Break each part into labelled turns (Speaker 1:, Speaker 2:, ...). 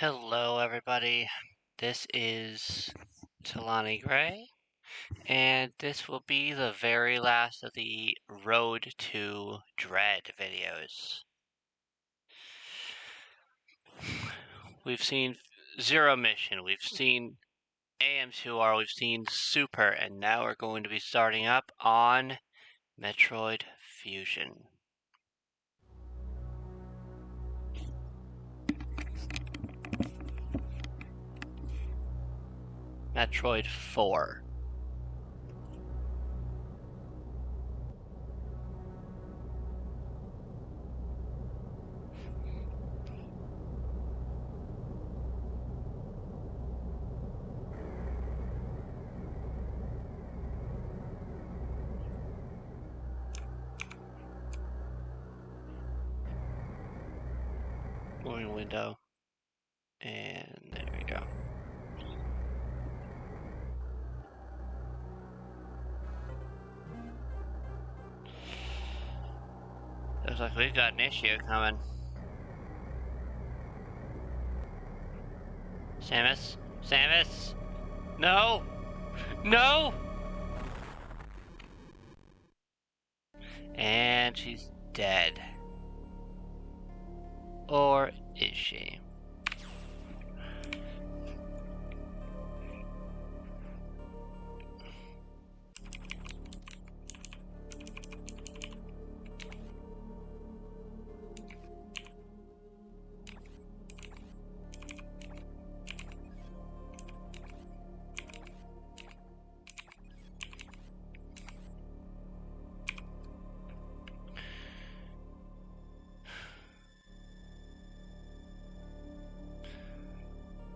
Speaker 1: Hello, everybody. This is Talani Gray, and this will be the very last of the Road to Dread videos. We've seen Zero Mission, we've seen AM2R, we've seen Super, and now we're going to be starting up on Metroid Fusion. Metroid 4. Moving window. And there we go. Looks like we've got an issue coming. Samus? Samus? No! No! And she's dead. Or is she?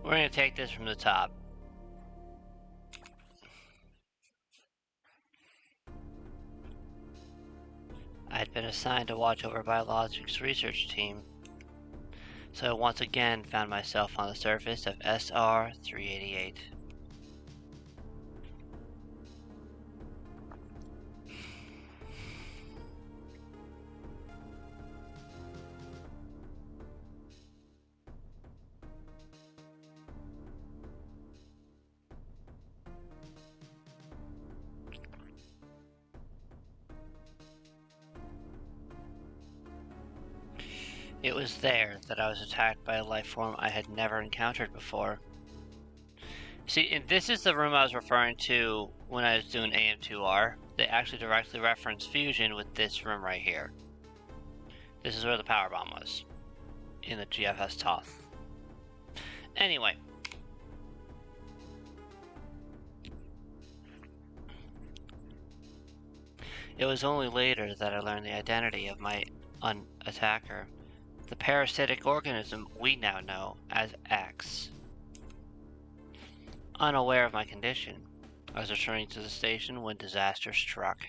Speaker 1: We're going to take this from the top. I'd been assigned to watch over biologics research team, so I once again found myself on the surface of SR-388. It was there that I was attacked by a life form I had never encountered before. See, and this is the room I was referring to when I was doing AM2R. They actually directly reference Fusion with this room right here. This is where the power bomb was, in the GFS Toth. Anyway. It was only later that I learned the identity of my attacker, the parasitic organism we now know as X. Unaware of my condition, I was returning to the station when disaster struck.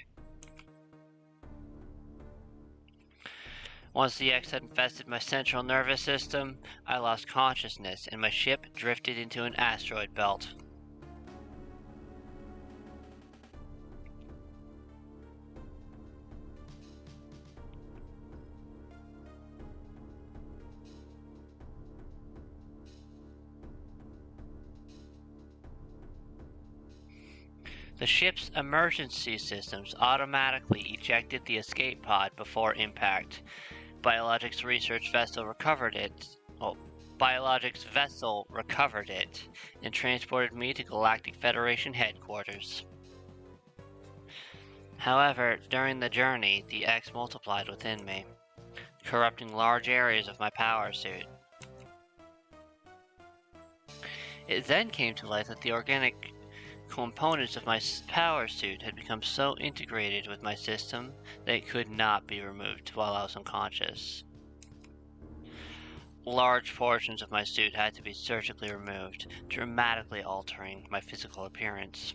Speaker 1: Once the X had infested my central nervous system, I lost consciousness and my ship drifted into an asteroid belt. The ship's emergency systems automatically ejected the escape pod before impact. Biologics research vessel recovered it. Biologics vessel recovered it and transported me to Galactic Federation headquarters. However, during the journey, the X multiplied within me, corrupting large areas of my power suit. It then came to light that the organic components of my power suit had become so integrated with my system that it could not be removed while I was unconscious. Large portions of my suit had to be surgically removed, dramatically altering my physical appearance.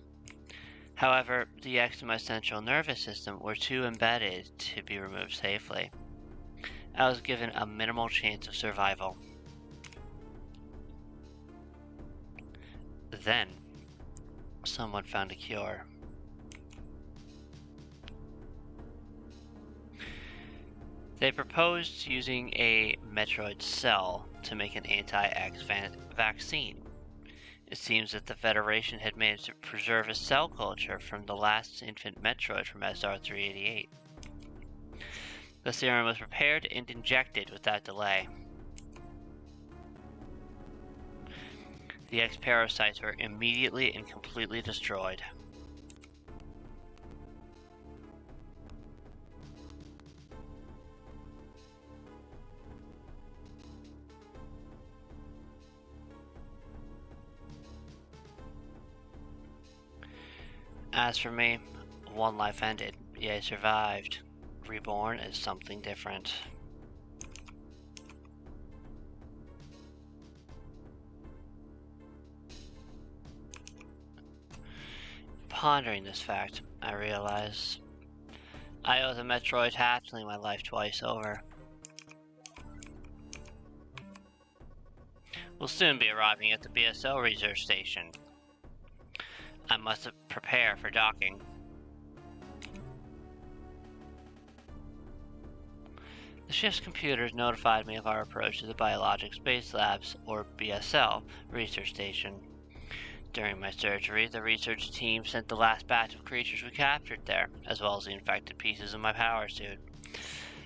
Speaker 1: However, the X in my central nervous system were too embedded to be removed safely. I was given a minimal chance of survival. Then, someone found a cure. They proposed using a Metroid cell to make an anti-X vaccine. It seems that the Federation had managed to preserve a cell culture from the last infant Metroid from SR-388. The serum was prepared and injected without delay. The X parasites were immediately and completely destroyed. As for me, one life ended, yet I survived, reborn as something different. Pondering this fact, I realize I owe the Metroid halfling my life twice over. We'll soon be arriving at the BSL research station. I must prepare for docking. The ship's computers notified me of our approach to the Biologic Space Labs, or BSL, research station. During my surgery, the research team sent the last batch of creatures we captured there, as well as the infected pieces of my power suit.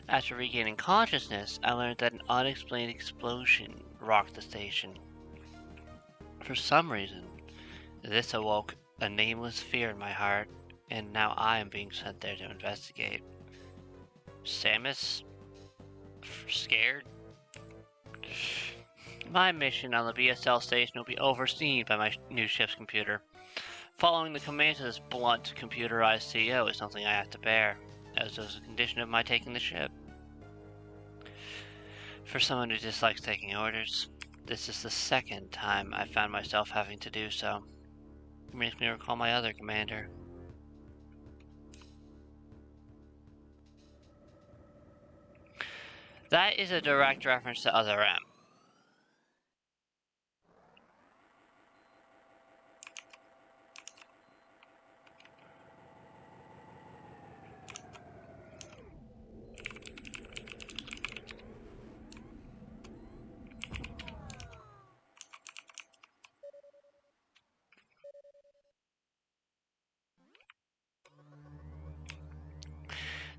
Speaker 1: After regaining consciousness, I learned that an unexplained explosion rocked the station. For some reason, this awoke a nameless fear in my heart, and now I am being sent there to investigate. Samus? Scared? My mission on the BSL station will be overseen by my new ship's computer. Following the commands of this blunt, computerized CEO is something I have to bear, as was a condition of my taking the ship. For someone who dislikes taking orders, this is the second time I found myself having to do so. It makes me recall my other commander. That is a direct reference to Other M.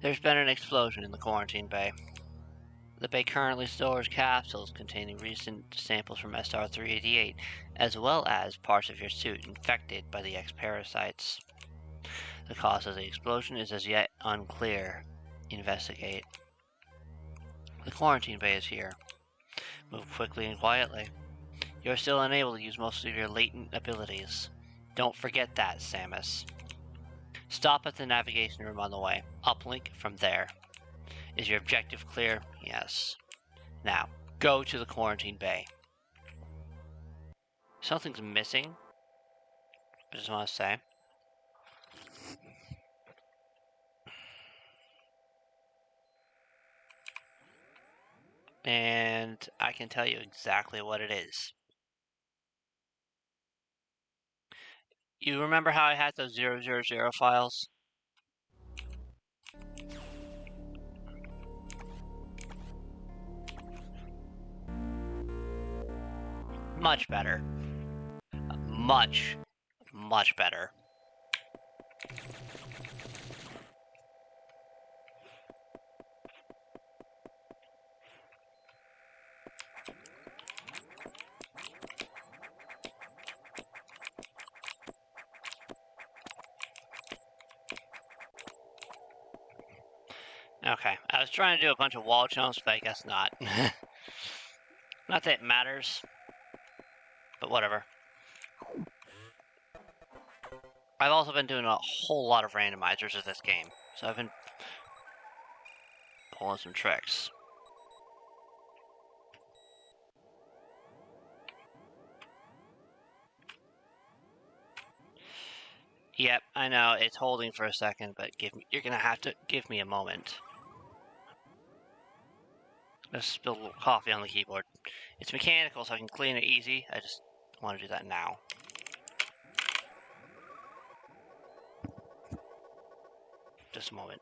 Speaker 1: There's been an explosion in the quarantine bay. The bay currently stores capsules containing recent samples from SR-388, as well as parts of your suit infected by the X parasites. The cause of the explosion is as yet unclear. Investigate. The quarantine bay is here. Move quickly and quietly. You are still unable to use most of your latent abilities. Don't forget that, Samus. Stop at the navigation room on the way. Uplink from there. Is your objective clear? Yes. Now, go to the quarantine bay. Something's missing. I just want to say. And I can tell you exactly what it is. You remember how I had those 000 files? Much better. Much better. Okay, I was trying to do a bunch of wall jumps, but I guess not. Not that it matters, but whatever. I've also been doing a whole lot of randomizers of this game, so I've been pulling some tricks. Yep, I know, it's holding for a second, but you're gonna have to give me a moment. Let's spill a little coffee on the keyboard. It's mechanical, so I can clean it easy. I just want to do that now. Just a moment.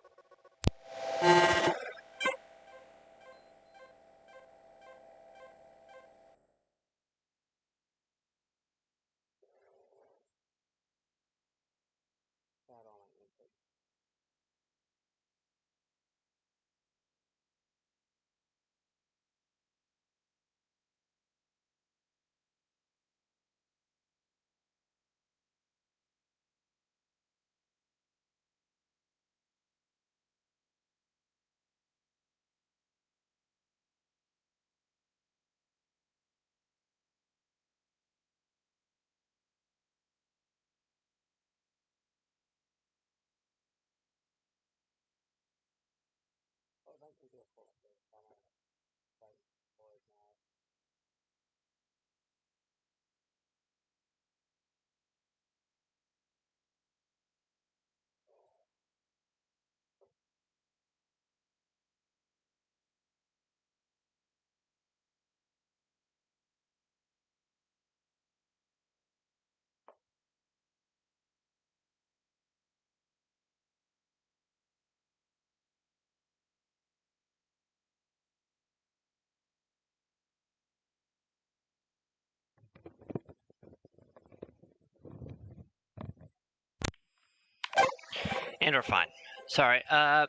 Speaker 1: And we're fine. Sorry, yeah,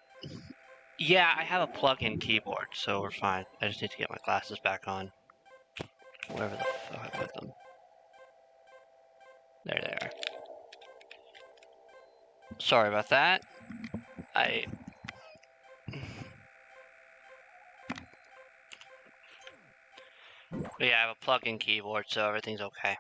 Speaker 1: I have a plug-in keyboard, so we're fine. I just need to get my glasses back on. Wherever the fuck I put them. There they are. Sorry about that. But yeah, I have a plug-in keyboard, so everything's okay.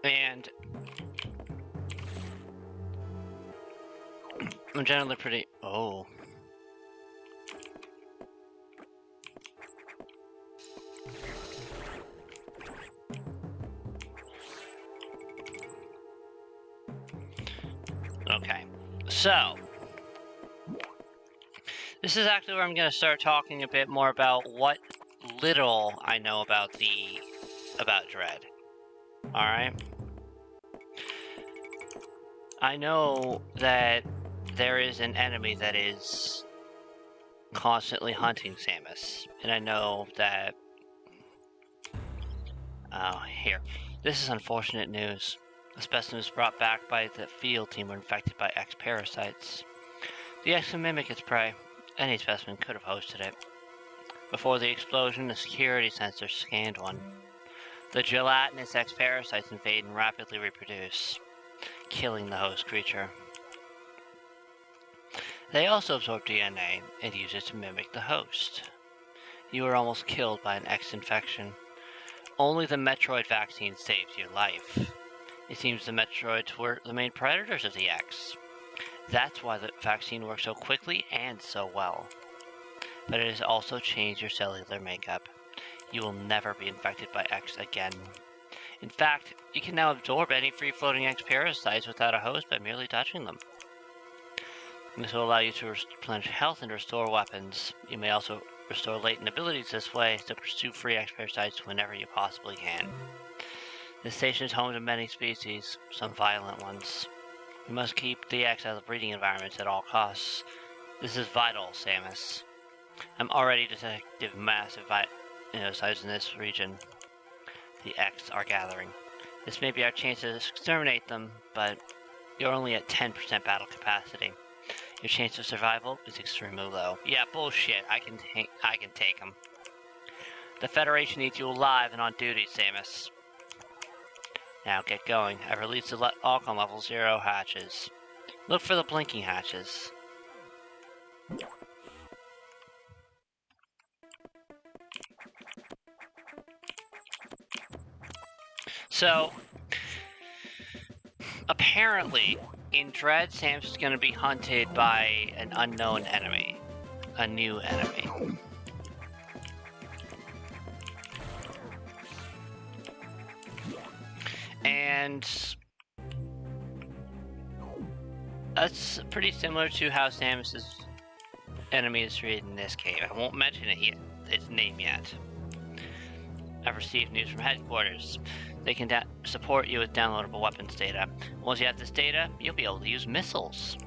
Speaker 1: And I'm generally pretty... Oh. Okay. So, this is actually where I'm going to start talking a bit more about what little I know about Dread. Alright? I know that there is an enemy that is constantly hunting Samus. And I know that... Oh, here. This is unfortunate news. The specimens brought back by the field team were infected by X parasites. The X can mimic its prey. Any specimen could have hosted it. Before the explosion, the security sensor scanned one. The gelatinous X parasites invade and rapidly reproduce, killing the host creature. They also absorb DNA and use it to mimic the host. You were almost killed by an X infection. Only the Metroid vaccine saved your life. It seems the Metroids were the main predators of the X. That's why the vaccine works so quickly and so well. But it has also changed your cellular makeup. You will never be infected by X again. In fact, you can now absorb any free-floating X parasites without a host by merely touching them. This will allow you to replenish health and restore weapons. You may also restore latent abilities this way to pursue free X parasites whenever you possibly can. This station is home to many species, some violent ones. We must keep the X out of breeding environments at all costs. This is vital, Samus. I'm already detecting massive sites in this region. The X are gathering. This may be our chance to exterminate them, but you're only at 10% battle capacity. Your chance of survival is extremely low. Yeah, bullshit. I can take them. The Federation needs you alive and on duty, Samus. Now get going. I've released the Alcon level 0 hatches. Look for the blinking hatches. So, apparently, in Dread, Samus is going to be hunted by an unknown enemy. A new enemy. And that's pretty similar to how Samus's enemy is treated in this game. I won't mention its name yet. I've received news from headquarters. They can support you with downloadable weapons data. Once you have this data, you'll be able to use missiles.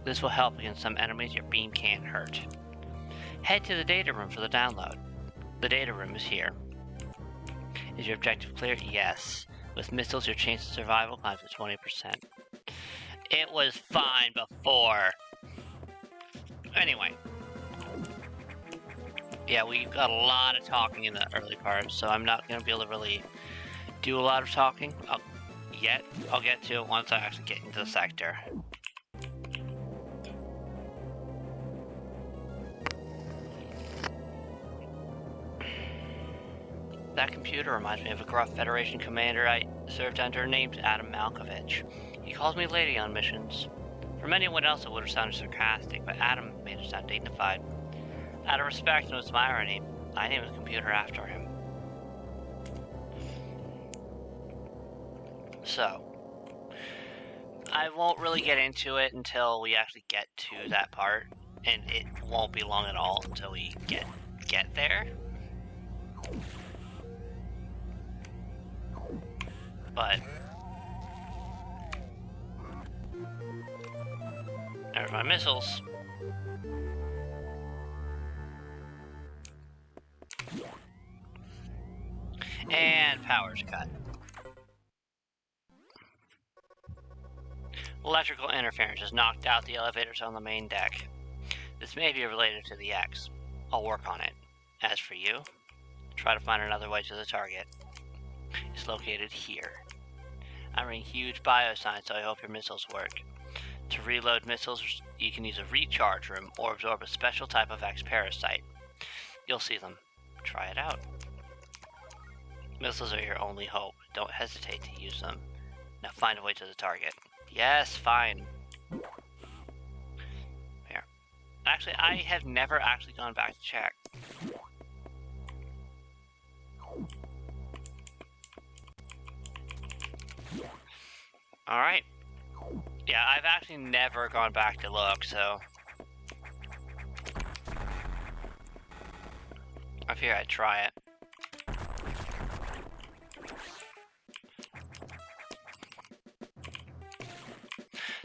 Speaker 1: This will help against some enemies your beam can't hurt. Head to the data room for the download. The data room is here. Is your objective clear? Yes. With missiles, your chance of survival climbs to 20%. It was fine before. Anyway. Yeah, we've got a lot of talking in the early part, so I'm not going to be able to really do a lot of talking yet. I'll get to it once I actually get into the sector. That computer reminds me of a gruff Federation commander I served under named Adam Malkovich. He calls me lady on missions. From anyone else it would have sounded sarcastic, but Adam made it sound dignified. Out of respect and with my irony, I named the computer after him. So, I won't really get into it until we actually get to that part, and it won't be long at all until we get there. But there's my missiles. And power's cut. Electrical interference has knocked out the elevators on the main deck. This may be related to the X. I'll work on it. As for you, try to find another way to the target. It's located here. I'm running huge biosigns, so I hope your missiles work. To reload missiles, you can use a recharge room or absorb a special type of X parasite. You'll see them. Try it out. Missiles are your only hope. Don't hesitate to use them. Now find a way to the target. Yes, fine. Here. Actually, I have never actually gone back to check. Alright. Yeah, I've actually never gone back to look, so I figured I'd try it.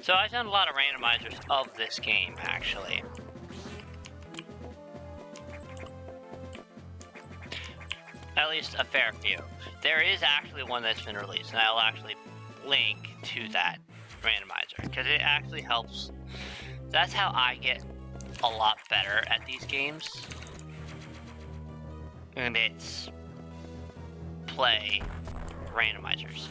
Speaker 1: So I've done a lot of randomizers of this game, actually. At least a fair few. There is actually one that's been released, and I'll actually link to that randomizer, because it actually helps. That's how I get a lot better at these games. And it's play randomizers.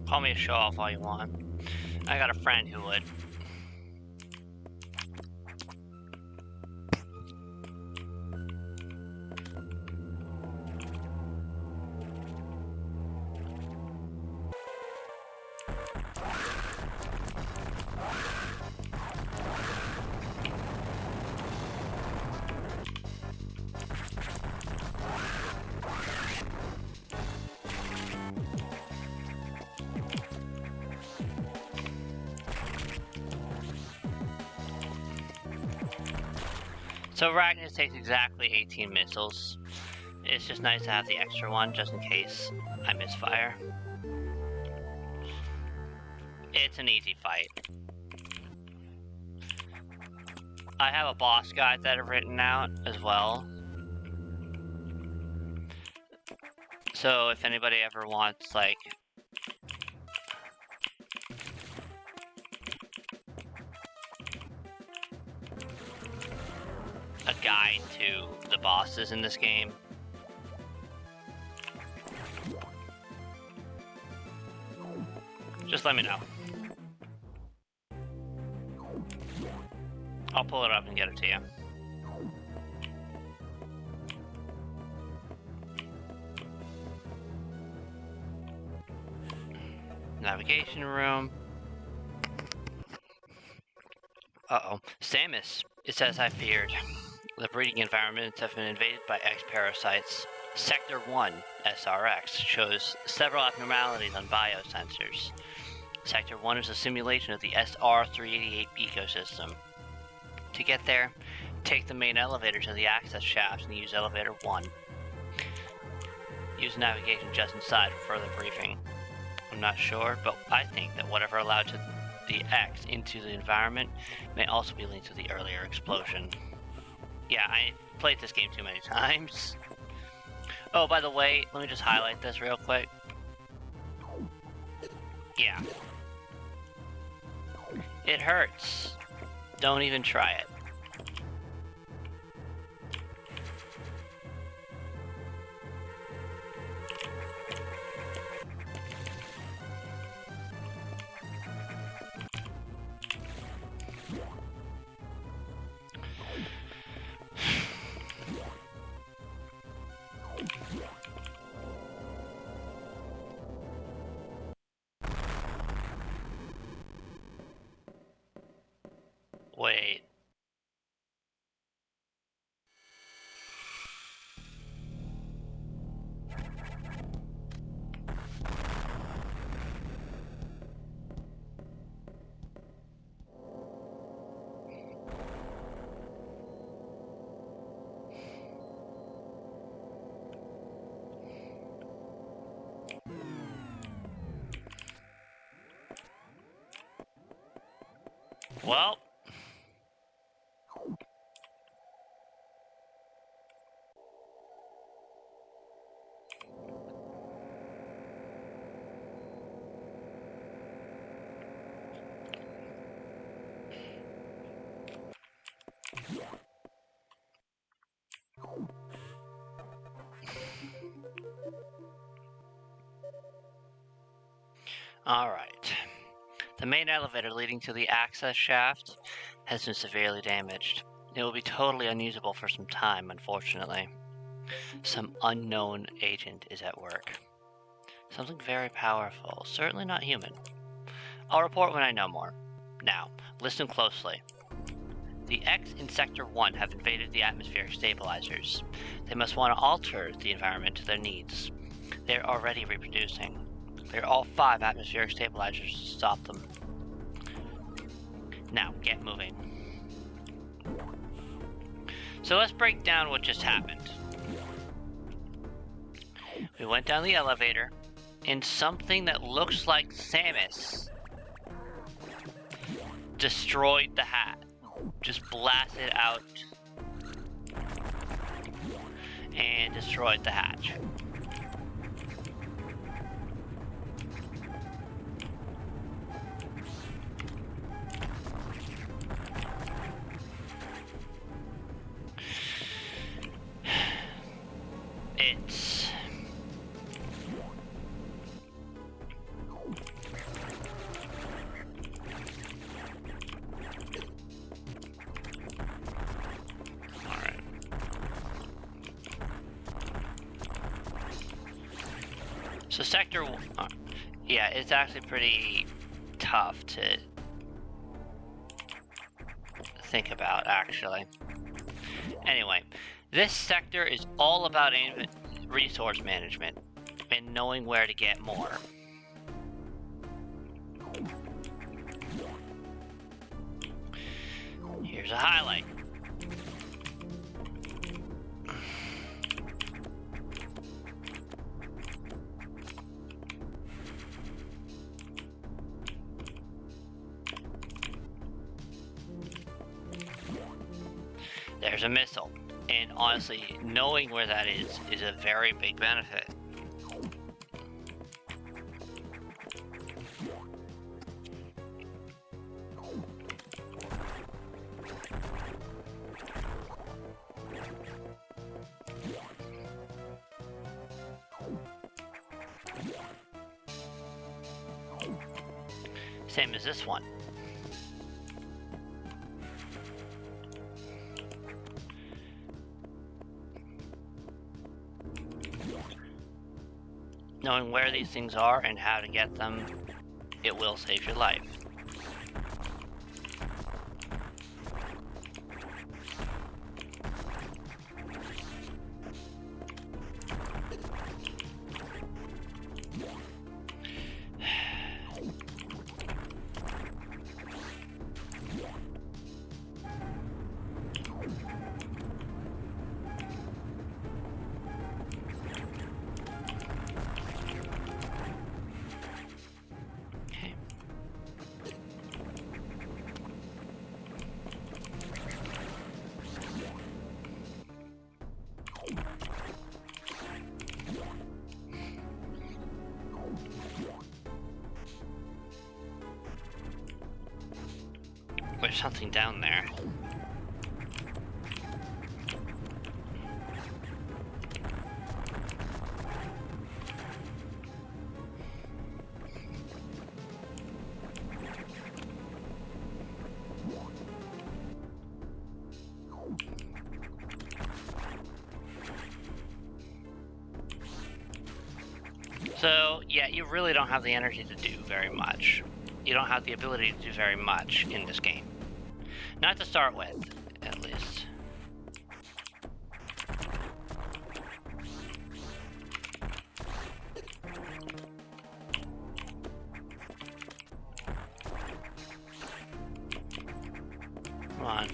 Speaker 1: Call me a show-off all you want. I got a friend who would. So Ragnar takes exactly 18 missiles. It's just nice to have the extra one just in case I misfire. It's an easy fight. I have a boss guide that I've written out as well. So if anybody ever wants like a guide to the bosses in this game, just let me know. I'll pull it up and get it to you. Navigation room. Uh-oh. Samus. It's as I feared. The breeding environments have been invaded by X-parasites. Sector 1, SRX, shows several abnormalities on biosensors. Sector 1 is a simulation of the SR-388 ecosystem. To get there, take the main elevator to the access shafts and use elevator 1. Use navigation just inside for further briefing. I'm not sure, but I think that whatever allowed the X into the environment may also be linked to the earlier explosion. Yeah, I played this game too many times. Oh, by the way, let me just highlight this real quick. Yeah. It hurts. Don't even try it. Wait. Well. Alright. The main elevator leading to the access shaft has been severely damaged. It will be totally unusable for some time, unfortunately. Some unknown agent is at work. Something very powerful, certainly not human. I'll report when I know more. Now, listen closely. The X in Sector 1 have invaded the atmospheric stabilizers. They must want to alter the environment to their needs. They're already reproducing. Clear all 5 atmospheric stabilizers to stop them. Now, get moving. So let's break down what just happened. We went down the elevator, and something that looks like Samus destroyed the hat. Just blasted out and destroyed the hatch. It's alright. So Sector 1, yeah, it's actually pretty tough to think about, actually. Anyway, this sector is all about resource management and knowing where to get more. Here's a highlight. There's a missile. And honestly, knowing where that is a very big benefit. Same as this one. Knowing where these things are and how to get them, it will save your life. there's something down there. So, yeah, you really don't have the energy to do very much. You don't have the ability to do very much in this game. Not to start with, at least. Come on.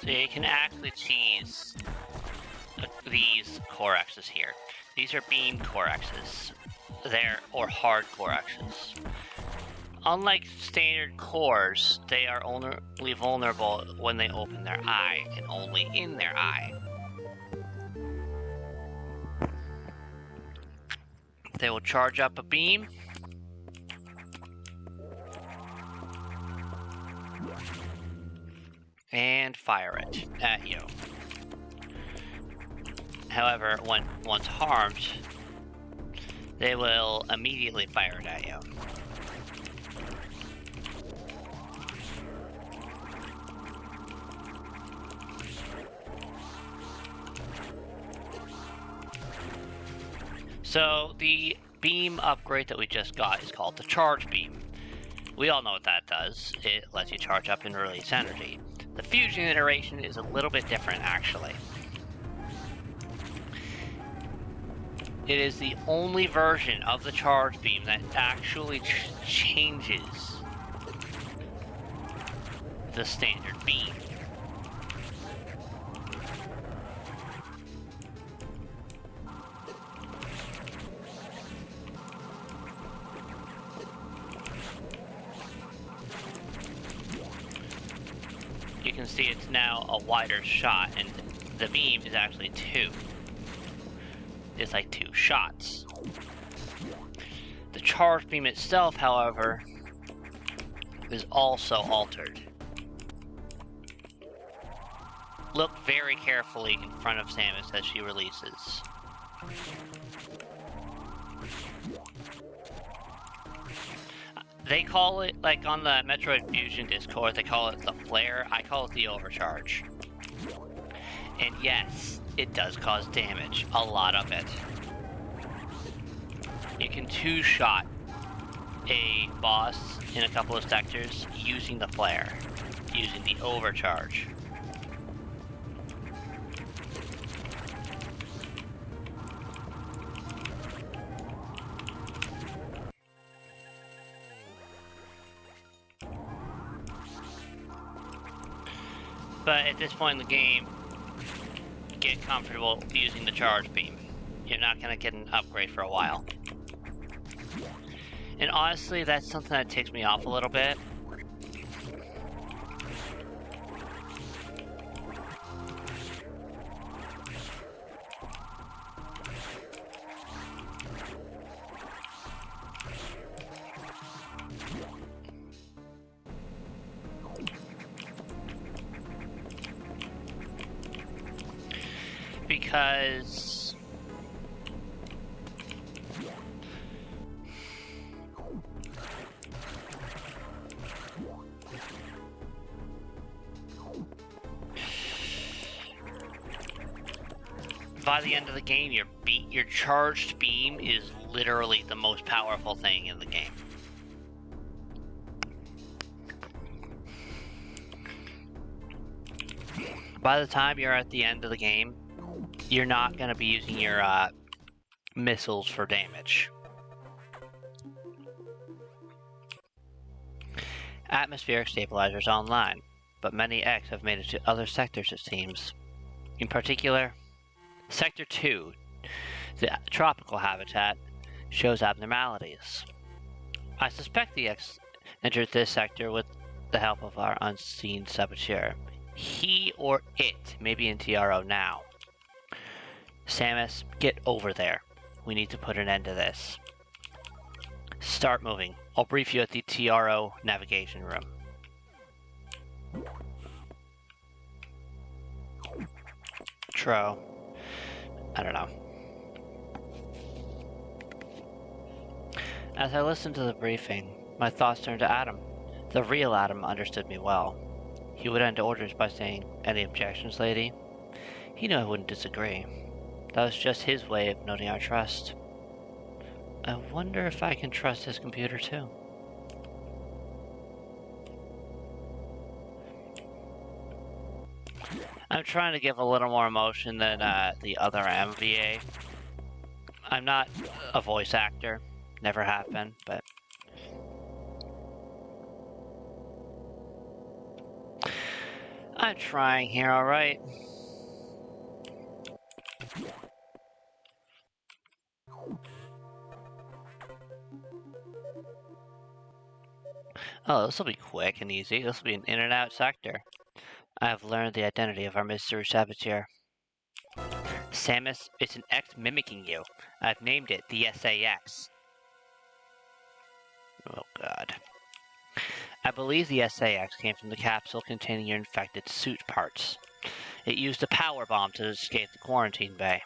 Speaker 1: So you can actually cheese these core X's here. These are beam core X's. Or hard core X's. Unlike standard cores, they are only vulnerable when they open their eye, and only in their eye. They will charge up a beam. And fire it at you. However, once harmed, they will immediately fire it at you. So the beam upgrade that we just got is called the charge beam. We all know what that does. It lets you charge up and release energy. The fusion iteration is a little bit different, actually. It is the only version of the charge beam that actually changes the standard beam. You can see it's now a wider shot, and the beam is actually two. It's like two shots. The charge beam itself, however, is also altered. Look very carefully in front of Samus as she releases. They call it, like on the Metroid Fusion Discord, they call it the flare. I call it the overcharge. And yes, it does cause damage. A lot of it. You can two-shot a boss in a couple of sectors using the flare. Using the overcharge. But at this point in the game, get comfortable using the charge beam. You're not going to get an upgrade for a while. And honestly, that's something that takes me off a little bit. because by the end of the game, your charged beam is literally the most powerful thing in the game. By the time you're at the end of the game, you're not going to be using your missiles for damage. Atmospheric stabilizers online, but many X have made it to other sectors, it seems. In particular, Sector 2, the tropical habitat, shows abnormalities. I suspect the X entered this sector with the help of our unseen saboteur. He or it may be in TRO now. Samus, get over there. We need to put an end to this. Start moving. I'll brief you at the TRO navigation room. Tro. I don't know. As I listened to the briefing, my thoughts turned to Adam. The real Adam understood me well. He would end orders by saying, "Any objections, lady?" He knew I wouldn't disagree. That was just his way of noting our trust. I wonder if I can trust his computer too. I'm trying to give a little more emotion than the other MVA. I'm not a voice actor, never have been, but I'm trying here, alright? Oh, this will be quick and easy. This will be an in and out sector. I have learned the identity of our mystery saboteur. Samus, it's an X mimicking you. I've named it the SAX. Oh god. I believe the SAX came from the capsule containing your infected suit parts. It used a power bomb to escape the quarantine bay.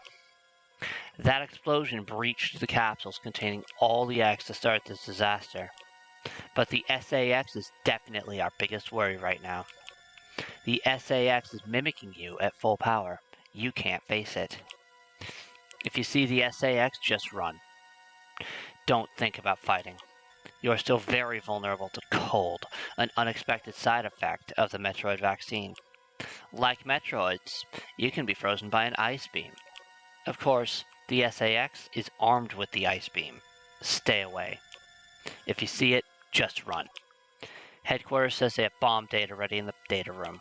Speaker 1: That explosion breached the capsules containing all the X to start this disaster. But the SAX is definitely our biggest worry right now. The SAX is mimicking you at full power. You can't face it. If you see the SAX, just run. Don't think about fighting. You are still very vulnerable to cold, an unexpected side effect of the Metroid vaccine. Like Metroids, you can be frozen by an ice beam. Of course, the SAX is armed with the ice beam. Stay away. If you see it, just run. Headquarters says they have bomb data ready in the data room.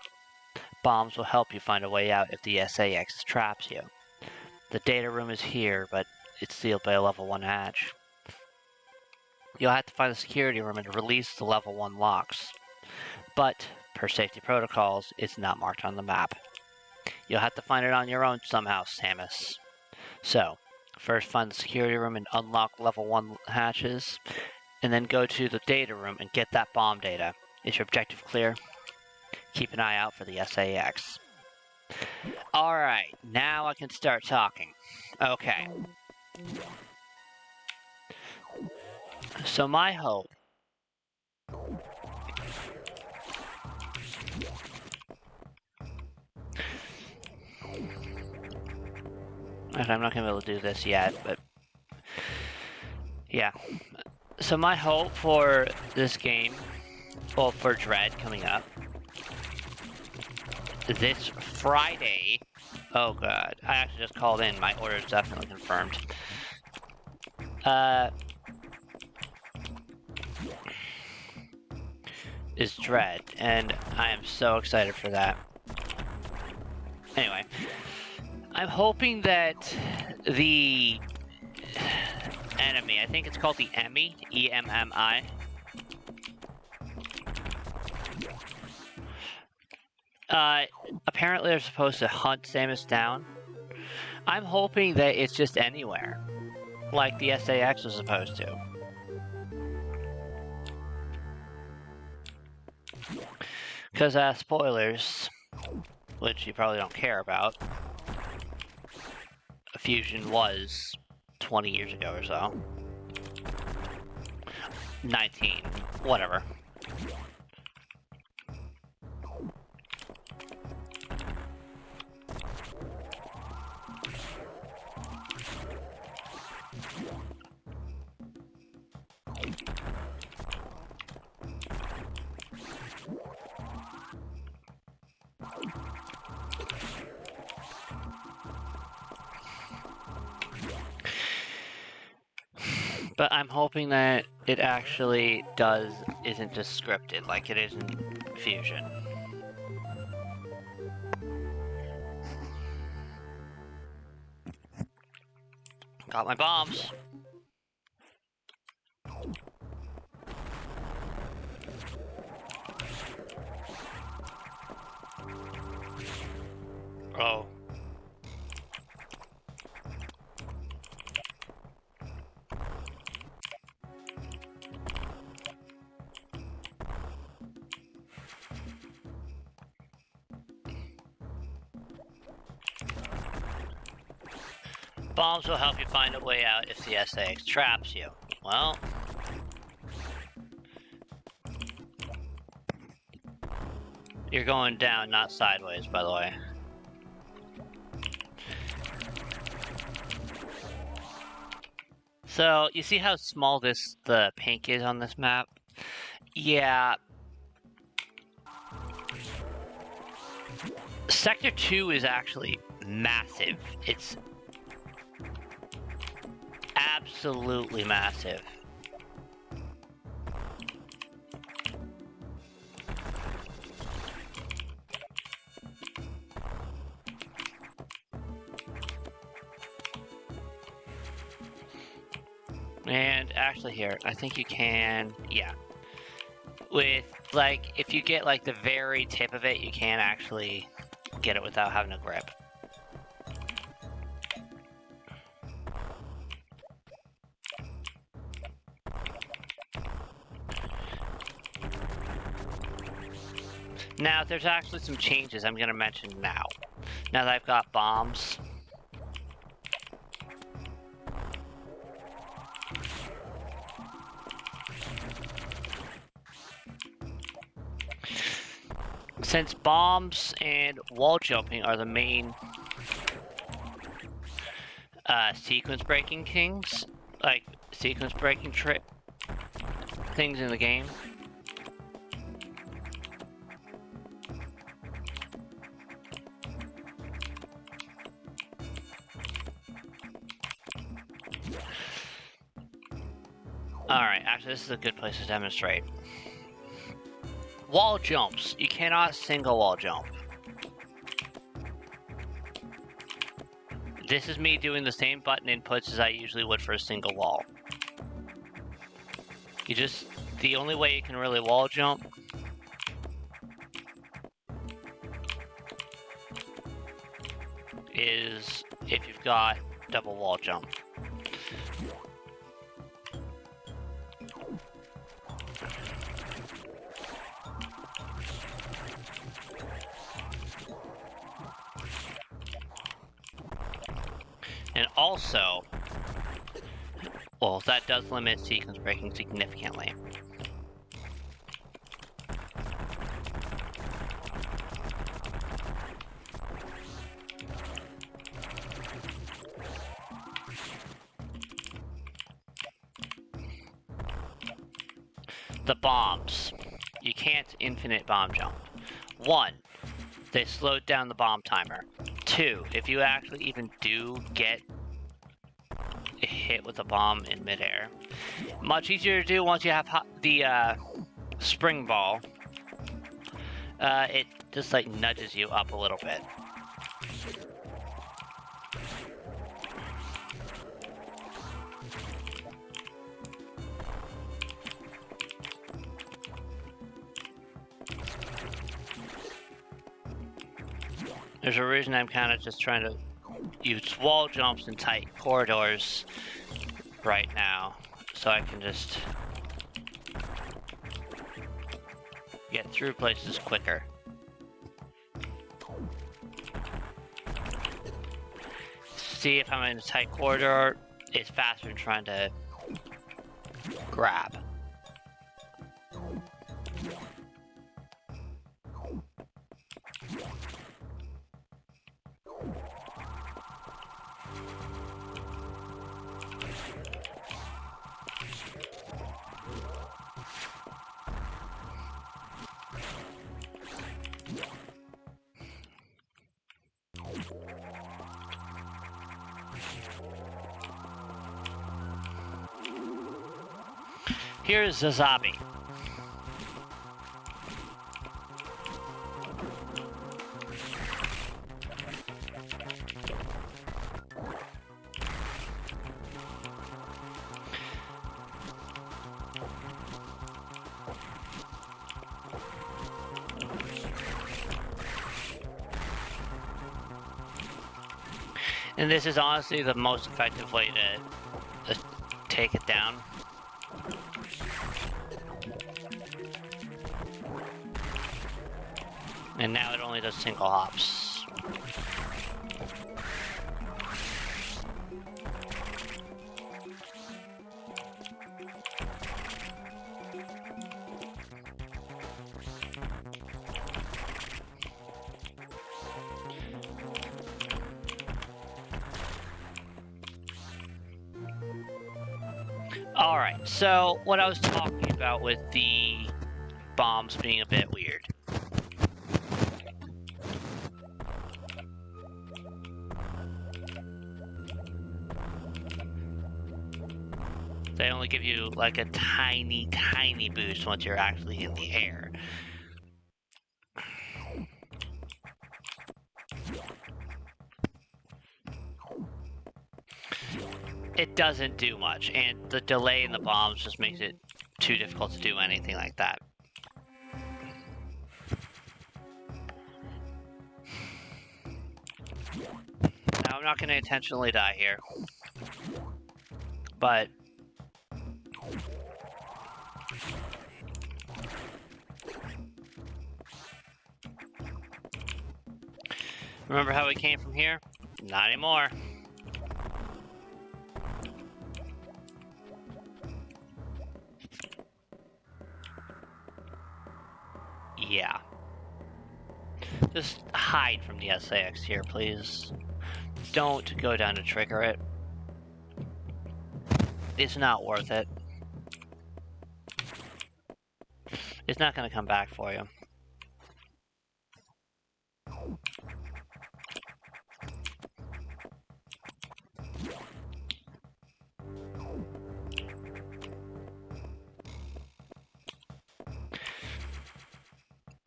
Speaker 1: Bombs will help you find a way out if the SAX traps you. The data room is here, but it's sealed by a level 1 hatch. You'll have to find the security room and release the level 1 locks. But, per safety protocols, it's not marked on the map. You'll have to find it on your own somehow, Samus. So, first find the security room and unlock level 1 hatches, and then go to the data room and get that bomb data. Is your objective clear? Keep an eye out for the SAX. Alright, now I can start talking. Okay. So my hope... Okay, I'm not going to be able to do this yet, but... Yeah. So my hope for this game, well, for Dread coming up, this Friday... Oh god, I actually just called in, my order is definitely confirmed. Is Dread, and I am so excited for that. Anyway, I'm hoping that the enemy, I think it's called the Emmy, E-M-M-I. Apparently they're supposed to hunt Samus down. I'm hoping that it's just anywhere, like the SAX was supposed to. Because, spoilers, which you probably don't care about. Fusion was 20 years ago or so. 19, whatever. But I'm hoping that it actually isn't just scripted like it is in Fusion. Got my bombs. Oh. Bombs will help you find a way out if the SAX traps you. Well... You're going down, not sideways, by the way. So, you see how small the pink is on this map? Yeah. Sector 2 is actually massive. It's absolutely massive. And actually here, I think you can, yeah. With, like, if you get, like, the very tip of it, you can actually get it without having a grip. Now, there's actually some changes I'm gonna mention now. Now that I've got bombs. Since bombs and wall jumping are the main sequence breaking things, like sequence breaking things in the game. Alright, actually this is a good place to demonstrate. Wall jumps. You cannot single wall jump. This is me doing the same button inputs as I usually would for a single wall. The only way you can really wall jump is if you've got double wall jump. And also, well, that does limit sequence breaking significantly. The bombs. You can't infinite bomb jump. 1, they slowed down the bomb timer. 2, if you actually even do get hit with a bomb in midair, much easier to do once you have the spring ball. It just like nudges you up a little bit. There's a reason I'm kind of just trying to use wall jumps in tight corridors right now, so I can just get through places quicker. see if I'm in a tight corridor, it's faster than trying to grab. Here's Zazabi. And this is honestly the most effective way to take it down. And now it only does single hops. Alright, so what I was talking about with the bombs being a bit weird. They only give you like a tiny, tiny boost once you're actually in the air. It doesn't do much, and the delay in the bombs just makes it too difficult to do anything like that. Now, I'm not going to intentionally die here, but remember how we came from here? Not anymore. Yeah. Just hide from the SAX here, please. Don't go down to trigger it. It's not worth it. It's not going to come back for you.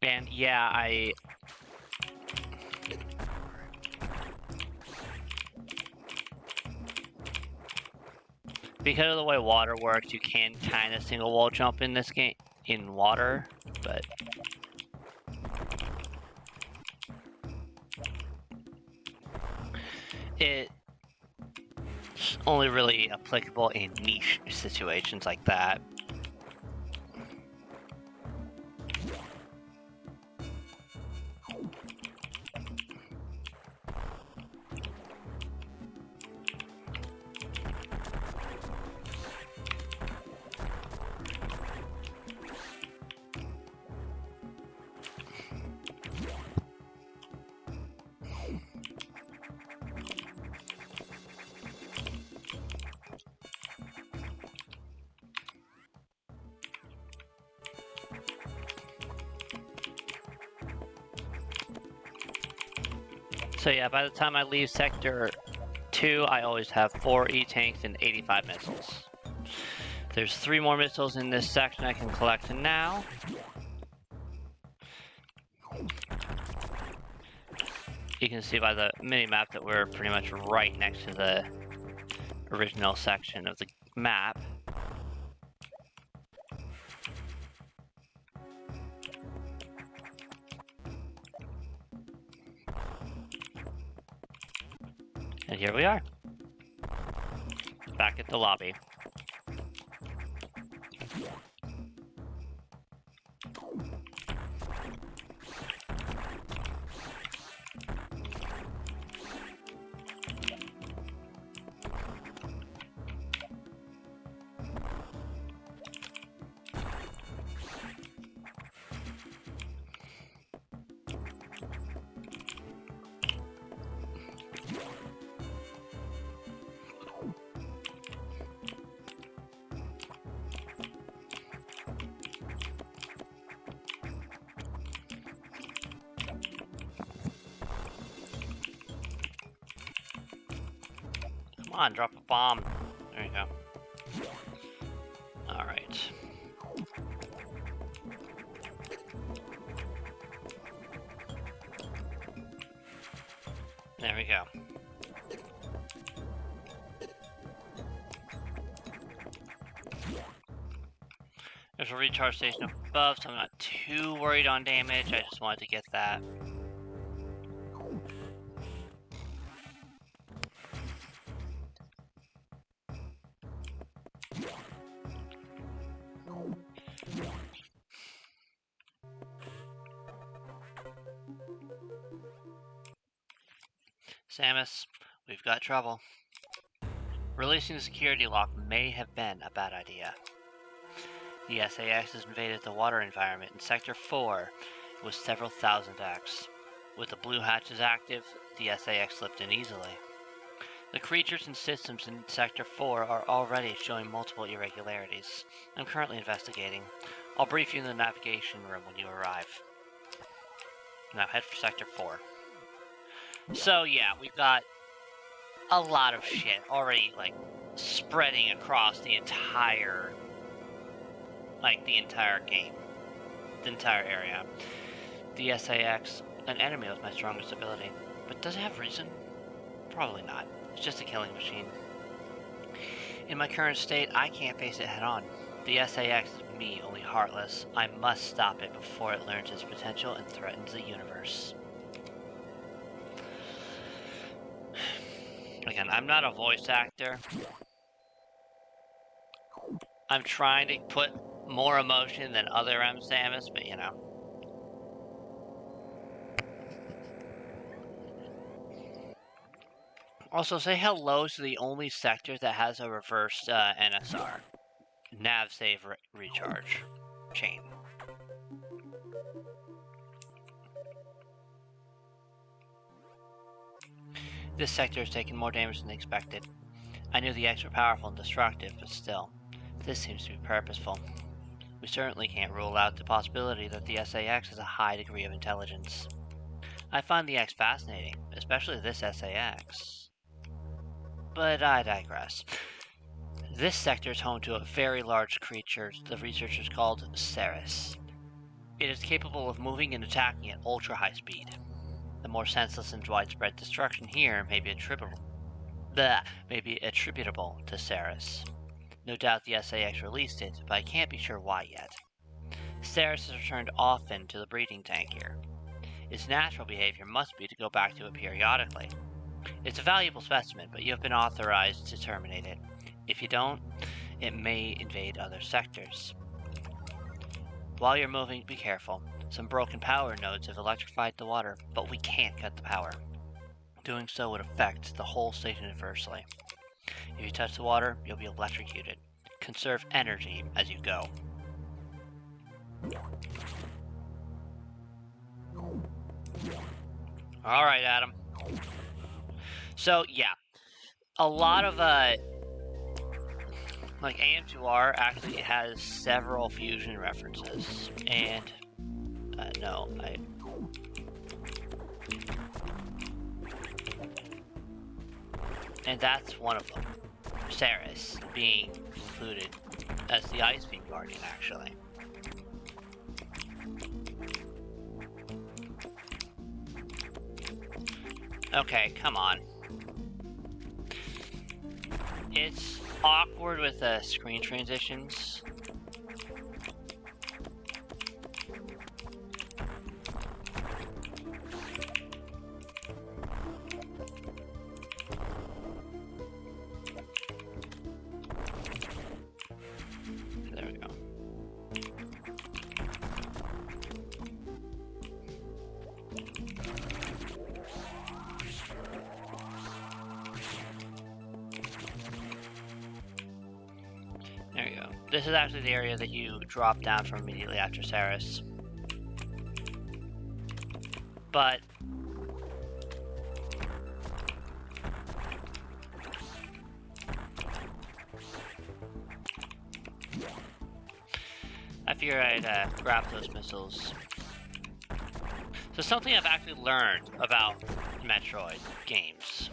Speaker 1: And yeah, because of the way water works, you can kind of single wall jump in this game, in water, but it's only really applicable in niche situations like that. So yeah, by the time I leave Sector 2, I always have 4 E-tanks and 85 missiles. There's 3 more missiles in this section I can collect now. You can see by the mini-map that we're pretty much right next to the original section of the map. And here we are, back at the lobby. Come on, drop a bomb. There you go. Alright. There we go. There's a recharge station above, so I'm not too worried on damage. I just wanted to get that. Samus, we've got trouble. Releasing the security lock may have been a bad idea. The SAS has invaded the water environment in Sector 4 with several thousand X. With the blue hatches active, the SAS slipped in easily. The creatures and systems in Sector 4 are already showing multiple irregularities. I'm currently investigating. I'll brief you in the navigation room when you arrive. Now head for Sector 4. So yeah, we've got a lot of shit already, like, spreading across the entire game. The entire area. The SAX, an enemy with my strongest ability. But does it have reason? Probably not. It's just a killing machine. In my current state, I can't face it head on. The SAX is me, only heartless. I must stop it before it learns its potential and threatens the universe. Again, I'm not a voice actor. I'm trying to put more emotion than other M. Samus, but you know. Also, say hello to the only sector that has a reversed NSR. Nav save recharge chain. This sector has taken more damage than expected. I knew the X were powerful and destructive, but still, this seems to be purposeful. We certainly can't rule out the possibility that the SAS has a high degree of intelligence. I find the X fascinating, especially this SAS. But I digress. This sector is home to a very large creature the researchers called Ceres. It is capable of moving and attacking at ultra-high speed. The more senseless and widespread destruction here may be attributable to Ceres. No doubt the SAS released it, but I can't be sure why yet. Ceres has returned often to the breeding tank here. Its natural behavior must be to go back to it periodically. It's a valuable specimen, but you have been authorized to terminate it. If you don't, it may invade other sectors. While you're moving, be careful. Some broken power nodes have electrified the water, but we can't cut the power. Doing so would affect the whole station adversely. If you touch the water, you'll be electrocuted. Conserve energy as you go. Alright, Adam. So, yeah. A lot of, like, AM2R actually has several Fusion references. And, and that's one of them. Ceres being included as the Ice Beam Guardian, actually. Okay, come on. It's awkward with the screen transitions. There we go. There you go. This is actually the area that you drop down from immediately after Ceres. But I figured I'd grab those missiles. So something I've actually learned about Metroid games.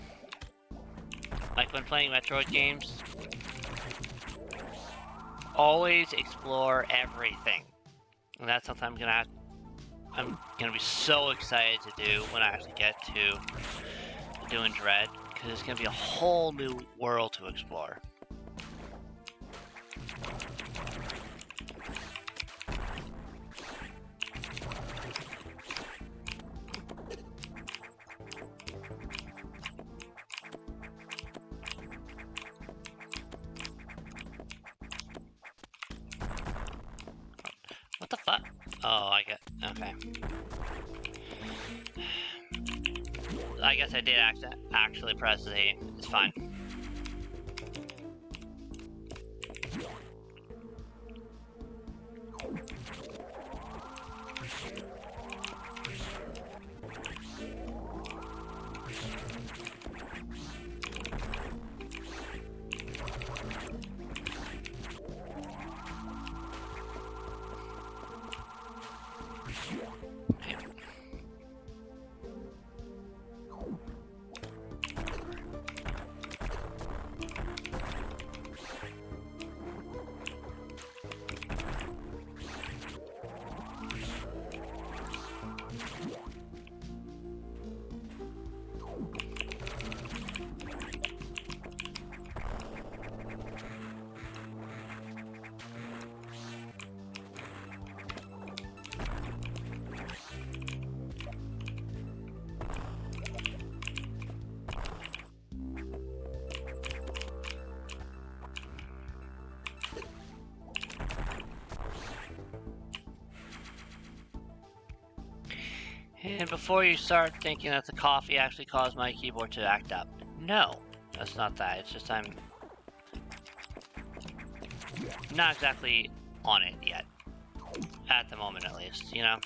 Speaker 1: Like when playing Metroid games, always explore everything. And that's something I'm gonna be so excited to do when I actually get to doing Dread, because it's gonna be a whole new world to explore. What the fuck? Oh, I get... okay. I guess I did actually press Z. It's fine. And before you start thinking that the coffee actually caused my keyboard to act up, no, that's not that. It's just I'm not exactly on it yet. At the moment, at least, you know?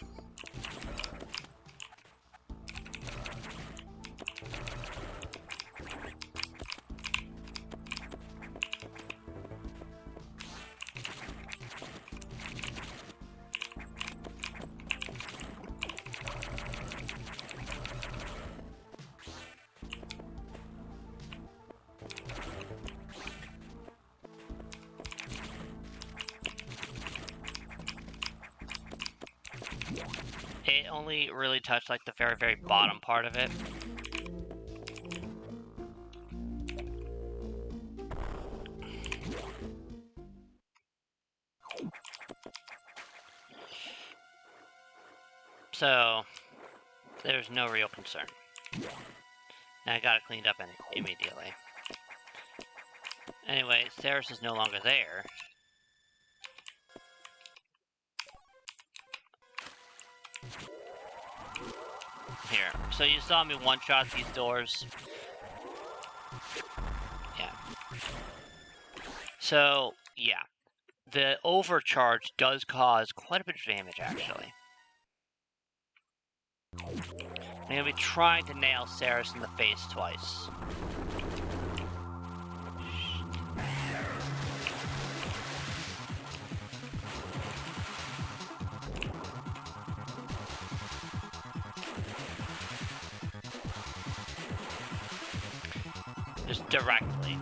Speaker 1: It only really touched like the very, very bottom part of it. So, there's no real concern. And I got it cleaned up immediately. Anyway, Ceres is no longer there. Here. So you saw me one-shot these doors. Yeah. So, yeah. The overcharge does cause quite a bit of damage, actually. I'm gonna be trying to nail Ceres in the face twice. Just directly.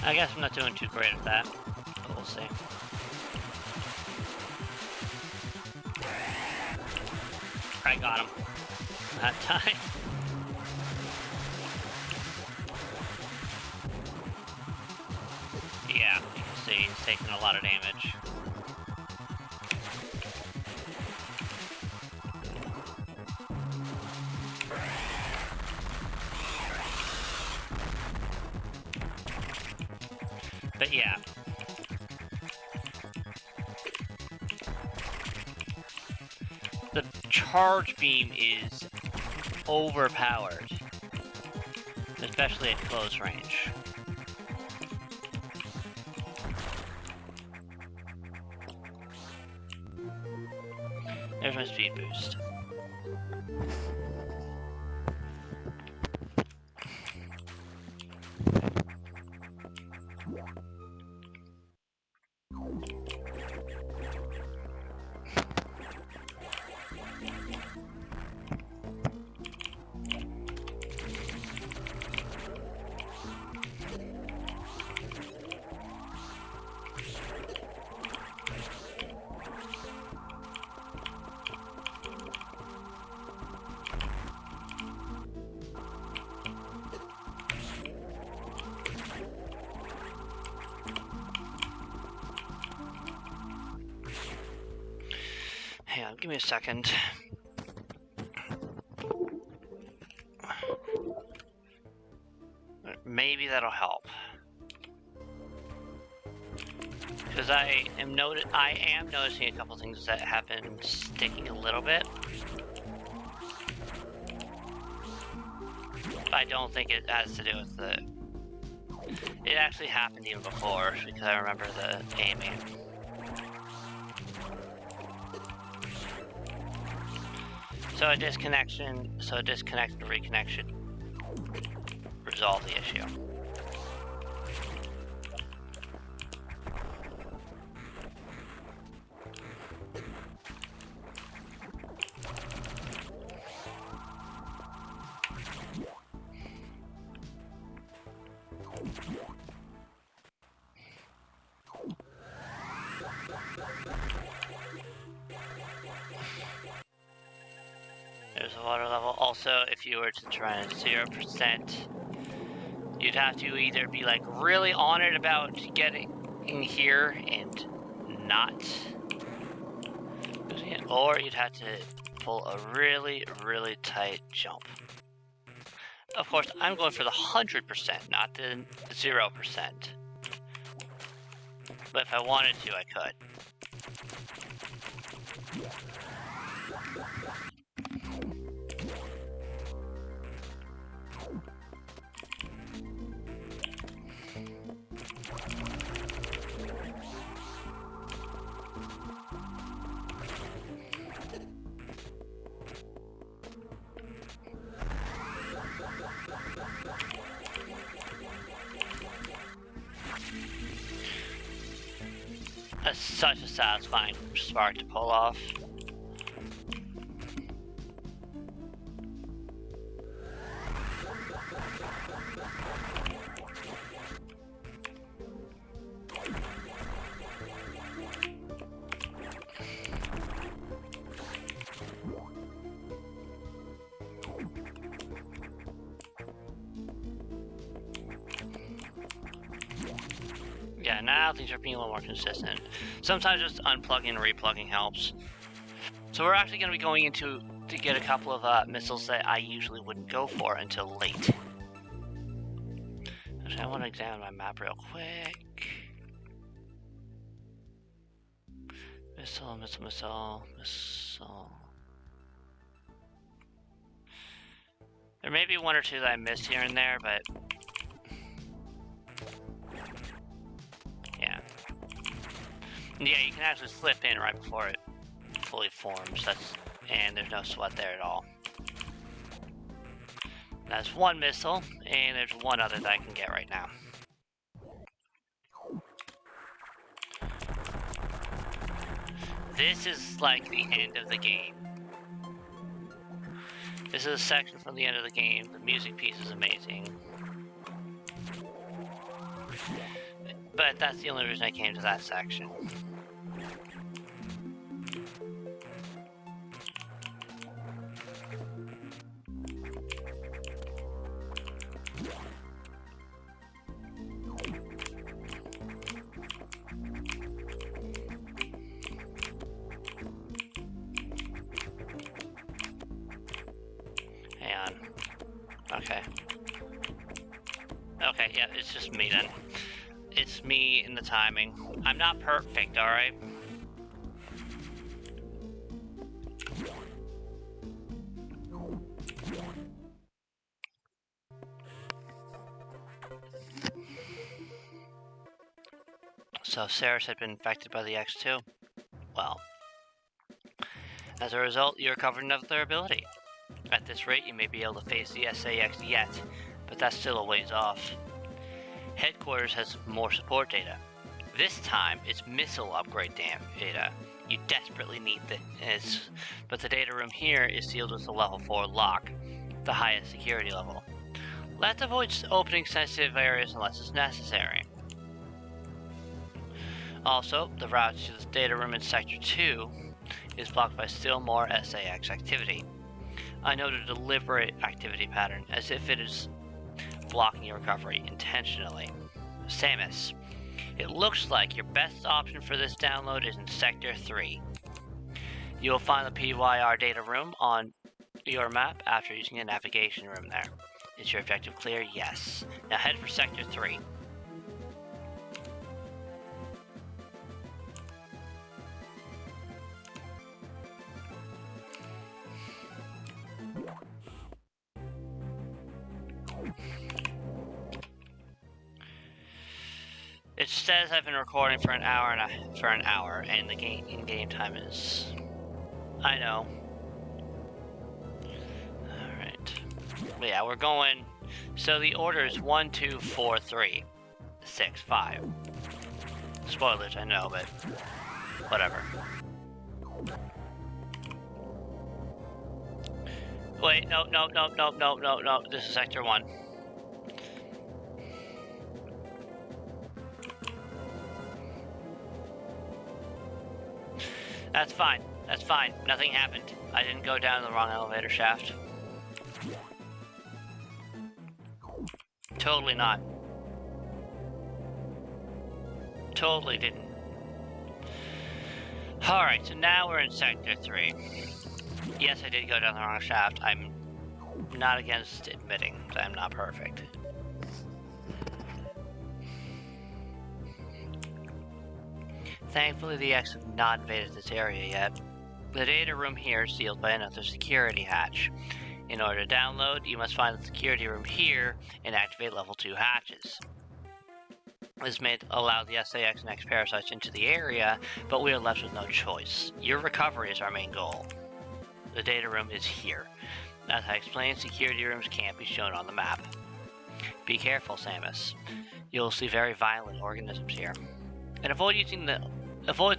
Speaker 1: I guess I'm not doing too great at that, but we'll see. I got him that time. Yeah, you can see he's taking a lot of damage. But yeah. The charge beam is overpowered, especially at close range. There's my speed boost. Hang on, give me a second. Maybe that'll help. Because I am noticing a couple things that have been sticking a little bit. But I don't think it has to do with the... It actually happened even before, because I remember the gaming. So a disconnect and reconnection resolve the issue. There's a water level. Also, if you were to try 0%, you'd have to either be like really on it about getting in here and not losing it, or you'd have to pull a really, really tight jump. Of course, I'm going for the 100%, not the 0%. But if I wanted to, I could. That's such a satisfying spark to pull off. Yeah, now things are being a little more consistent. Sometimes just unplugging and replugging helps. So we're actually going to be going to get a couple of missiles that I usually wouldn't go for until late. Actually, I want to examine my map real quick. Missile, missile, missile, missile. There may be one or two that I missed here and there, but... Yeah, you can actually slip in right before it fully forms. And there's no sweat there at all. That's one missile, and there's one other that I can get right now. This is like the end of the game. This is a section from the end of the game. The music piece is amazing. But that's the only reason I came to that section. Hang on. Okay. Okay, yeah, it's just me then. It's me and the timing. I'm not perfect, alright? So Sarah's had been infected by the X2? Well, As a result, you recovered another ability. At this rate, you may be able to face the SAX yet, but that's still a ways off. Headquarters has more support data. This time, it's missile upgrade data. You desperately need this, but the data room here is sealed with a level 4 lock, the highest security level. Let's avoid opening sensitive areas unless it's necessary. Also, the route to the data room in Sector 2 is blocked by still more SAX activity. I noted a deliberate activity pattern, as if it is blocking your recovery intentionally. Samus, it looks like your best option for this download is in Sector 3. You will find the PYR data room on your map after using a navigation room there. Is your objective clear? Yes. Now head for Sector 3. It says I've been recording for an hour and the in-game time is... I know. Alright. Yeah, we're going... So the order is 1, 2, 4, 3, 6, 5. Spoilers, I know, but... whatever. Wait, no. This is Sector 1. That's fine. That's fine. Nothing happened. I didn't go down the wrong elevator shaft. Totally not. Totally didn't. Alright, so now we're in Sector 3. Yes, I did go down the wrong shaft. I'm not against admitting that I'm not perfect. Thankfully, the X have not invaded this area yet. The data room here is sealed by another security hatch. In order to download, you must find the security room here and activate level 2 hatches. This may allow the SAX and X parasites into the area, but we are left with no choice. Your recovery is our main goal. The data room is here. As I explained, security rooms can't be shown on the map. Be careful, Samus. You'll see very violent organisms here. And avoid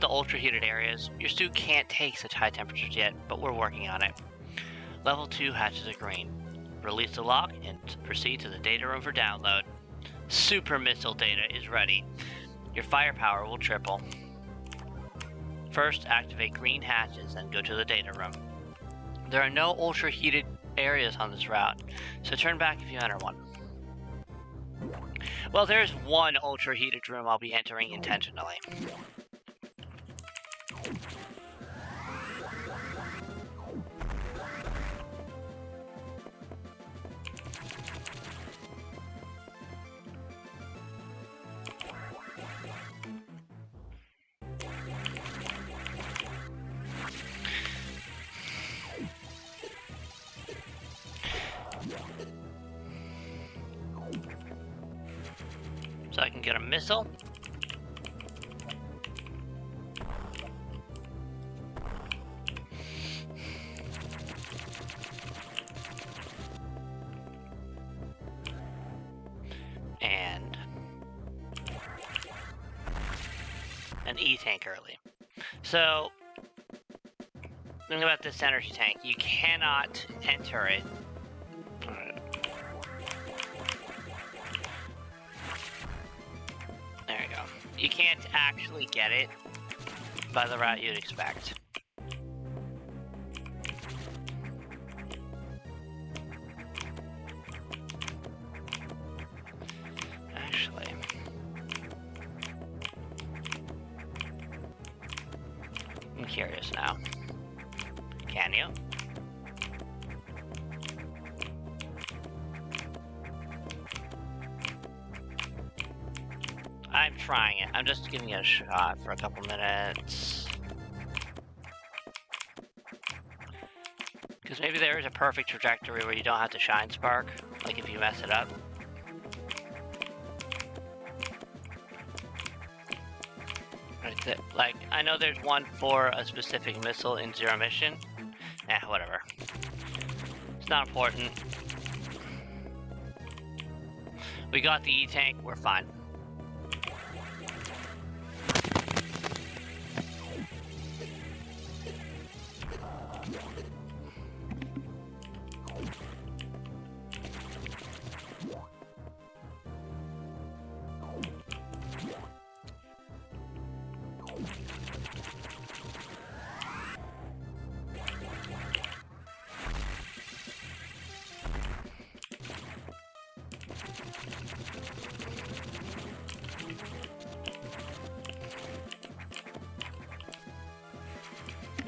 Speaker 1: the ultra-heated areas. Your suit can't take such high temperatures yet, but we're working on it. Level 2 hatches are green. Release the lock and proceed to the data room for download. Super missile data is ready. Your firepower will triple. First, activate green hatches and go to the data room. There are no ultra-heated areas on this route, so turn back if you enter one. Well, there's one ultra-heated room I'll be entering intentionally. So I can get a missile. And an E-tank early. So, think about this energy tank. You cannot enter it. There you go. You can't actually get it by the route you'd expect. Actually, I'm curious now. Can you? I'm trying it. I'm just giving it a shot for a couple minutes. Because maybe there is a perfect trajectory where you don't have to shine spark, like if you mess it up. Like, I know there's one for a specific missile in Zero Mission, Whatever. It's not important. We got the E-tank, we're fine.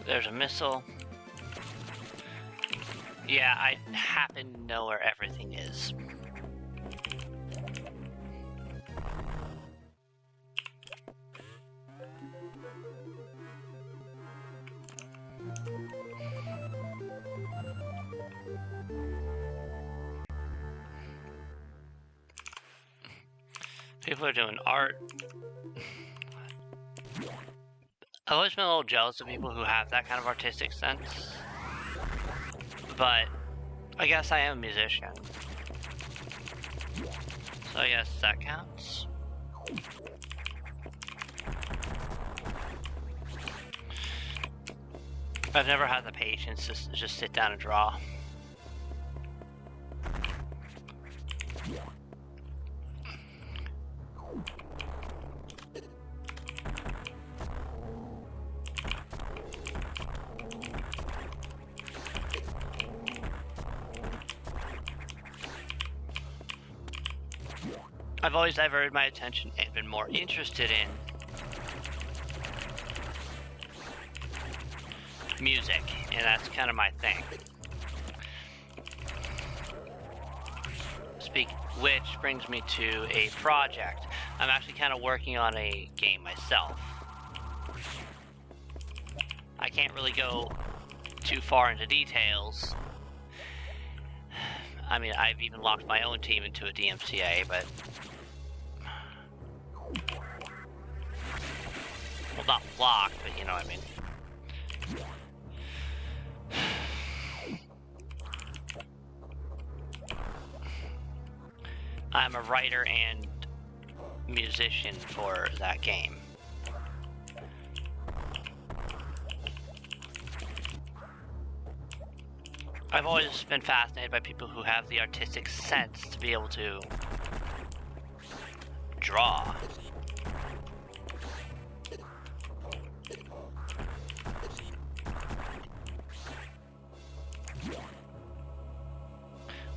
Speaker 1: There's a missile. Yeah, I happen to know where everything is. People are doing art. I've always been a little jealous of people who have that kind of artistic sense, but I guess I am a musician, so I guess that counts. I've never had the patience to just sit down and draw. I've always diverted my attention and been more interested in music, and that's kind of my thing. Which brings me to a project. I'm actually kind of working on a game myself. I can't really go too far into details. I mean, I've even locked my own team into a DMCA, but... well, not locked, but you know what I mean. I'm a writer and musician for that game. I've always been fascinated by people who have the artistic sense to be able to draw.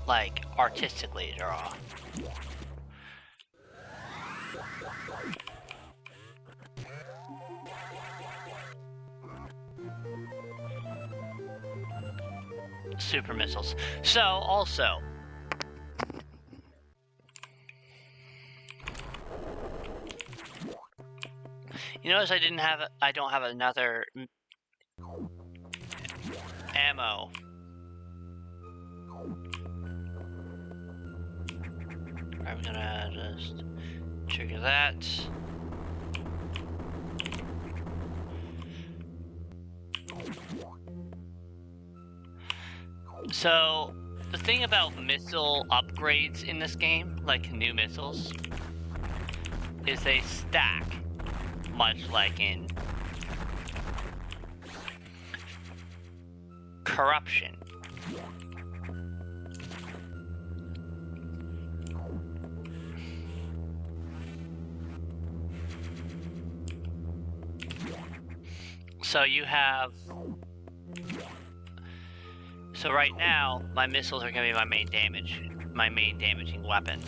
Speaker 1: Like, artistically draw. Super missiles. So, also, you notice I don't have another ammo. I'm gonna just trigger that. So, the thing about missile upgrades in this game, like new missiles, is they stack, much like in Corruption. So you have... So right now, my missiles are going to be my main damaging weapon.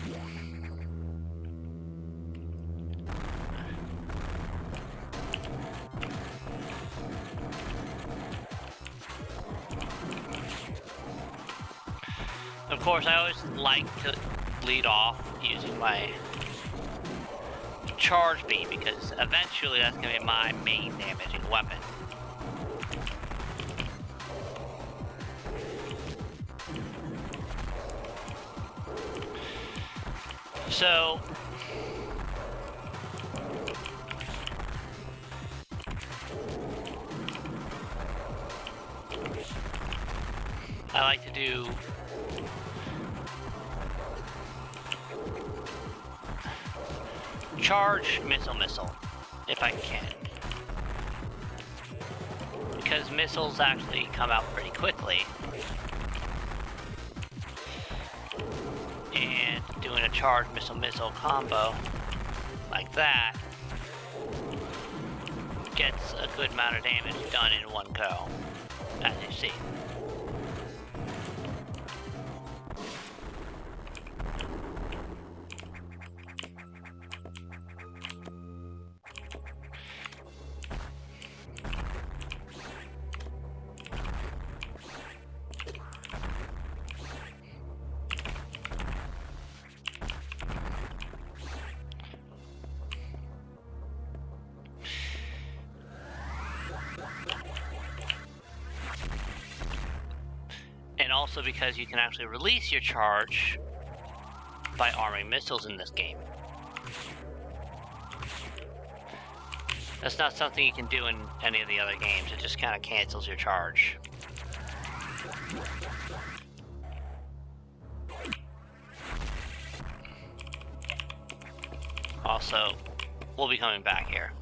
Speaker 1: Of course, I always like to lead off using my charge beam, because eventually that's going to be my main damaging weapon. So, I like to do charge, missile, if I can. Because missiles actually come out pretty quickly. And doing a charge, missile combo like that gets a good amount of damage done in one go, as you see. And also because you can actually release your charge by arming missiles in this game. That's not something you can do in any of the other games. It just kind of cancels your charge. Also, we'll be coming back here.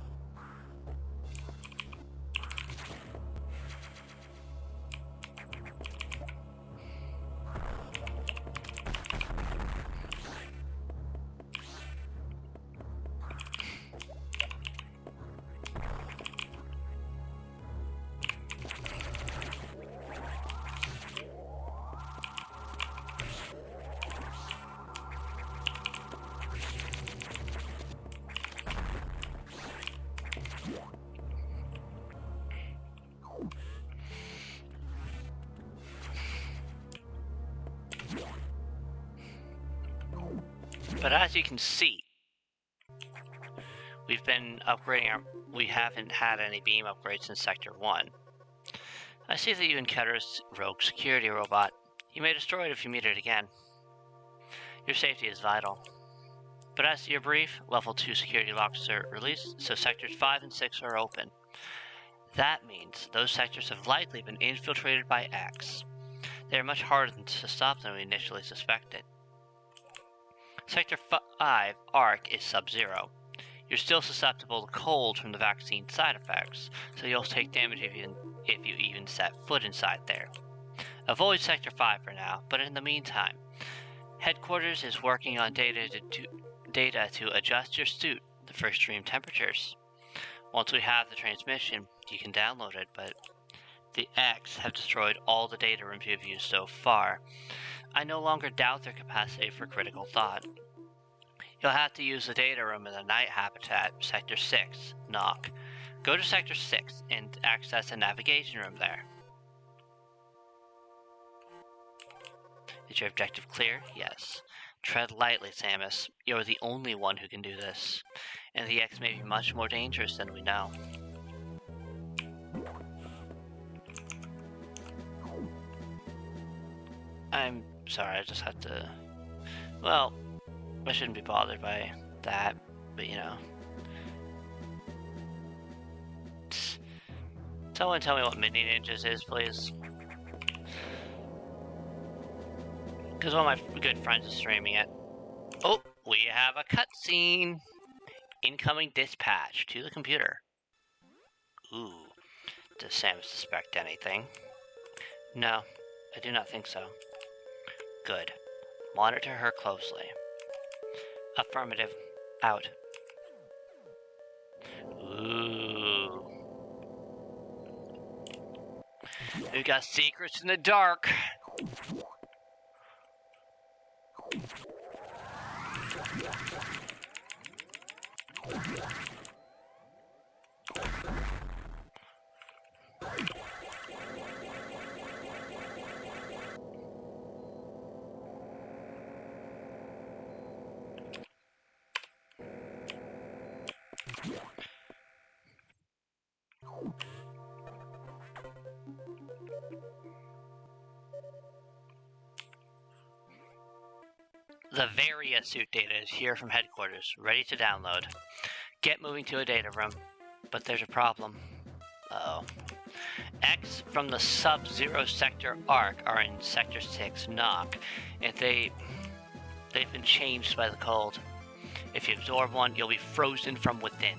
Speaker 1: But as you can see, we've been upgrading we haven't had any beam upgrades in Sector 1. I see that you encountered a rogue security robot. You may destroy it if you meet it again. Your safety is vital. But as to your brief, Level 2 security locks are released, so Sectors 5 and 6 are open. That means those sectors have likely been infiltrated by X. They are much harder to stop than we initially suspected. Sector 5 ARC is sub-zero. You're still susceptible to cold from the vaccine side effects, so you'll take damage if you even set foot inside there. Avoid Sector 5 for now, but in the meantime, Headquarters is working on data to adjust your suit for extreme temperatures. Once we have the transmission, you can download it, but the X have destroyed all the data rooms you've used so far. I no longer doubt their capacity for critical thought. You'll have to use the data room in the night habitat, Sector 6, Knock. Go to Sector 6 and access the navigation room there. Is your objective clear? Yes. Tread lightly, Samus. You're the only one who can do this. And the X may be much more dangerous than we know. I'm sorry, I just had to... Well, I shouldn't be bothered by that, but you know. Someone tell me what Mini Ninjas is, please. Because one of my good friends is streaming it. Oh, we have a cutscene! Incoming dispatch to the computer. Ooh, does Samus suspect anything? No, I do not think so. Good. Monitor her closely. Affirmative. Out. Ooh. We've got secrets in the dark. The Varia suit data is here from headquarters, ready to download. Get moving to a data room. But there's a problem. Uh-oh. X from the Sub-Zero Sector arc are in Sector 6, Knock. If they've been changed by the cold. If you absorb one, you'll be frozen from within.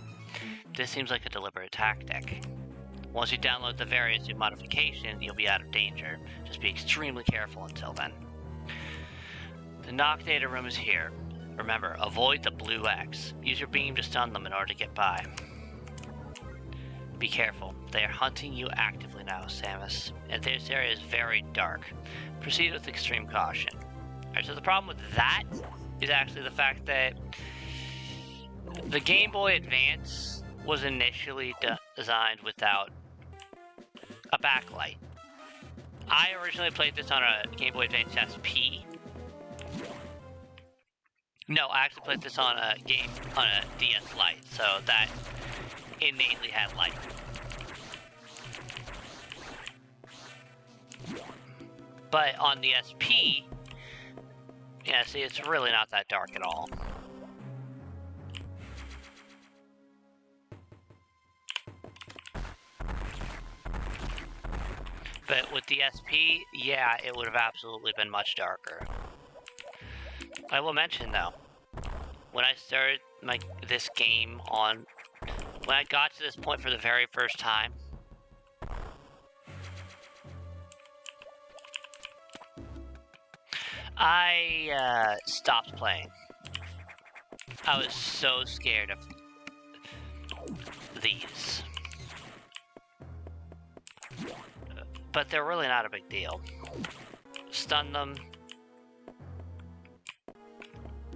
Speaker 1: This seems like a deliberate tactic. Once you download the various new modifications, you'll be out of danger. Just be extremely careful until then. The Knock data room is here. Remember, avoid the blue X. Use your beam to stun them in order to get by. Be careful. They are hunting you actively now, Samus. And this area is very dark. Proceed with extreme caution. Alright, so the problem with that is actually the fact that the Game Boy Advance was initially designed without a backlight. I originally played this on a Game Boy Advance SP. No, I actually played this on a DS Lite, so that innately had light. But on the SP, yeah, see, it's really not that dark at all. But with the SP, yeah, it would have absolutely been much darker. I will mention though, when I started this game when I got to this point for the very first time, I stopped playing. I was so scared of these. But they're really not a big deal. Stun them.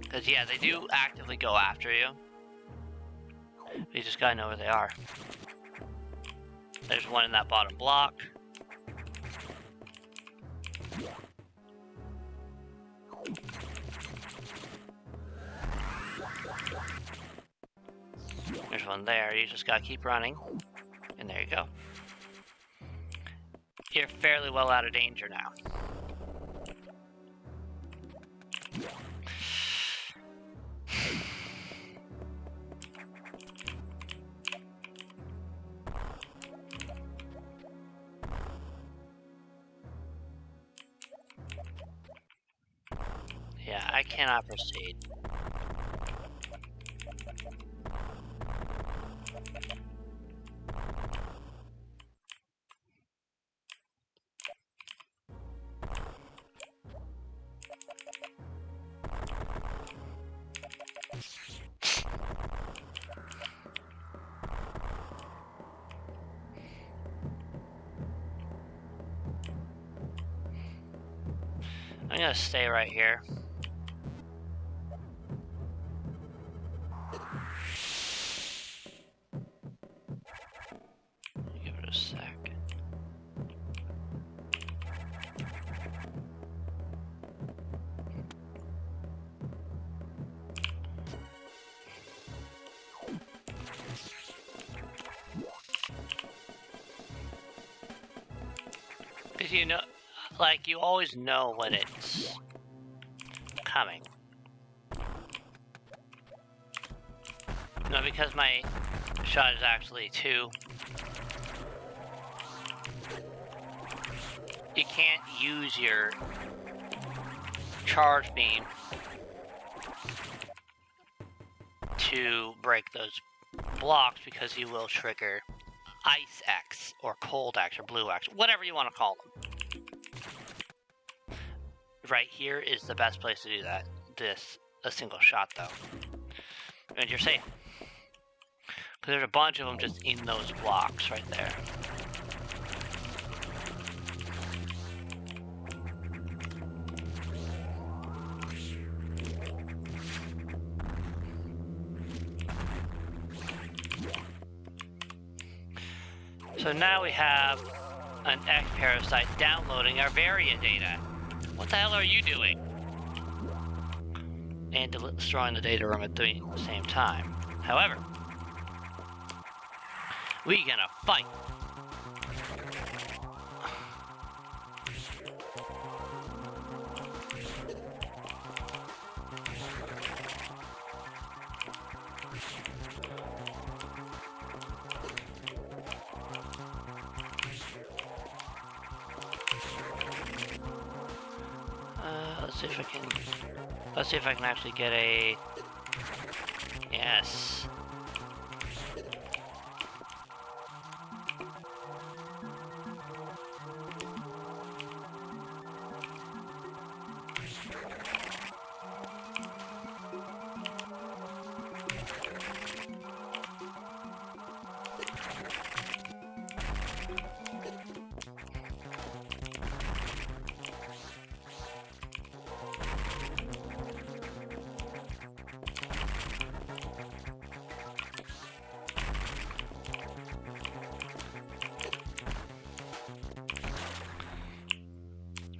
Speaker 1: Because yeah, they do actively go after you. You just gotta know where they are. There's one in that bottom block. There's one there, you just gotta keep running. And there you go. You're fairly well out of danger now. Yeah, I cannot proceed. I'm gonna stay right here. Give it a sec. Because you know, like, you always know when it's coming. No, because my shot is actually 2. You can't use your charge beam to break those blocks because you will trigger Ice X or Cold X or Blue X, whatever you want to call them. Right here is the best place to do that. A single shot though. And you're safe. Because there's a bunch of them just in those blocks right there. So now we have an X parasite downloading our Varia data. What the hell are you doing? And destroying the data room at the same time. However, we gonna fight. see if I can actually get a... Yes.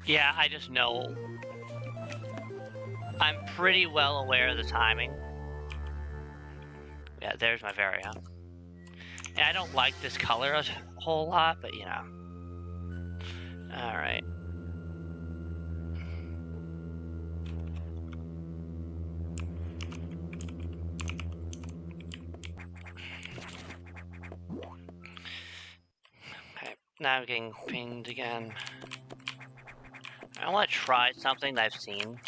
Speaker 1: Yeah, I just know. I'm pretty well aware of the timing. Yeah, there's my Varia. And I don't like this color a whole lot, but you know. Alright. Okay, now I'm getting pinged again. I want to try something that I've seen.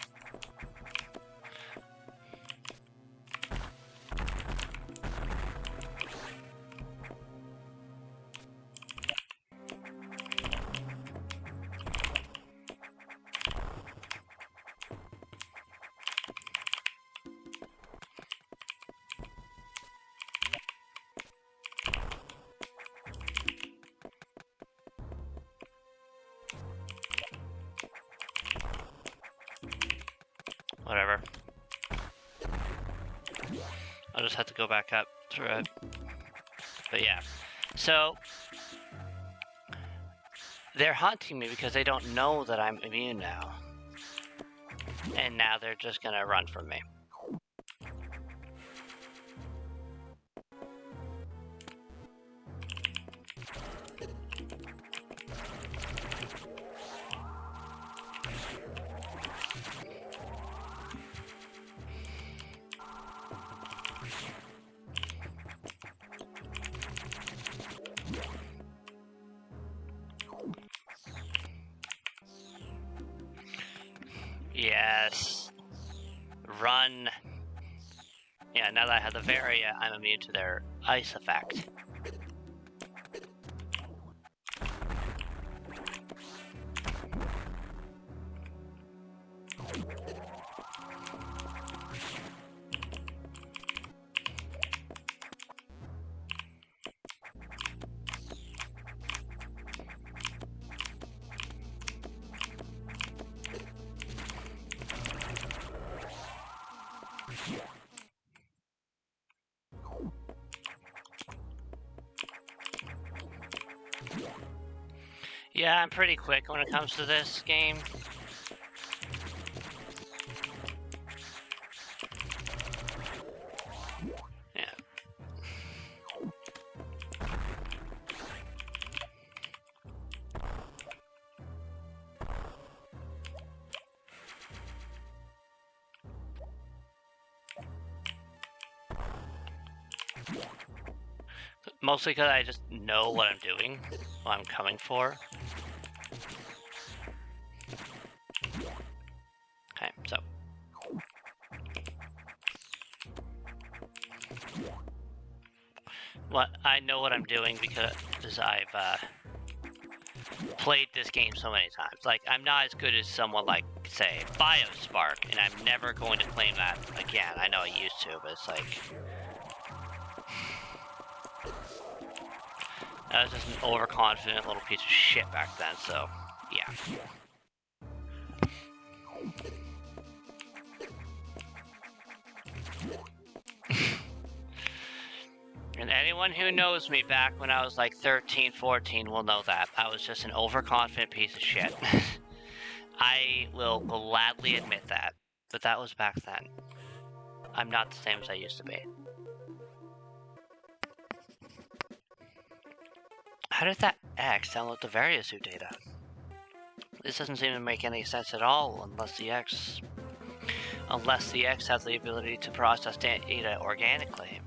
Speaker 1: Whatever. I'll just have to go back up through it. But yeah. So, they're hunting me because they don't know that I'm immune now. And now they're just gonna run from me. Yes. Run. Yeah, now that I have the Varia, I'm immune to their ice effect. Yeah, I'm pretty quick when it comes to this game. Yeah. Mostly because I just know what I'm doing, what I'm coming for. Okay, so. I know what I'm doing because I've played this game so many times. Like, I'm not as good as someone like, say, BioSpark, and I'm never going to claim that again. I know I used to, but it's like... I was just an overconfident little piece of shit back then, so, yeah. And anyone who knows me back when I was like 13, 14 will know that. I was just an overconfident piece of shit. I will gladly admit that. But that was back then. I'm not the same as I used to be. How did that X download the Variosuit data? This doesn't seem to make any sense at all unless the X has the ability to process data organically.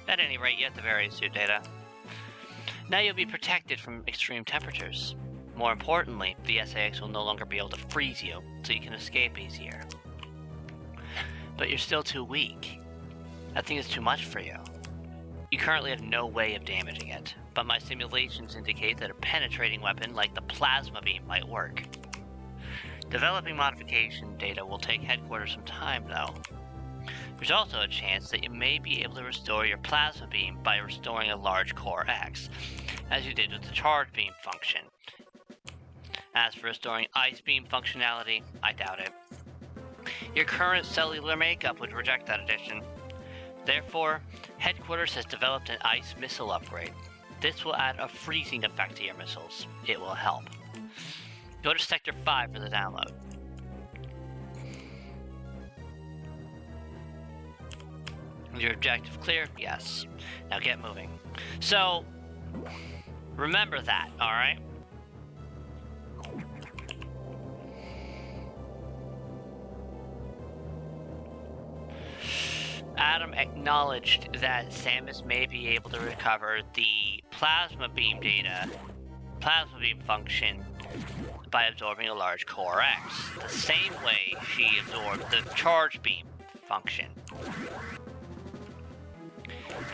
Speaker 1: At any rate, you have the Variosuit data. Now you'll be protected from extreme temperatures. More importantly, the SAX will no longer be able to freeze you, so you can escape easier. But you're still too weak. I think it's too much for you. You currently have no way of damaging it, but my simulations indicate that a penetrating weapon like the plasma beam might work. Developing modification data will take headquarters some time, though. There's also a chance that you may be able to restore your plasma beam by restoring a large core X, as you did with the charge beam function. As for restoring ice beam functionality, I doubt it. Your current cellular makeup would reject that addition. Therefore, Headquarters has developed an ice missile upgrade. This will add a freezing effect to your missiles. It will help. Go to Sector 5 for the download. Is your objective clear? Yes. Now get moving. So, remember that, alright? Adam acknowledged that Samus may be able to recover the plasma beam function by absorbing a large core X, the same way she absorbed the charge beam function.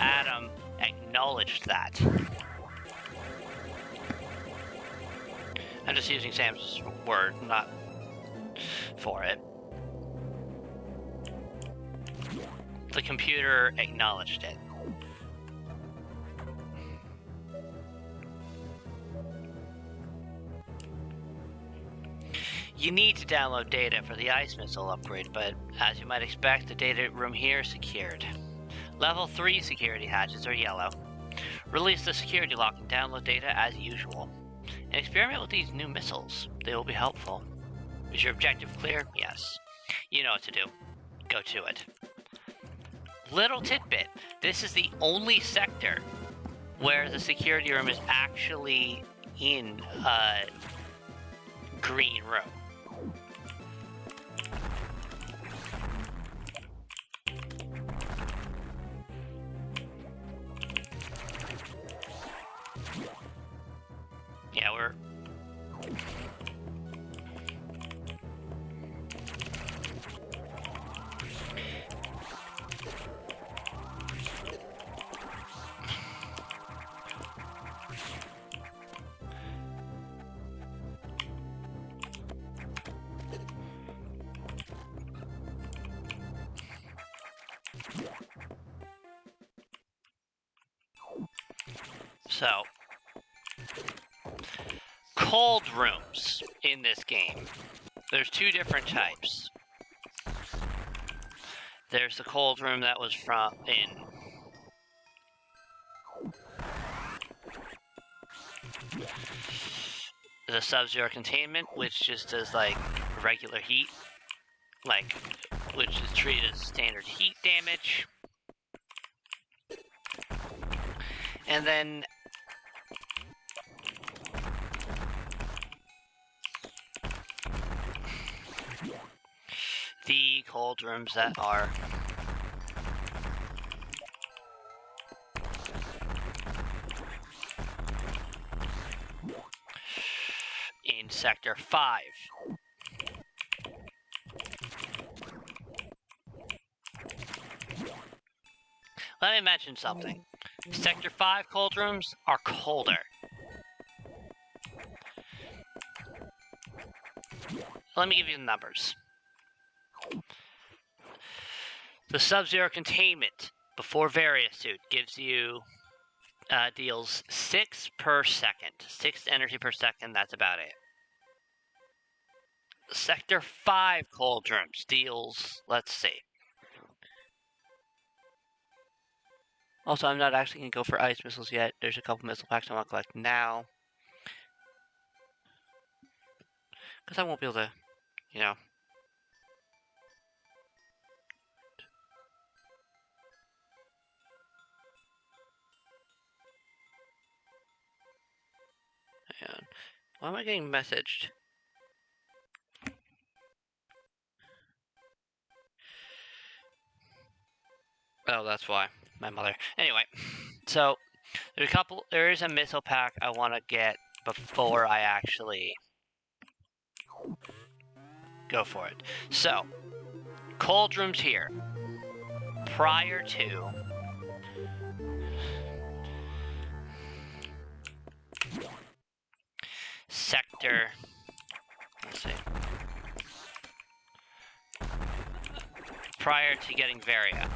Speaker 1: Adam acknowledged that. I'm just using Sam's word, not for it. The computer acknowledged it. You need to download data for the ice missile upgrade, but as you might expect, the data room here is secured. Level 3 security hatches are yellow. Release the security lock and download data as usual. And experiment with these new missiles. They will be helpful. Is your objective clear? Yes. You know what to do. Go to it. Little tidbit. This is the only sector where the security room is actually in a green room. Yeah, we're... So, cold rooms in this game. There's two different types. There's the cold room that was in the Sub-Zero containment, which just does like regular heat, which is treated as standard heat damage. And then the cold rooms that are in Sector 5. Let me mention something. Sector 5 cold rooms are colder. Let me give you the numbers. The Sub-Zero containment before Variasuit gives you deals 6 per second. 6 energy per second, that's about it. Sector 5 cold rooms deals, let's see. Also, I'm not actually going to go for ice missiles yet. There's a couple missile packs I want to collect now. Because I won't be able to, you know. Hang on. Why am I getting messaged? Oh, that's why. My mother. Anyway, so there is a missile pack I want to get before I actually go for it. So, cold rooms here. Prior to sector, let's see. Prior to getting Varia.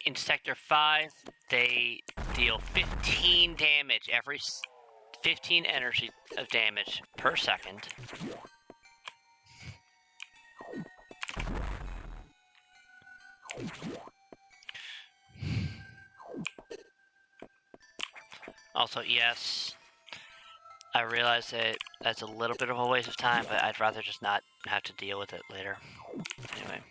Speaker 1: In Sector 5, they deal 15 damage 15 energy of damage per second. Also, yes, I realize that that's a little bit of a waste of time, but I'd rather just not have to deal with it later. Anyway.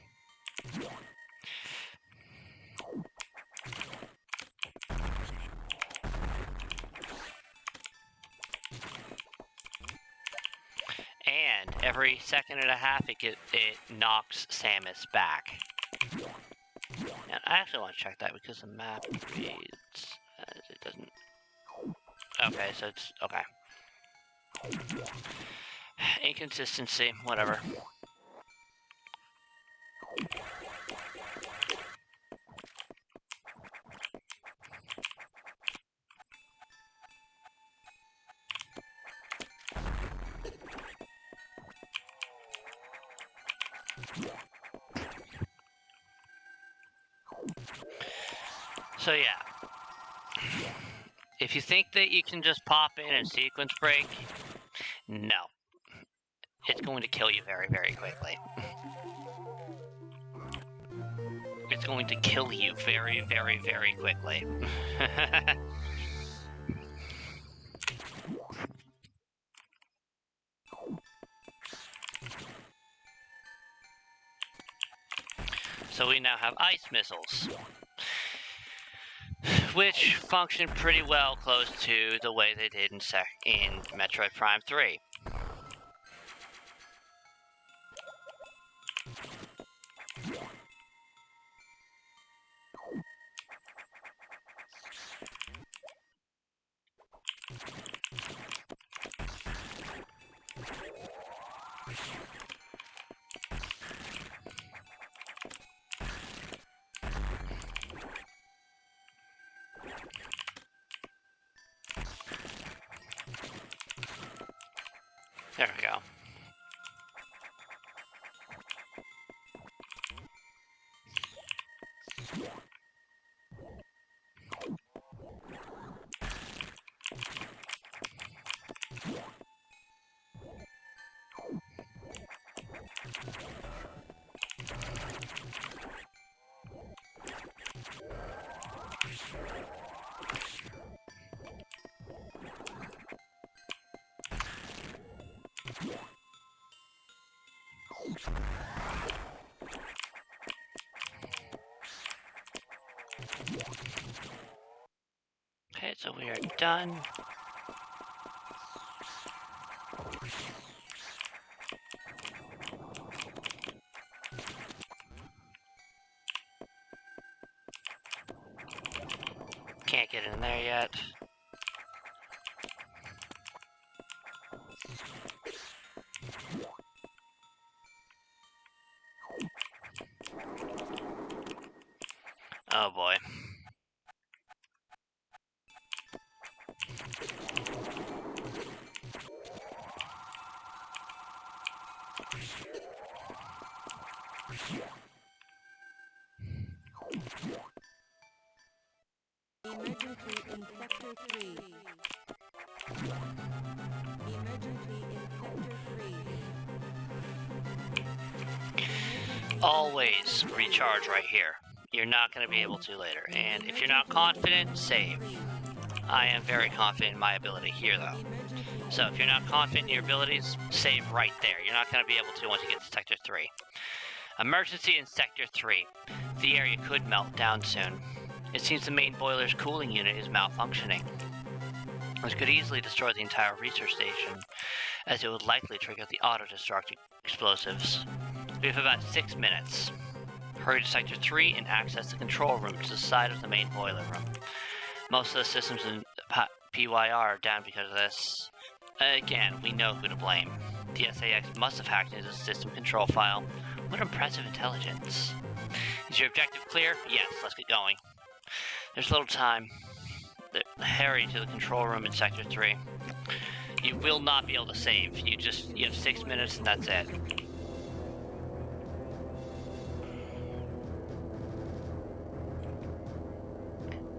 Speaker 1: And every second and a half, it knocks Samus back. And I actually want to check that because the map reads as it doesn't. Okay, so it's okay. Inconsistency, whatever. So yeah, if you think that you can just pop in and sequence break, no. It's going to kill you very, very quickly. It's going to kill you very, very, very quickly. So we now have ice missiles, which function pretty well close to the way they did in Metroid Prime 3. There we go. Okay, so we are done. Can't get in there yet. Oh boy.
Speaker 2: Emergency in Sector 3. Emergency
Speaker 1: always recharge right here. You're not going to be able to later. And if you're not confident, save. I am very confident in my ability here, though. So if you're not confident in your abilities, save right there. You're not going to be able to once you get to Sector 3. Emergency in Sector 3. The area could melt down soon. It seems the main boiler's cooling unit is malfunctioning. This could easily destroy the entire research station, as it would likely trigger the auto-destruct explosives. We have about 6 minutes. Hurry to Sector 3 and access the control room to the side of the main boiler room. Most of the systems in PYR are down because of this. Again, we know who to blame. The SAX must have hacked into the system control file. What impressive intelligence. Is your objective clear? Yes, let's get going. There's little time. Hurry to the control room in Sector 3. You will not be able to save. You have 6 minutes and that's it.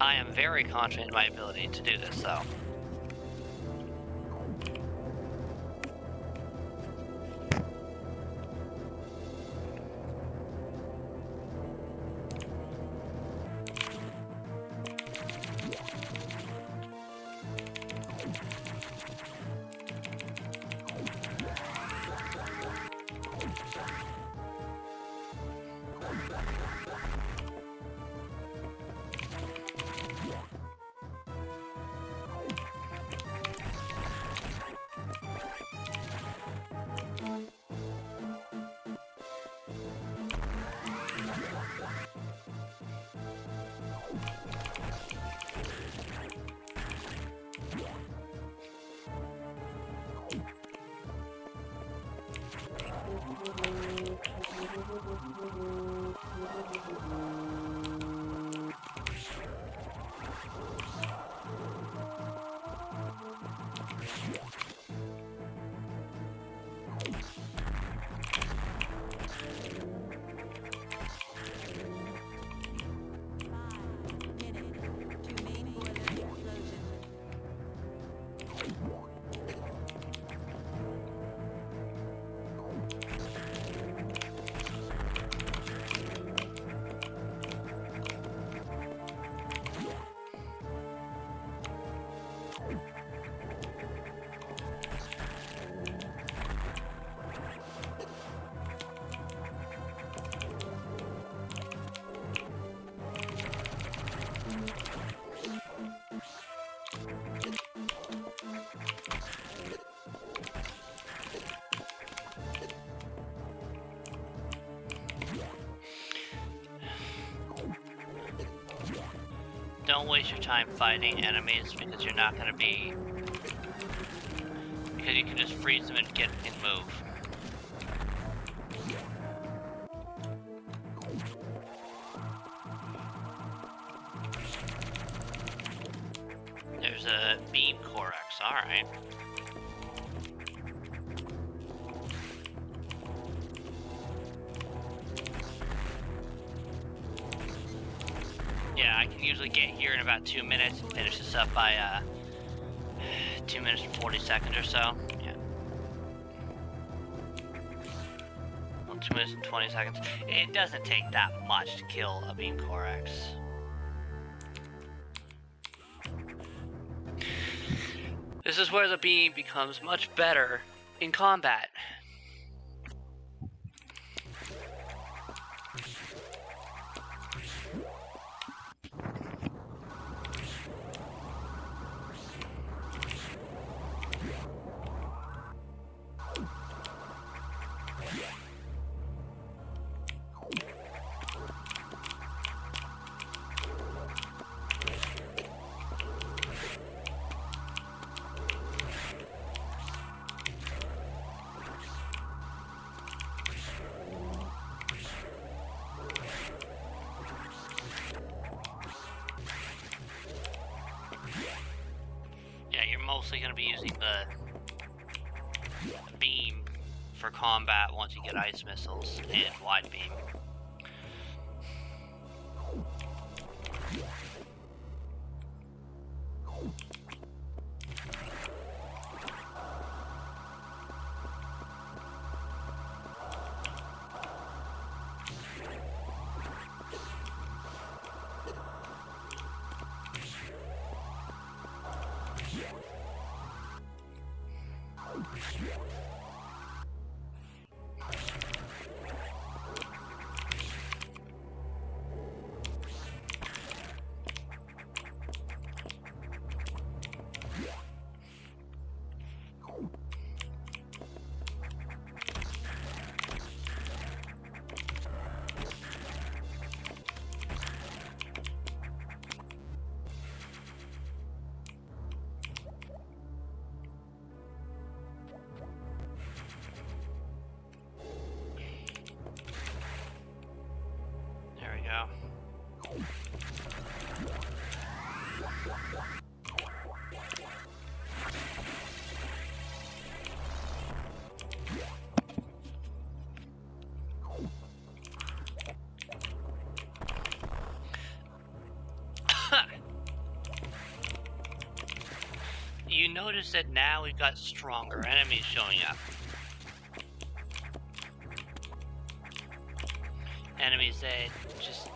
Speaker 1: I am very confident in my ability to do this, though. Don't waste your time fighting enemies because you're not going to be... Because you can just freeze them and move. There's a beam Corex, alright. Yeah, I can usually get here in about 2 minutes and finish this up by 2 minutes and 40 seconds or so. Yeah. Well, 2 minutes and 20 seconds. It doesn't take that much to kill a beam Corex. This is where the beam becomes much better in combat. Mostly going to be using the beam for combat once you get ice missiles and wide beam. There we go. You notice that now we've got stronger enemies showing up. Enemies that just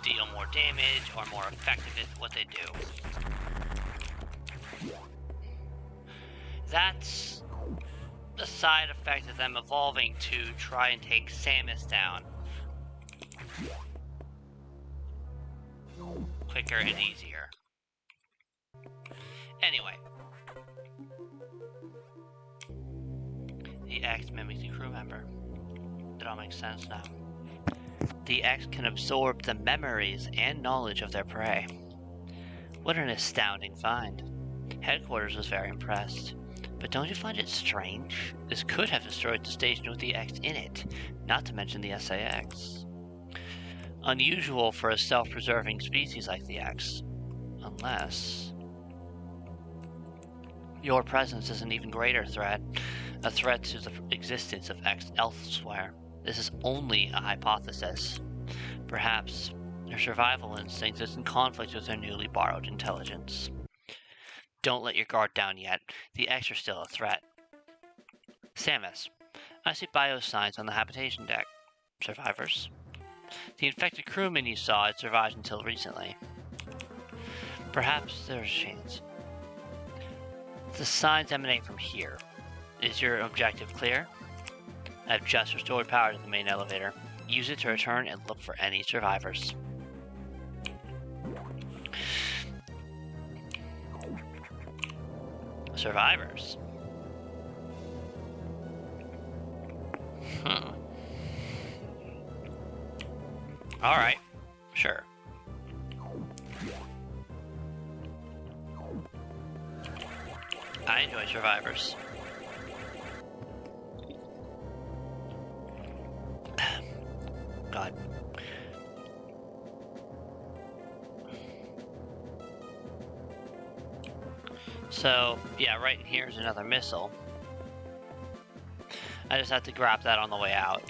Speaker 1: deal more damage or more effective at what they do. That's the side effect of them evolving to try and take Samus down quicker and easier. Anyway. The X mimics the crew member. It all makes sense now. The X can absorb the memories and knowledge of their prey. What an astounding find. Headquarters was very impressed. But don't you find it strange? This could have destroyed the station with the X in it, not to mention the SAX. Unusual for a self-preserving species like the X. Unless... your presence is an even greater threat. A threat to the existence of X elsewhere. This is only a hypothesis. Perhaps their survival instinct is in conflict with their newly borrowed intelligence. Don't let your guard down yet. The X are still a threat. Samus, I see biosigns on the habitation deck. Survivors? The infected crewman you saw had survived until recently. Perhaps there's a chance. The signs emanate from here. Is your objective clear? I've just restored power to the main elevator. Use it to return and look for any survivors. Survivors? Alright, sure. I enjoy survivors. God. So, yeah, right in here is another missile. I just have to grab that on the way out.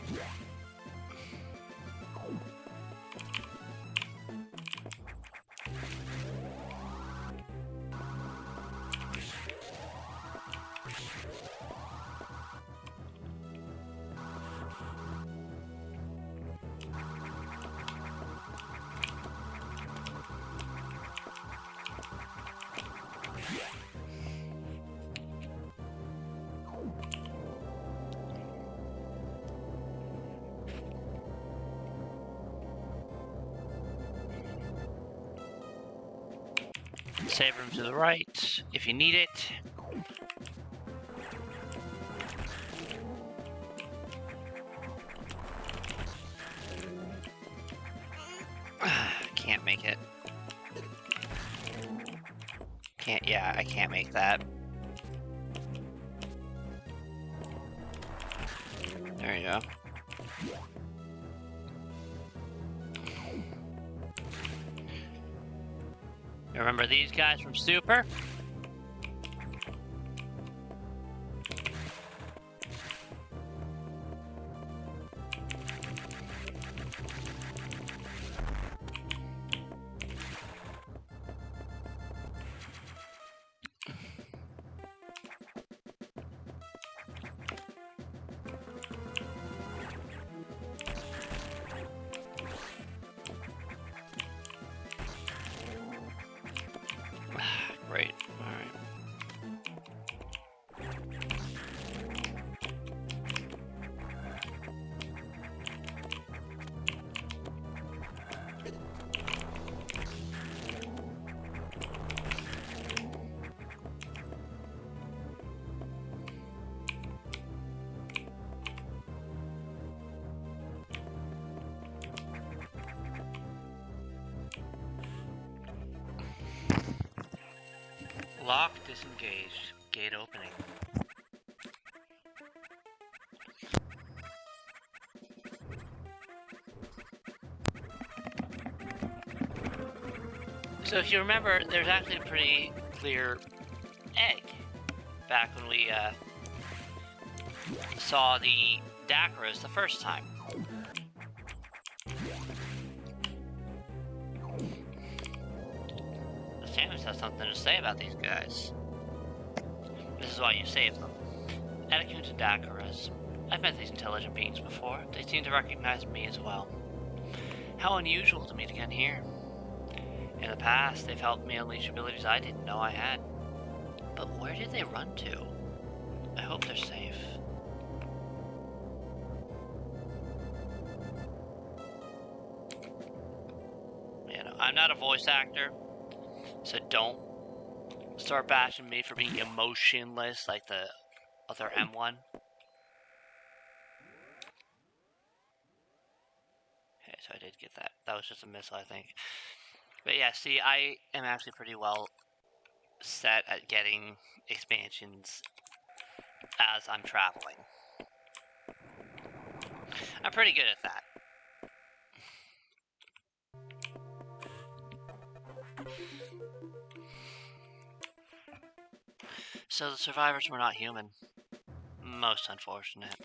Speaker 1: Save room to the right, if you need it. Can't make it. Yeah, I can't make that. There you go. Remember these guys from Super? Great. Lock disengaged. Gate opening. So if you remember, there's actually a pretty clear egg back when we saw the Dakaras the first time. Samus has something to say about these guys. This is why you saved them. Etiquette to Dakaras. I've met these intelligent beings before. They seem to recognize me as well. How unusual to meet again here. In the past, they've helped me unleash abilities I didn't know I had. But where did they run to? I hope they're safe. You know, I'm not a voice actor, so don't start bashing me for being emotionless like the other M1. Okay, so I did get that. That was just a missile, I think. But yeah, see, I am actually pretty well set at getting expansions as I'm traveling. I'm pretty good at that. So the survivors were not human. Most unfortunate.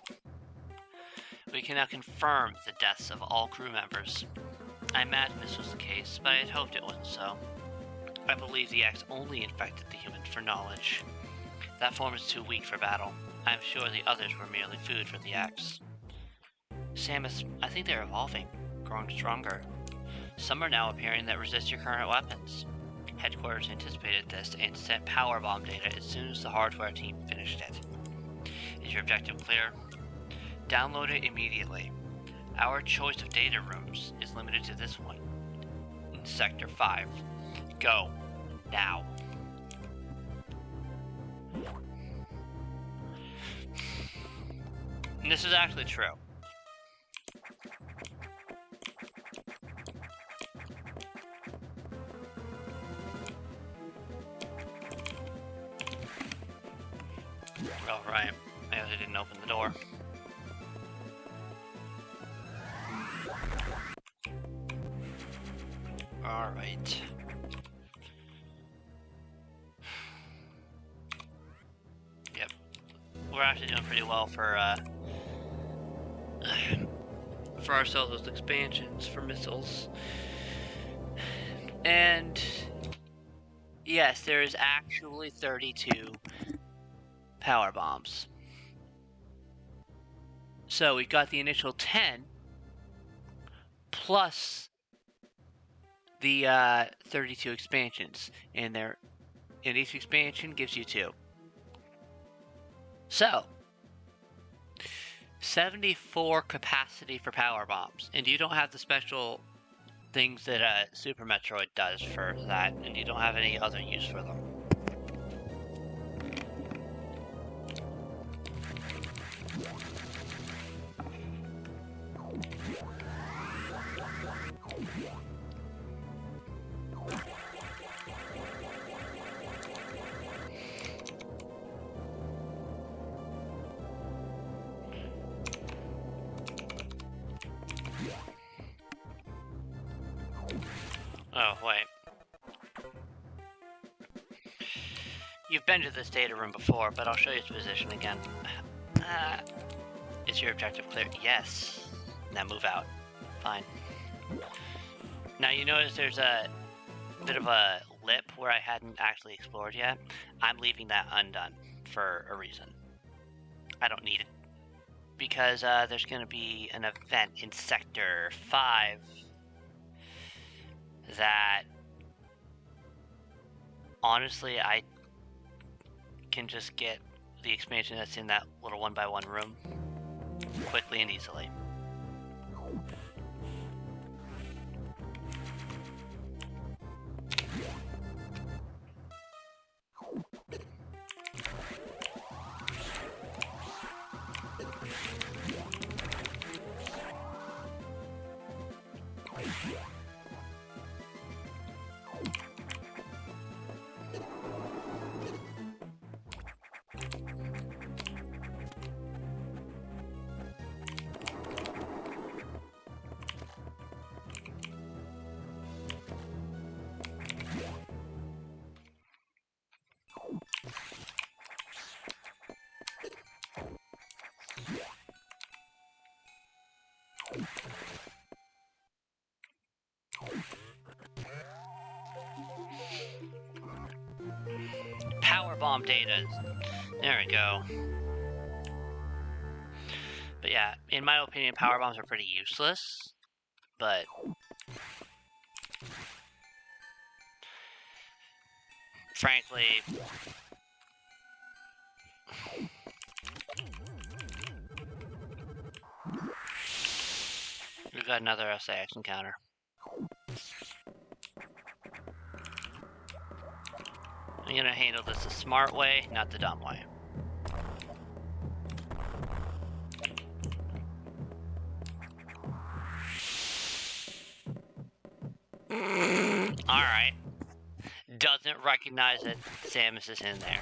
Speaker 1: We can now confirm the deaths of all crew members. I imagine this was the case, but I had hoped it wasn't so. I believe the X only infected the humans for knowledge. That form is too weak for battle. I am sure the others were merely food for the X. Samus, I think they're evolving, growing stronger. Some are now appearing that resist your current weapons. Headquarters anticipated this and sent power bomb data as soon as the hardware team finished it. Is your objective clear? Download it immediately. Our choice of data rooms is limited to this one. In Sector 5. Go. Now. And this is actually true. Oh, right. I guess I didn't open the door. Alright. Yep. We're actually doing pretty well for ourselves with expansions for missiles. And yes, there is actually 32 power bombs. So we've got the initial 10 plus the 32 expansions, and each expansion gives you 2. So 74 capacity for power bombs, and you don't have the special things that Super Metroid does for that, and you don't have any other use for them. Oh, wait. You've been to this data room before, but I'll show you its position again. Is your objective clear? Yes. Now move out. Fine. Now you notice there's a bit of a lip where I hadn't actually explored yet. I'm leaving that undone for a reason. I don't need it. Because there's going to be an event in Sector 5 that, honestly, I can just get the expansion that's in that little 1x1 room quickly and easily. bomb data. There we go. But yeah, in my opinion, power bombs are pretty useless. But frankly, we've got another SAX encounter. I'm gonna handle this the smart way, not the dumb way. Alright. Doesn't recognize that Samus is in there.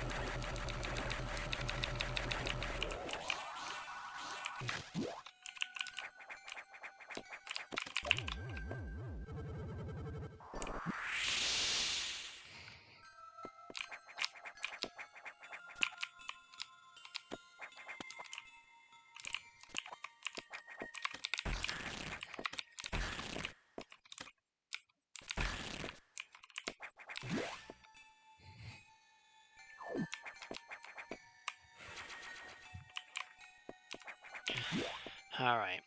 Speaker 1: Alright.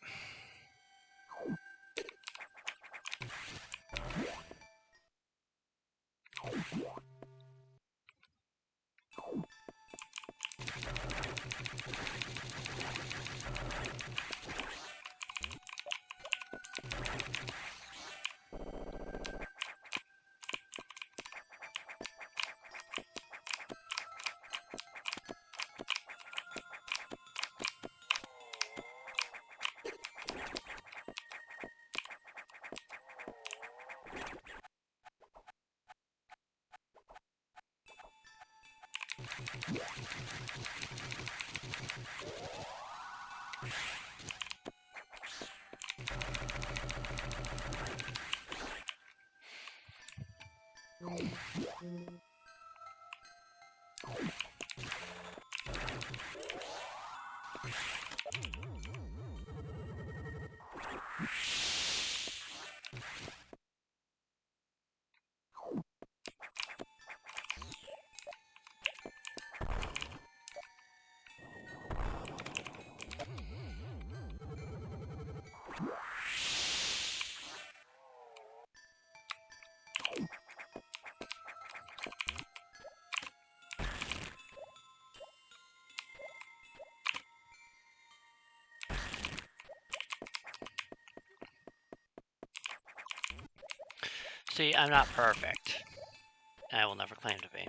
Speaker 1: See, I'm not perfect. And I will never claim to be.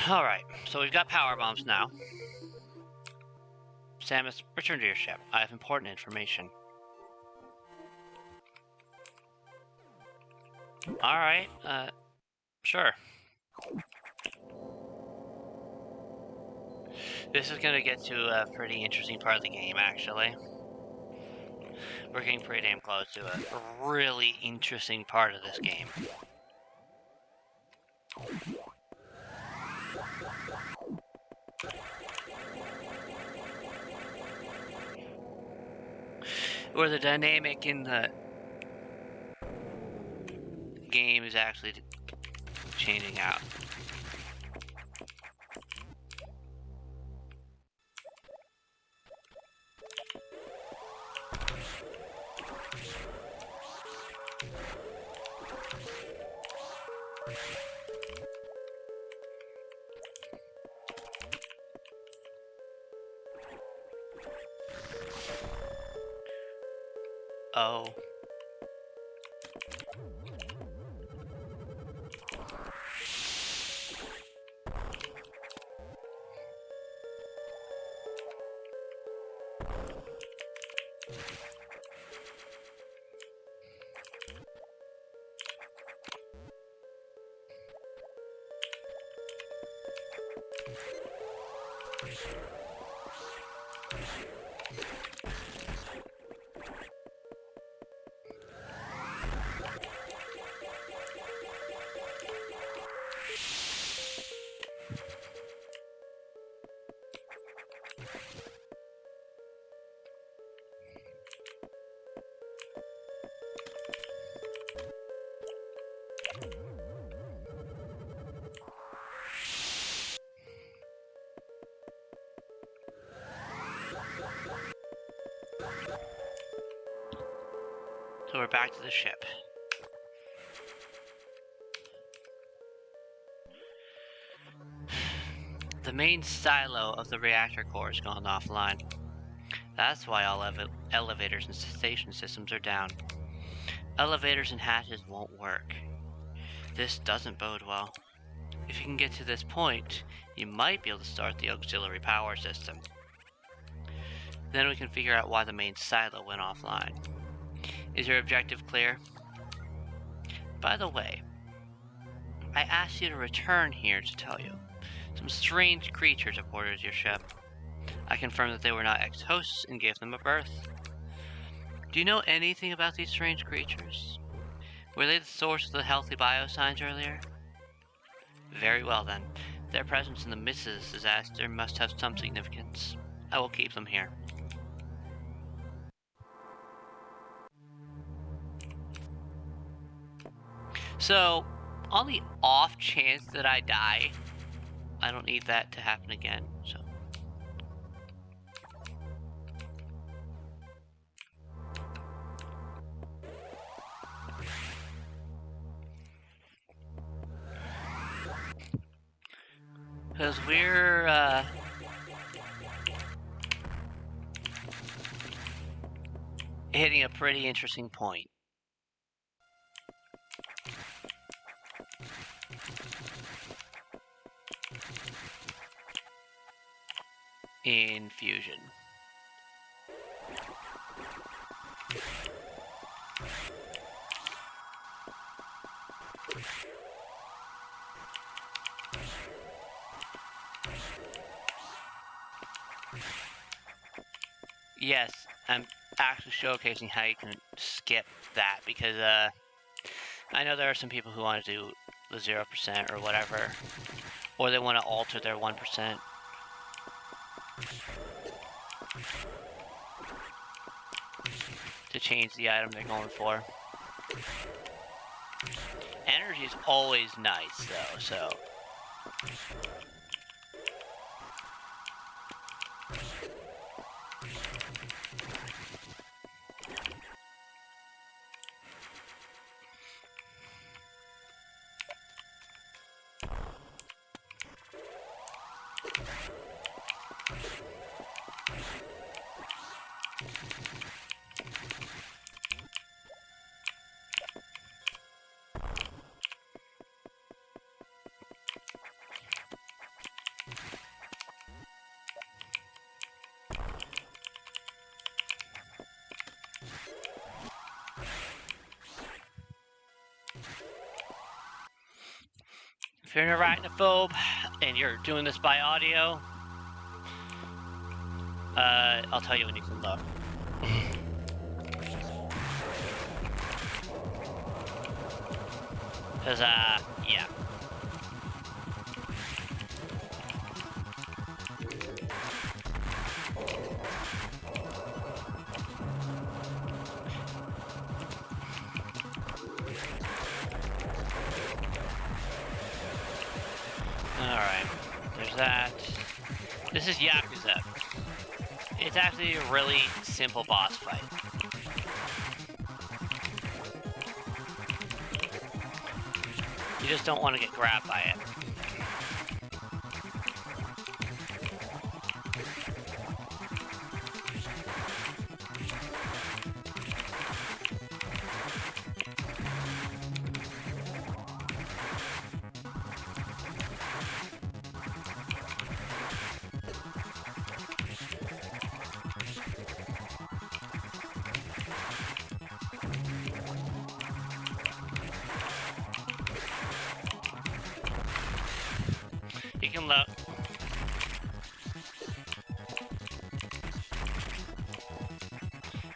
Speaker 1: Alright, so we've got power bombs now. Samus, return to your ship. I have important information. Alright, sure. This is gonna get to a pretty interesting part of the game, actually. We're getting pretty damn close to a really interesting part of this game. Where the dynamic in the game is actually changing out. Oh. So we're back to the ship. The main silo of the reactor core has gone offline. That's why all elevators and station systems are down. Elevators and hatches won't work. This doesn't bode well. If you can get to this point, you might be able to start the auxiliary power system. Then we can figure out why the main silo went offline. Is your objective clear? By the way, I asked you to return here to tell you. Some strange creatures have boarded your ship. I confirmed that they were not ex-hosts and gave them a berth. Do you know anything about these strange creatures? Were they the source of the healthy biosigns earlier? Very well then. Their presence in the midst of this disaster must have some significance. I will keep them here. So, on the off chance that I die, I don't need that to happen again, so. Because we're, hitting a pretty interesting point. In Fusion. Yes, I'm actually showcasing how you can skip that because I know there are some people who want to do the 0% or whatever, or they want to alter their 1%. To change the item they're going for. Energy is always nice though, so. If you're an arachnophobe and you're doing this by audio, I'll tell you when you can look. Cause, yeah. Alright, there's that. This is Yakuza. It's actually a really simple boss fight. You just don't want to get grabbed by it.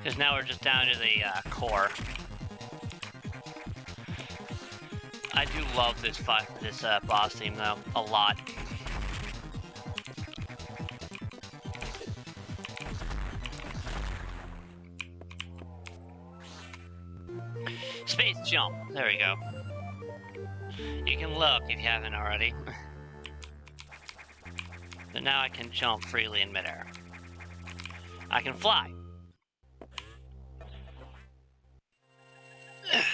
Speaker 1: Because now we're just down to the core. I do love this boss theme though, a lot. Space jump, there we go. You can look if you haven't already. So now I can jump freely in midair. I can fly.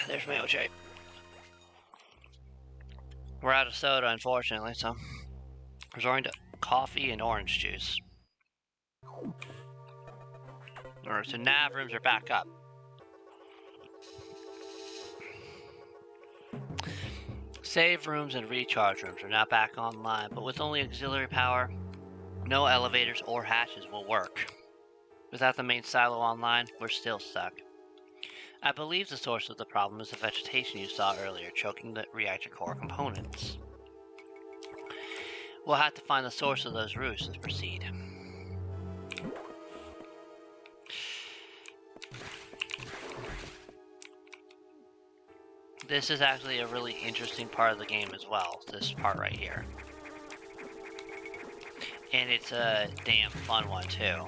Speaker 1: There's my OJ. We're out of soda, unfortunately, so resorting to coffee and orange juice. Alright, so nav rooms are back up. Save rooms and recharge rooms are now back online, but with only auxiliary power, no elevators or hatches will work. Without the main silo online, we're still stuck. I believe the source of the problem is the vegetation you saw earlier, choking the reactor core components. We'll have to find the source of those roots to proceed. This is actually a really interesting part of the game as well, this part right here. And it's a damn fun one too.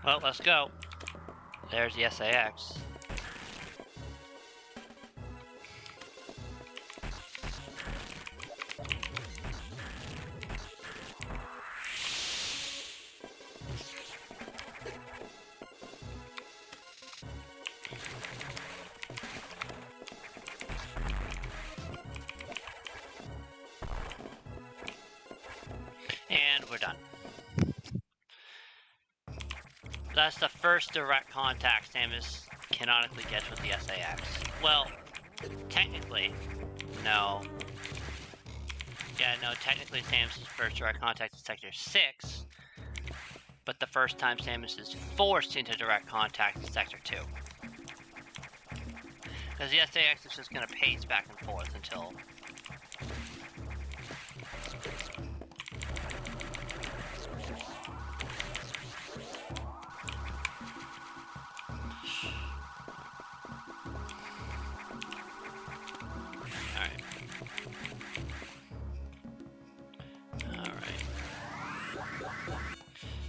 Speaker 1: Well, let's go. There's the SAX. And we're done. That's the first direct contact Samus canonically gets with the SAX. Well, technically, no. Yeah, no, technically Samus' first direct contact is Sector 6, but the first time Samus is forced into direct contact is Sector 2. Because the SAX is just going to pace back and forth until...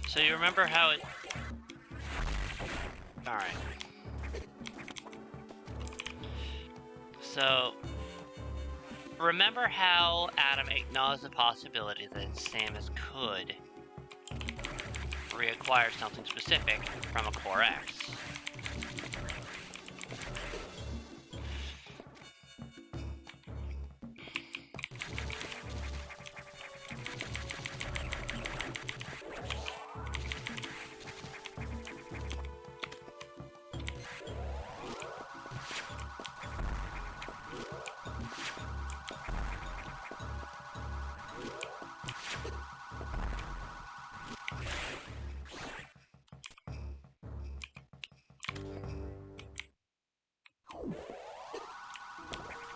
Speaker 1: So you remember how it... Alright. So... Remember how Adam acknowledged the possibility that Samus could reacquire something specific from a Core X.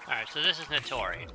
Speaker 1: Alright, so this is Notori.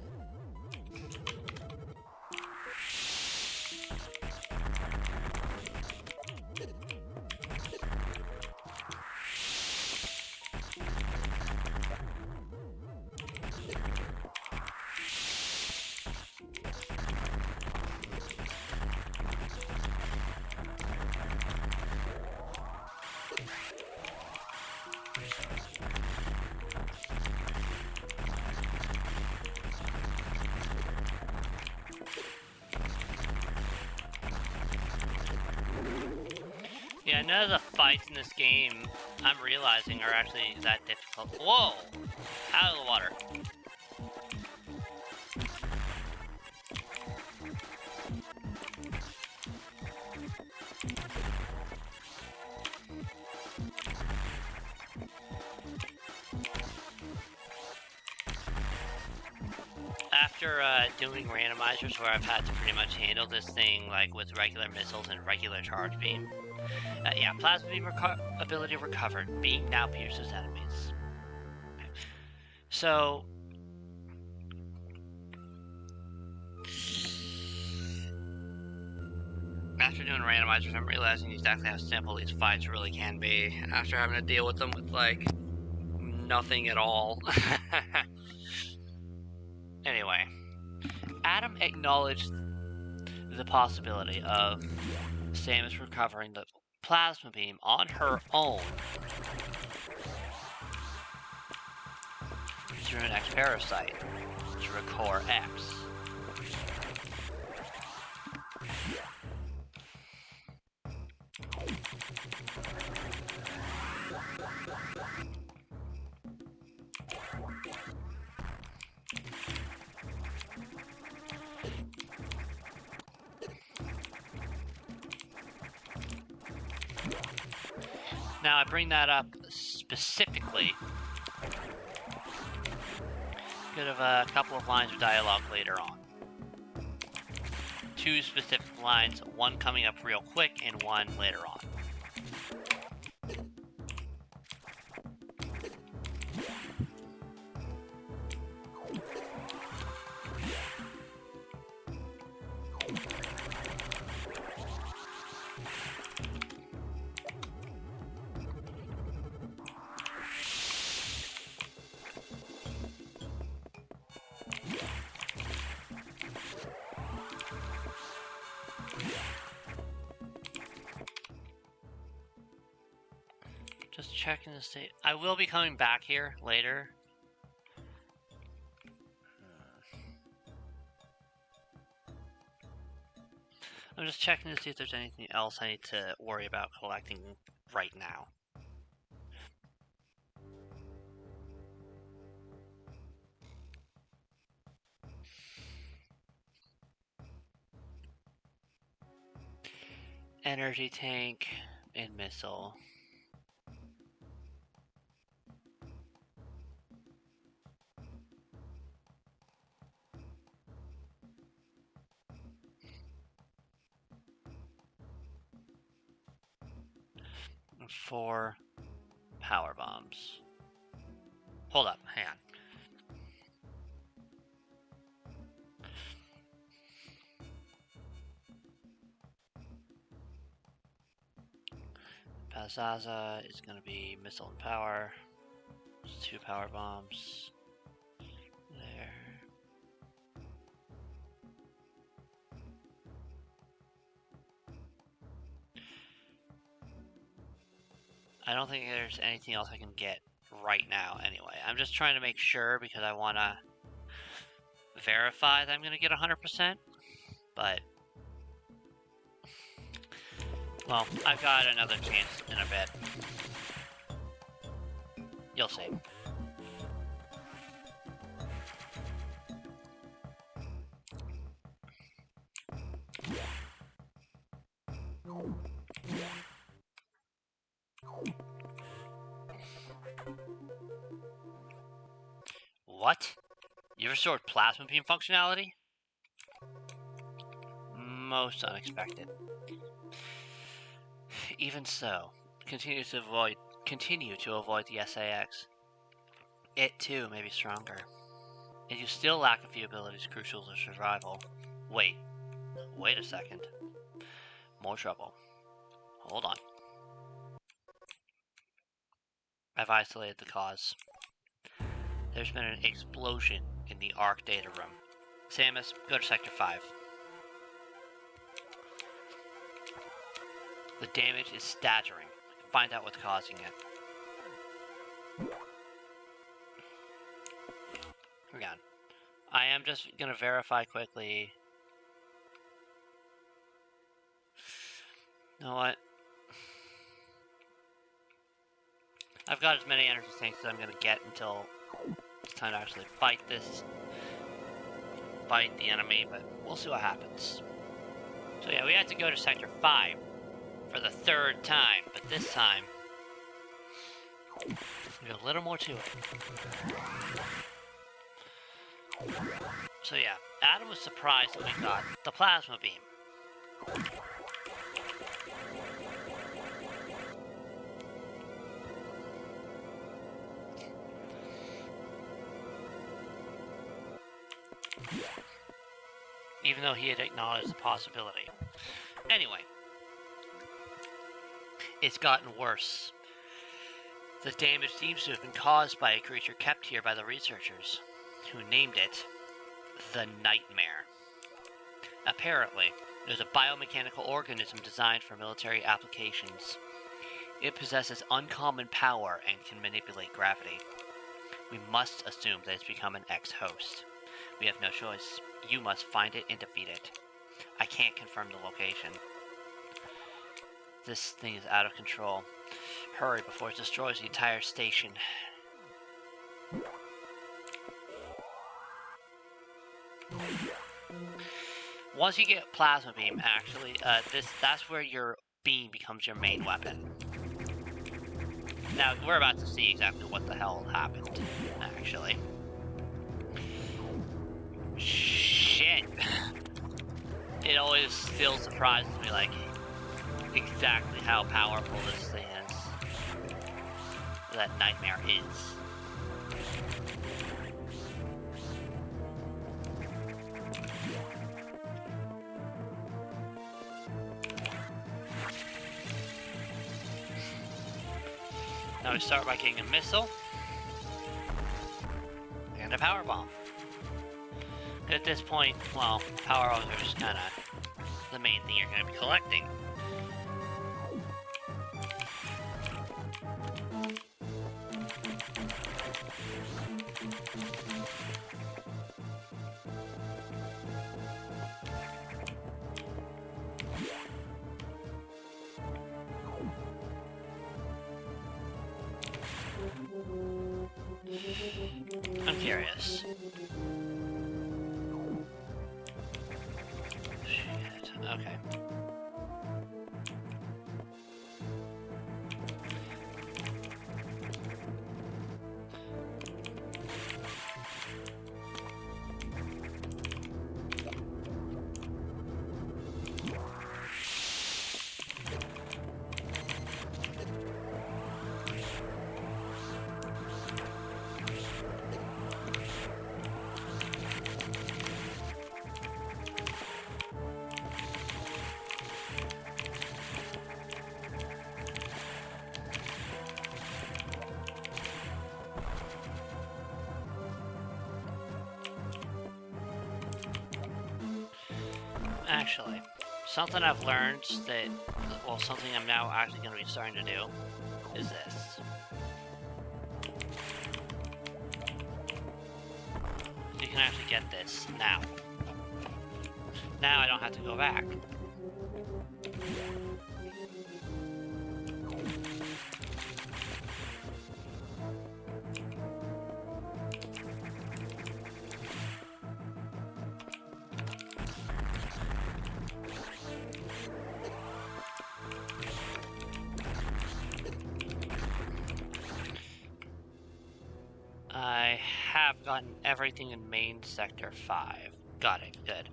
Speaker 1: Yeah, none of the fights in this game, I'm realizing, are actually that difficult. Whoa! Out of the water. After doing randomizers where I've had to pretty much handle this thing like with regular missiles and regular charge beam, yeah, plasma beam ability recovered. Beam now pierces enemies. Okay. So, after doing randomizers, I'm realizing exactly how simple these fights really can be after having to deal with them with, like, nothing at all. Anyway, Adam acknowledged the possibility of Samus recovering the plasma beam on her own through an X parasite, through a core X. Now I bring that up specifically because of a couple of lines of dialogue later on. Two specific lines, one coming up real quick and one later on. Just checking the state. I will be coming back here later. I'm just checking to see if there's anything else I need to worry about collecting right now. Energy tank and missile. And 4 power bombs. Hold up, hang on. Pazaza is going to be missile and power. 2 power bombs. There. I don't think there's anything else I can get right now anyway. I'm just trying to make sure because I want to verify that I'm going to get 100%. But, well, I've got another chance in a bit. You'll see. What? You restored plasma beam functionality? Most unexpected. Even so, continue to avoid the SAX. It too may be stronger. And you still lack a few abilities crucial to survival. Wait a second. More trouble. Hold on. I've isolated the cause. There's been an explosion in the ARC data room. Samus, go to Sector 5. The damage is staggering. Find out what's causing it. Hang on. I am just gonna verify quickly. You know what? I've got as many energy tanks as I'm gonna get until it's time to actually fight the enemy, but we'll see what happens. So yeah, we had to go to Sector 5 for the 3rd time, but this time there's a little more to it. So yeah, Adam was surprised that we got the plasma beam. Even though he had acknowledged the possibility. Anyway, It's gotten worse. The damage seems to have been caused by a creature kept here by the researchers, who named it the Nightmare. Apparently, it is a biomechanical organism designed for military applications. It possesses uncommon power and can manipulate gravity. We must assume that it's become an ex-host. We have no choice. You must find it and defeat it. I can't confirm the location. This thing is out of control. Hurry before it destroys the entire station. Once you get Plasma Beam, actually, that's where your beam becomes your main weapon. Now, we're about to see exactly what the hell happened, actually. Shit! It always still surprises me, like, exactly how powerful this thing is. That Nightmare is. Now we start by getting a missile and a power bomb. At this point, well, power bombs are just kind of the main thing you're going to be collecting. I'm curious. Shit. Okay. Actually, something I've learned that, well, something I'm now actually going to be starting to do is this. You can actually get this now. Now I don't have to go back. I have gotten everything in main sector 5. Got it, good.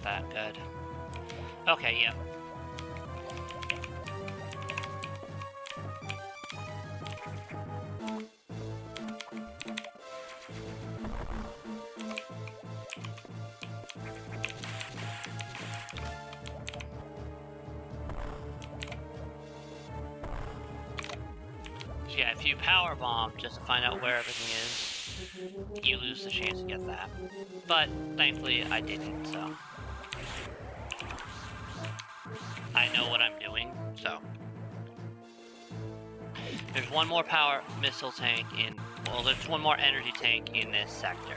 Speaker 1: That good. Okay, yep. Yeah, if you power bomb just to find out where everything is, you lose the chance to get that. But thankfully I didn't, so I know what I'm doing, so. There's one more power missile tank in, well, there's one more energy tank in this sector.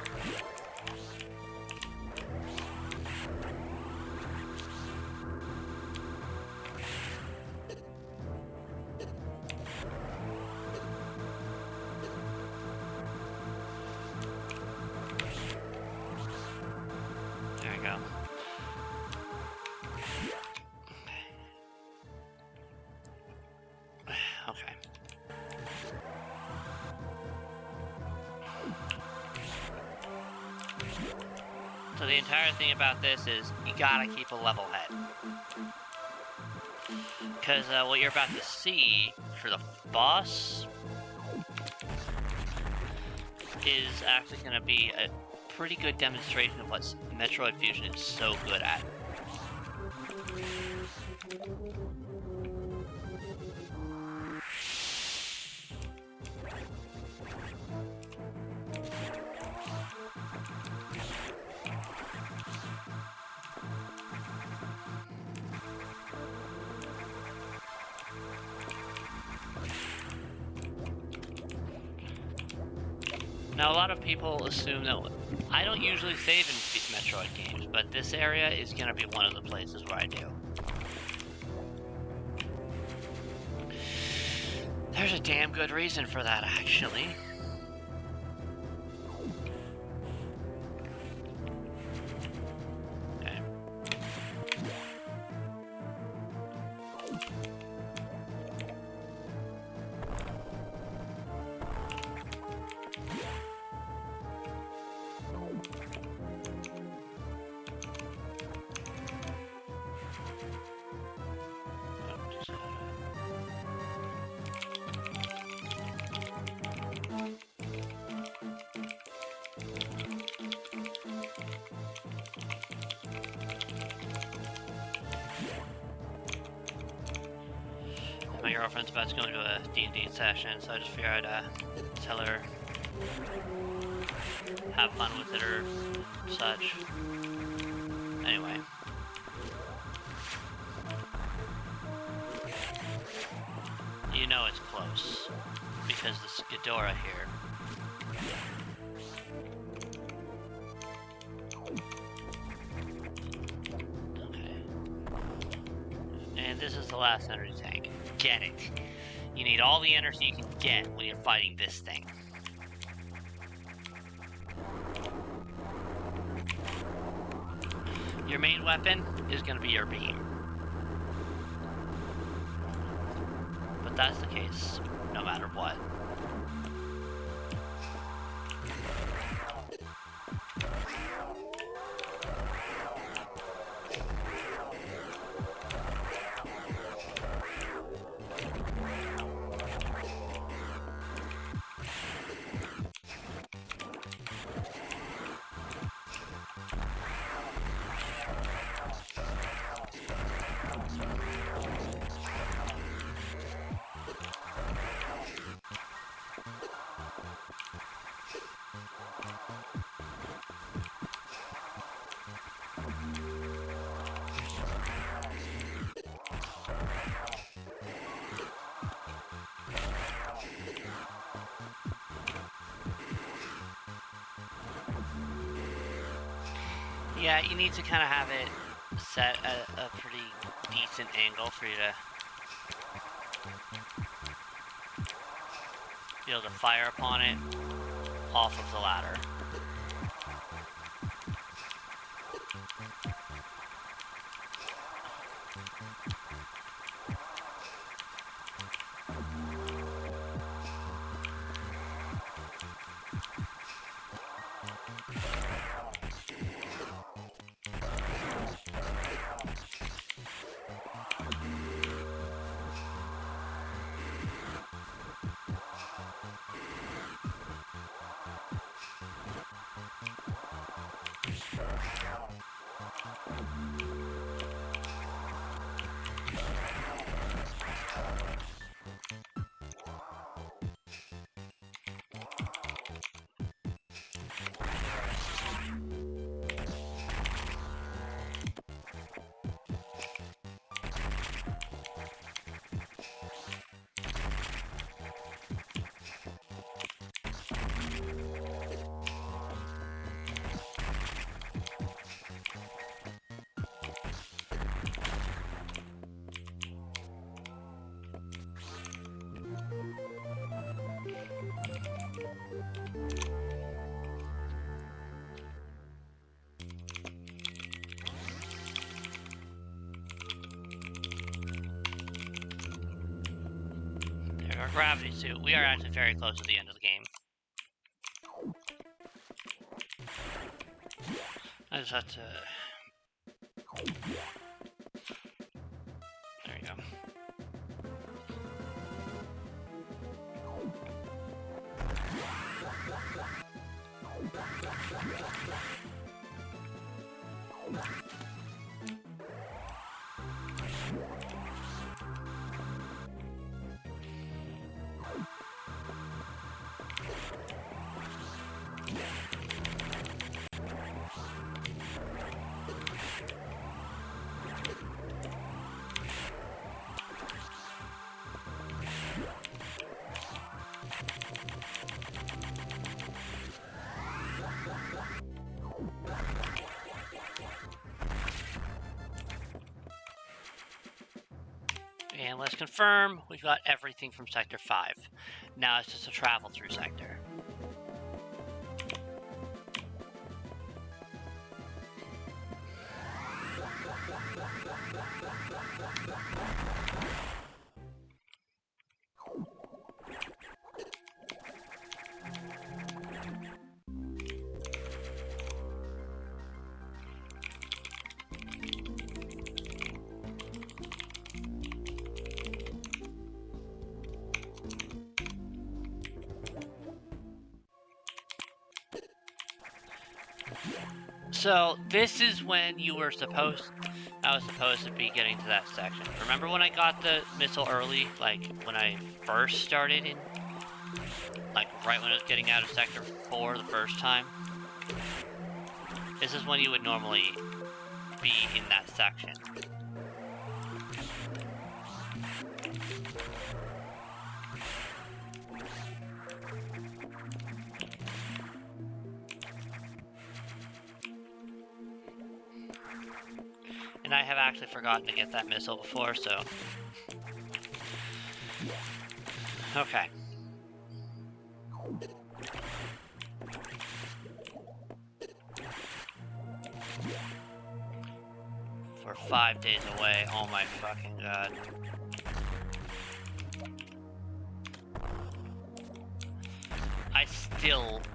Speaker 1: There we go. So the entire thing about this is you gotta keep a level head. Because what you're about to see for the boss is actually going to be a pretty good demonstration of what Metroid Fusion is so good at. Now, a lot of people assume that I don't usually save in Metroid games, but this area is going to be one of the places where I do. There's a damn good reason for that, actually. Okay. My girlfriend's about to go into a D&D session, so I just figured I'd tell her have fun with it or such. Anyway. You know it's close, because the Skidora here. Okay. And this is the last energy tank. Get it. You need all the energy you can get when you're fighting this thing. Your main weapon is going to be your beam. But that's the case no matter what. Yeah, you need to kind of have it set at a pretty decent angle for you to be able to fire upon it off of the ladder. Our gravity suit. We are actually very close to the end of the game. just have to... There you go. And let's confirm we've got everything from Sector 5. Now it's just a travel through sector. So this is when I was supposed to be getting to that section. Remember when I got the missile early, like when I first started in, like right when I was getting out of Sector 4 the first time? This is when you would normally be in that section. And I have actually forgotten to get that missile before, so... Okay. We're 5 days away, oh my fucking god.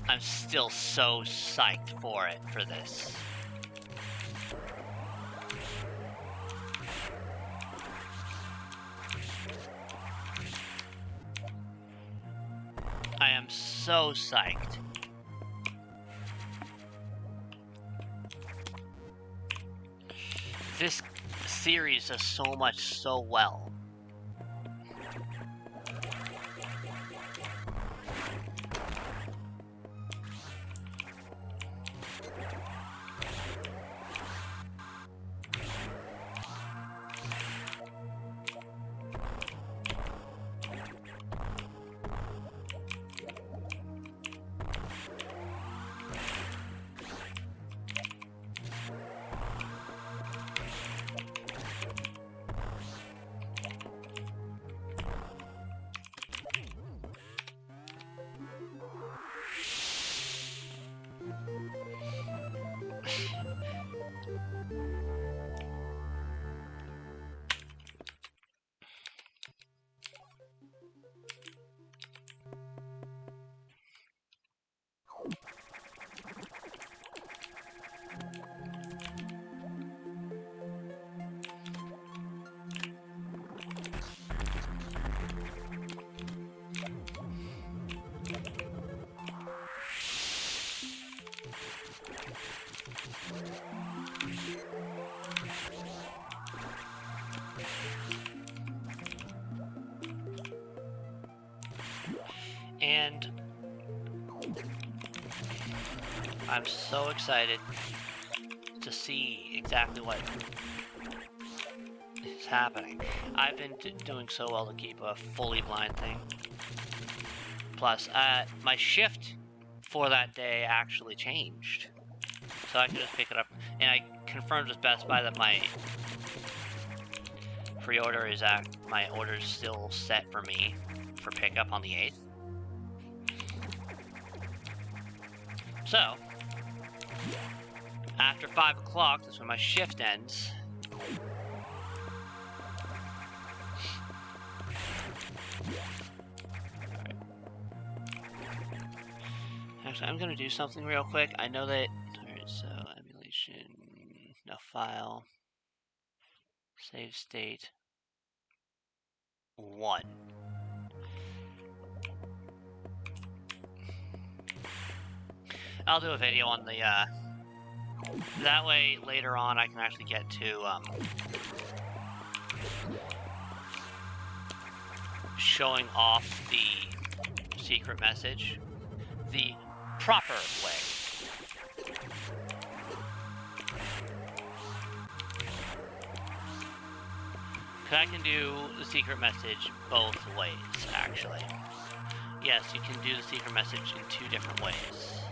Speaker 1: I'm still so psyched for it, for this. I am so psyched. This series does so much so well. And I'm so excited to see exactly what is happening. I've been doing so well to keep a fully blind thing. Plus, my shift for that day actually changed. So I can just pick it up. And I confirmed with Best Buy that my pre-order is my order's still set for me for pickup on the 8th. So, after 5 o'clock, that's when my shift ends. Actually, I'm gonna do something real quick. I know that... Alright, so, emulation... file. Save state 1. I'll do a video on the, that way later on I can actually get to, showing off the secret message the proper way. I can do the secret message both ways, actually. Yes, you can do the secret message in 2 different ways.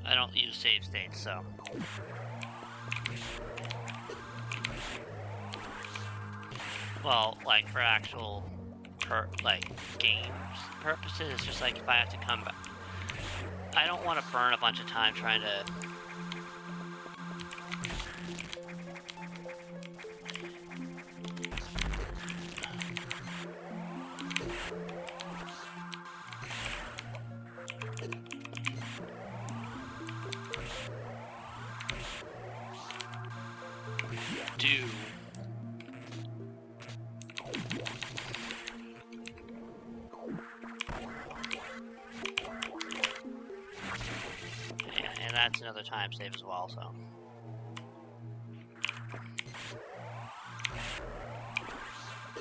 Speaker 1: I don't use save states, so... Well, like, for actual, games purposes, it's just like if I have to come back. I don't want to burn a bunch of time trying to... do... And that's another time save as well, so...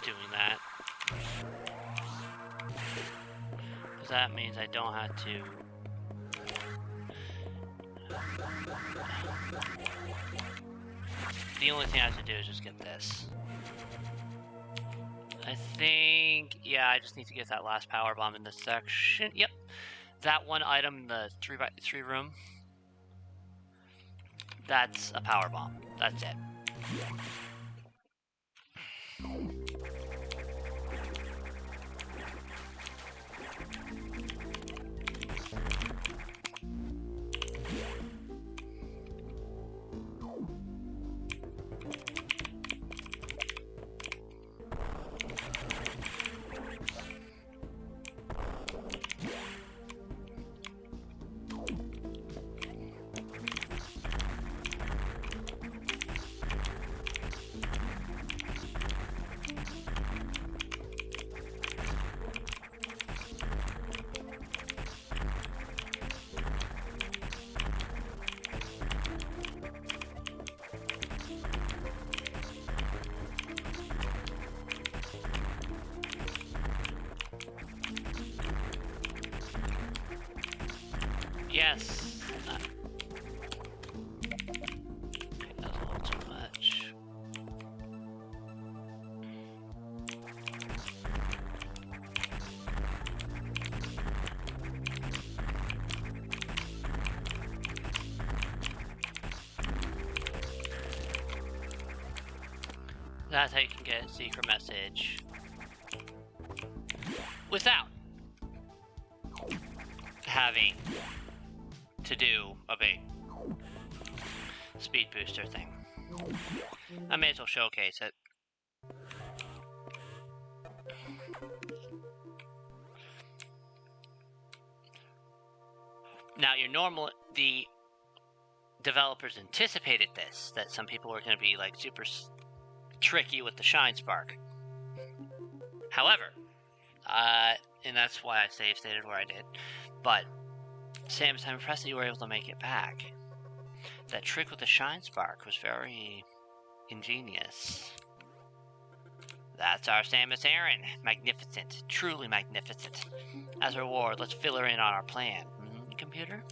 Speaker 1: Doing that. Because that means I don't have to... The only thing I have to do is just get this. I think... Yeah, I just need to get that last power bomb in this section. Yep. That one item in the 3x3 room. That's a power bomb. That's it. Yes. Okay, that's a little too much. That's how you can get a secret message without having to do a big speed booster thing. I may as well showcase it. Now, the developers anticipated this, that some people were going to be like super tricky with the shine spark. However, and that's why I save stated where I did, but Samus, I'm impressed that you were able to make it back. That trick with the shine spark was very ingenious. That's our Samus Aran. Magnificent. Truly magnificent. As a reward, let's fill her in on our plan. Computer?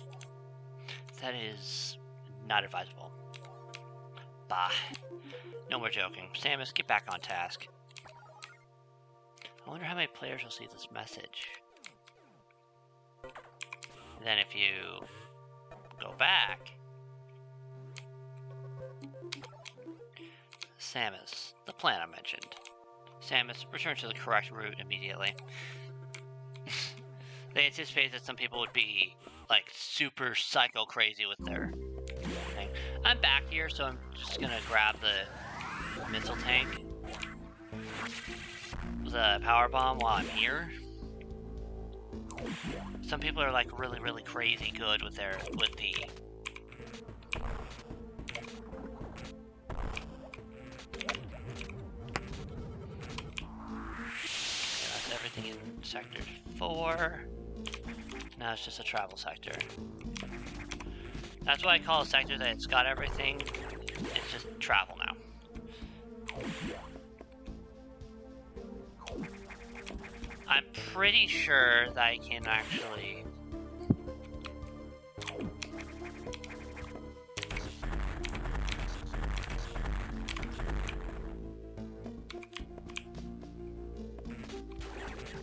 Speaker 1: That is not advisable. Bah. No more joking. Samus, get back on task. I wonder how many players will see this message. Then if you go back, Samus, the plan I mentioned. Samus, return to the correct route immediately. They anticipated that some people would be like super psycho crazy with their I'm back here, so I'm just gonna grab the missile tank, the power bomb while I'm here. Some people are like really crazy good with the. That's everything in Sector 4. Now it's just a travel sector. That's why I call a sector that it's got everything. It's just travel now. I'm pretty sure that I can actually...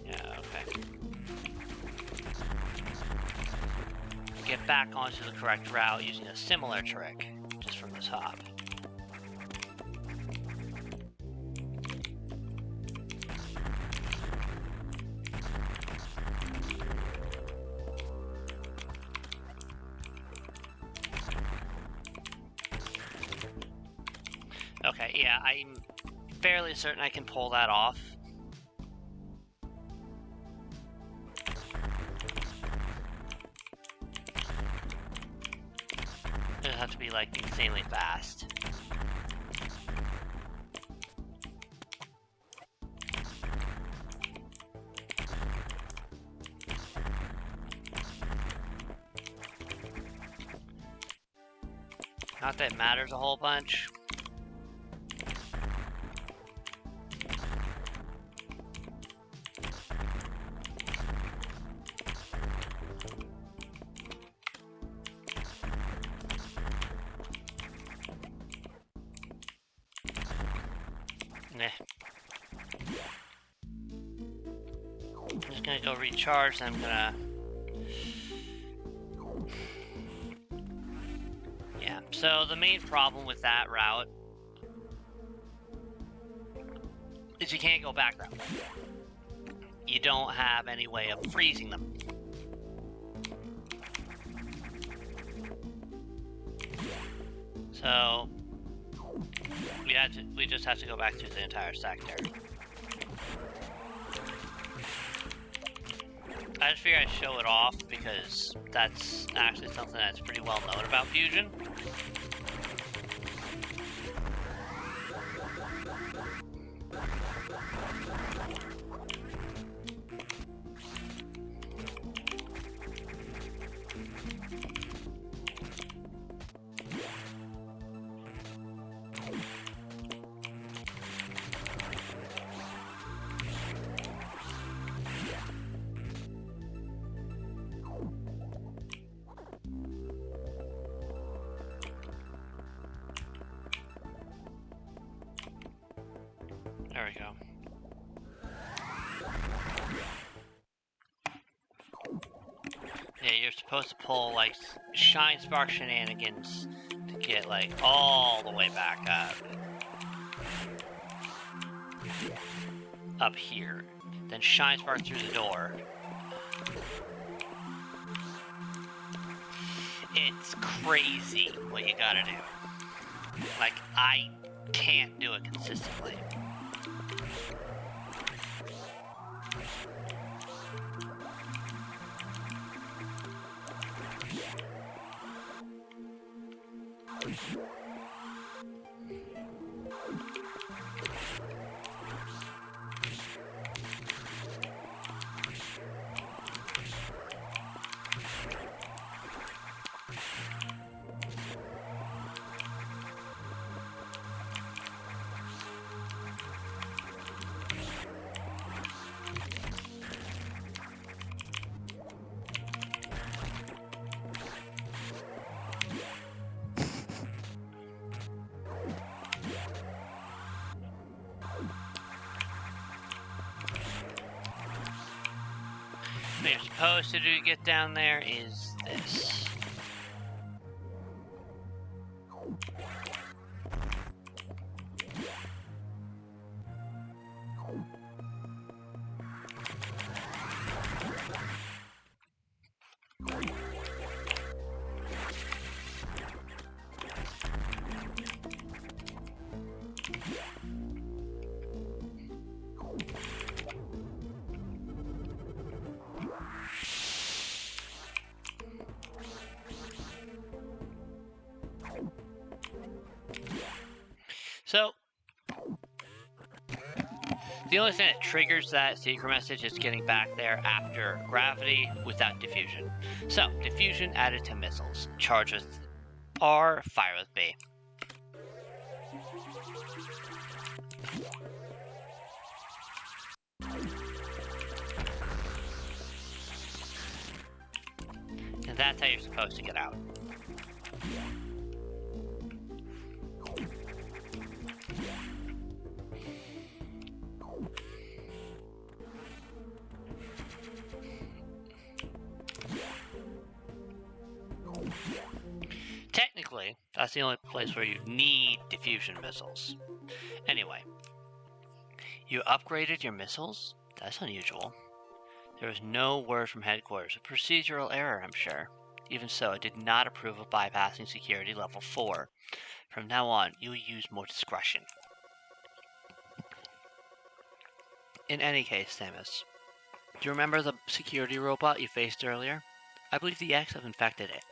Speaker 1: Yeah, okay. Get back onto the correct route using a similar trick, just from the top. Okay, yeah, I'm fairly certain I can pull that off. It'll have to be, like, insanely fast. Not that it matters a whole bunch. Nah. I'm just gonna go recharge, then I'm gonna... Yeah, so the main problem with that route is you can't go back that way. You don't have any way of freezing them. So we just have to go back through the entire sector. I just figured I'd show it off because that's actually something that's pretty well known about Fusion. There we go. Yeah, you're supposed to pull, like, Shine Spark shenanigans to get, like, all the way back up here. Then Shine Spark through the door. It's crazy what you gotta do. Like, I can't do it consistently. What you're supposed to do to get down there is this. The only thing that triggers that secret message is getting back there after gravity without diffusion. So, diffusion added to missiles. Charge with R, fire with B. And that's how you're supposed to get out. Technically, that's the only place where you need diffusion missiles. Anyway, you upgraded your missiles? That's unusual. There was no word from headquarters. A procedural error, I'm sure. Even so, I did not approve of bypassing security level 4. From now on, you will use more discretion. In any case, Samus, do you remember the security robot you faced earlier? I believe the X have infected it.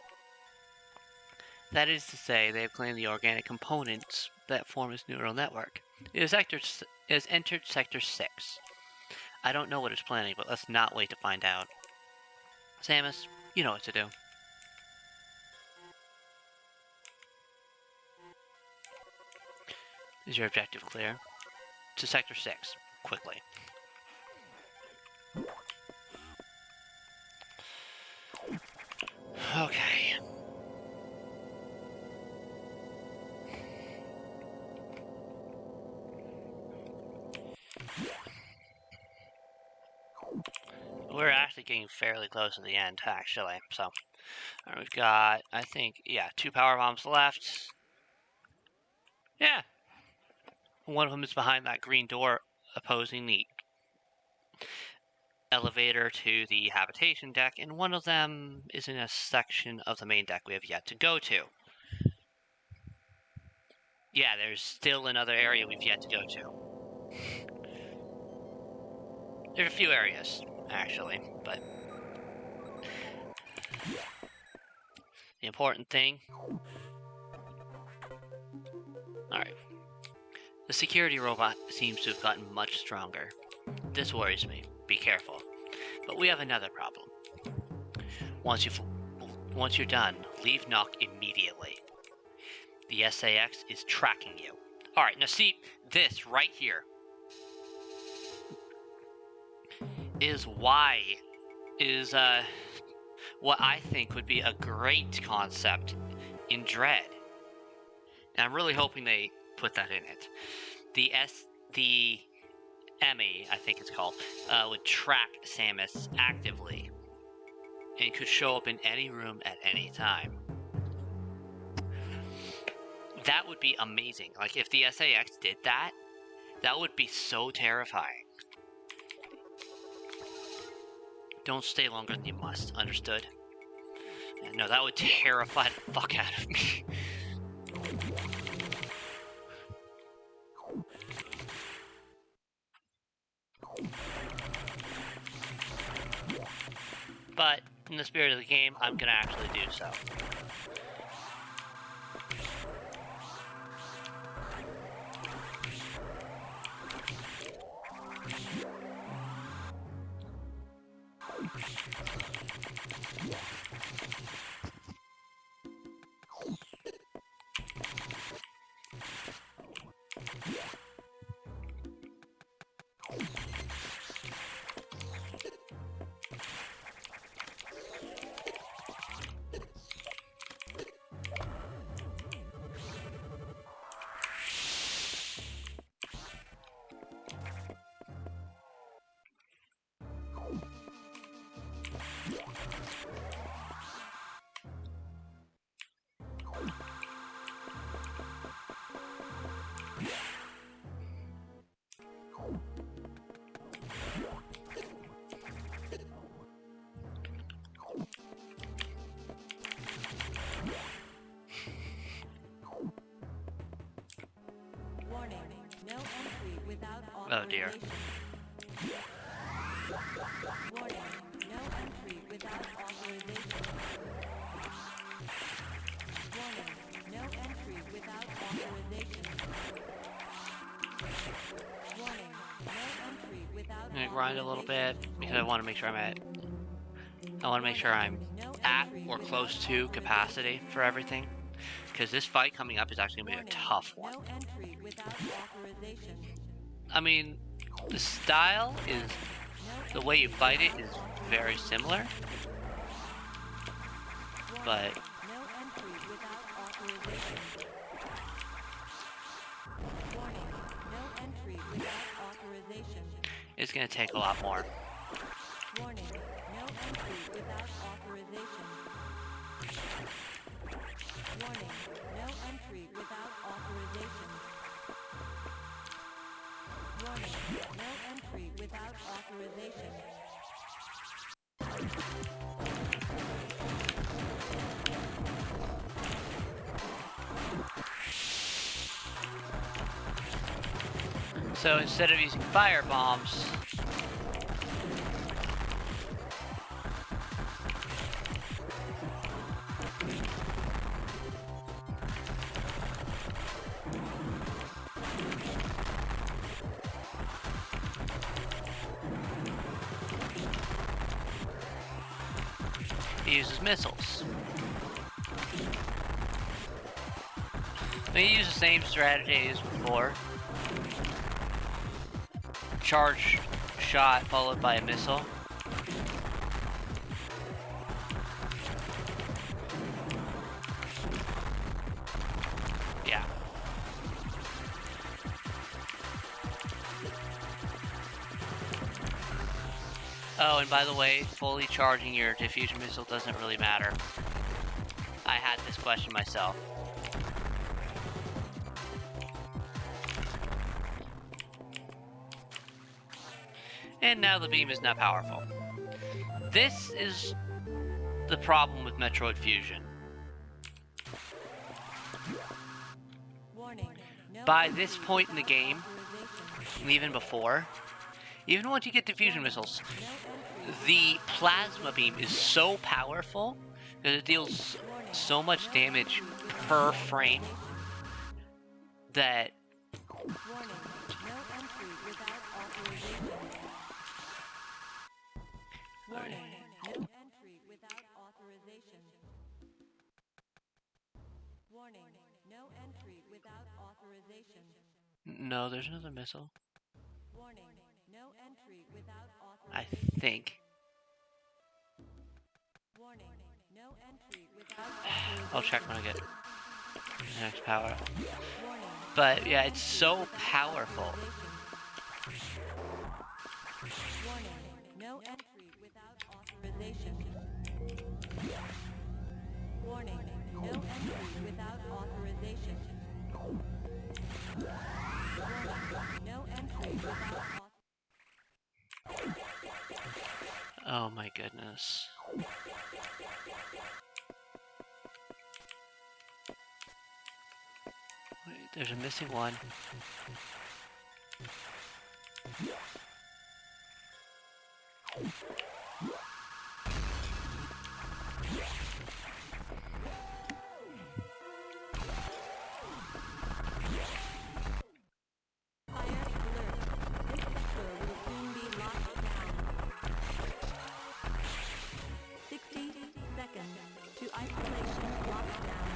Speaker 1: That is to say, they have claimed the organic components that form its neural network. It has entered Sector 6. I don't know what it's planning, but let's not wait to find out. Samus, you know what to do. Is your objective clear? To Sector 6, quickly. Okay. We're actually getting fairly close to the end, actually. So, we've got, I think, yeah, 2 power bombs left. Yeah. One of them is behind that green door, opposing the elevator to the habitation deck, and one of them is in a section of the main deck we have yet to go to. Yeah, there's still another area we've yet to go to. There are a few areas, actually, but the important thing... Alright. The security robot seems to have gotten much stronger. This worries me. Be careful. But we have another problem. Once you're done, leave Nock immediately. The SAX is tracking you. Alright, now see, this right here is what I think would be a great concept in Dread. And I'm really hoping they put that in it. The Emmy, I think it's called, would track Samus actively and could show up in any room at any time. That would be amazing. Like, if the SAX did that, that would be so terrifying. Don't stay longer than you must, understood? No, that would terrify the fuck out of me. But, in the spirit of the game, I'm gonna actually do so. Oh dear.
Speaker 2: Warning, no entry without authorization. Warning, no entry without authorization. Warning, no
Speaker 1: grind a little bit because I want to make sure I'm at or close to capacity for everything. Because this fight coming up is actually going to be a tough one.
Speaker 2: No entry without authorization.
Speaker 1: I mean, the style is,
Speaker 2: No
Speaker 1: the way you fight it is very similar. But
Speaker 2: No entry without authorization. Warning. No entry without authorization.
Speaker 1: it's going to take a lot more.
Speaker 2: Warning. No entry without authorization. Warning. No entry without authorization. Warning. No entry without authorization.
Speaker 1: So instead of using fire bombs, he uses missiles. He uses the same strategy as before. Charge shot followed by a missile. Yeah. Oh, and by the way, fully charging your diffusion missile doesn't really matter. I had this question myself. And now the beam is not powerful. This is the problem with Metroid Fusion.
Speaker 2: Warning. No
Speaker 1: By
Speaker 2: entry
Speaker 1: this point in the
Speaker 2: without
Speaker 1: game,
Speaker 2: authorization.
Speaker 1: and even before, even once you get diffusion missiles,
Speaker 2: No entry.
Speaker 1: the plasma beam is so powerful that it deals
Speaker 2: Warning.
Speaker 1: so much
Speaker 2: No
Speaker 1: damage
Speaker 2: entry
Speaker 1: per
Speaker 2: without
Speaker 1: frame
Speaker 2: authorization.
Speaker 1: that
Speaker 2: Warning. No entry without authorization. Warning. No entry without authorization. Warning. No entry without authorization.
Speaker 1: no, there's another missile.
Speaker 2: Warning. No entry without
Speaker 1: I
Speaker 2: authorization.
Speaker 1: think.
Speaker 2: Warning. No entry without authorization.
Speaker 1: I'll check when I get next power.
Speaker 2: Warning.
Speaker 1: But yeah,
Speaker 2: No
Speaker 1: it's
Speaker 2: entry
Speaker 1: so
Speaker 2: without
Speaker 1: powerful.
Speaker 2: authorization. Warning. No entry without authorization. Warning. No entry without authorization. Warning. No entry without authorization.
Speaker 1: Oh my goodness. Wait, there's a missing one.
Speaker 2: Fire alert. This sector will soon be locked down. 60 seconds to isolation lockdown.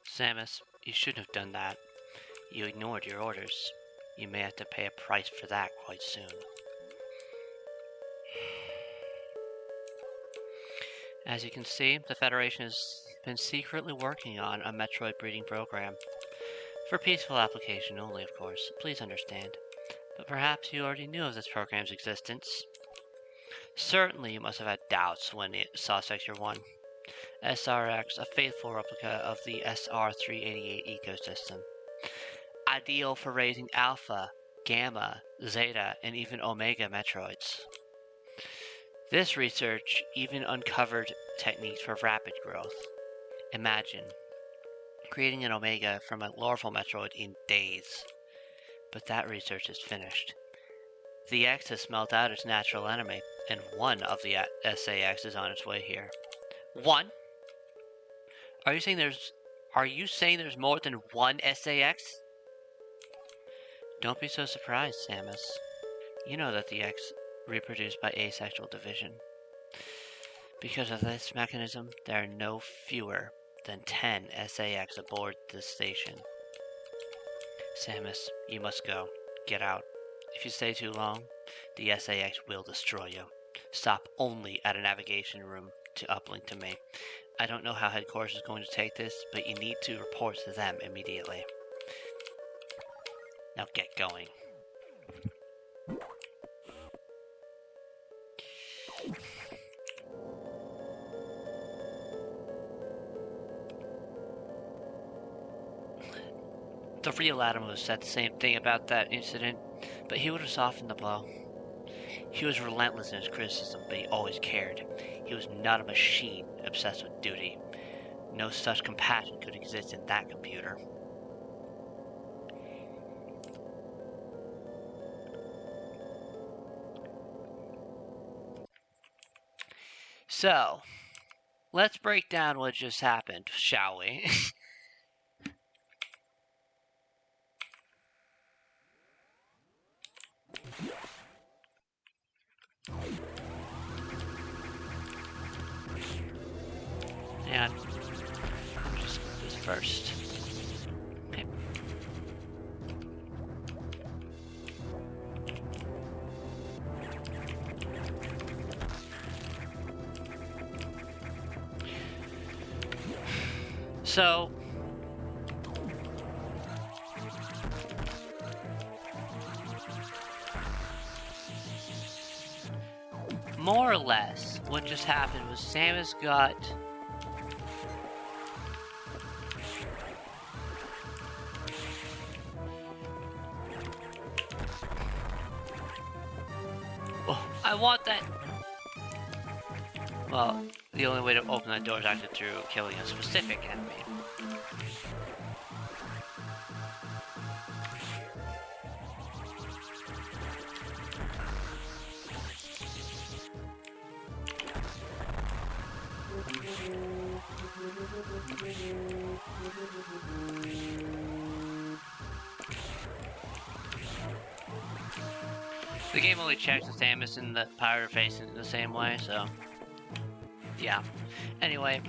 Speaker 1: Samus, you shouldn't have done that. You ignored your orders. You may have to pay a price for that quite soon. As you can see, the Federation has been secretly working on a Metroid breeding program. For peaceful application only, of course. Please understand. But perhaps you already knew of this program's existence. Certainly you must have had doubts when you saw Sector 1. SRX, a faithful replica of the SR388 ecosystem. Ideal for raising Alpha, Gamma, Zeta, and even Omega Metroids. This research even uncovered techniques for rapid growth. Imagine creating an Omega from a Lorful Metroid in days. But that research is finished. The X has smelt out its natural enemy, and one of the SAX is on its way here. One? Are you saying there's more than one SAX? Don't be so surprised, Samus. You know that the X reproduced by asexual division. Because of this mechanism, there are no fewer than 10 SAX aboard this station. Samus, you must go. Get out. If you stay too long, the SAX will destroy you. Stop only at a navigation room to uplink to me. I don't know how headquarters is going to take this, but you need to report to them immediately. Now get going. The real Adam would have said the same thing about that incident, but he would have softened the blow. He was relentless in his criticism, but he always cared. He was not a machine obsessed with duty. No such compassion could exist in that computer. So, let's break down what just happened, shall we? And just this first. Okay. So more or less, what just happened was Samus got I want that. Well, the only way to open that door is actually through killing a specific enemy. The game only checks the Samus and the pirate face in the same way, so yeah. Anyway.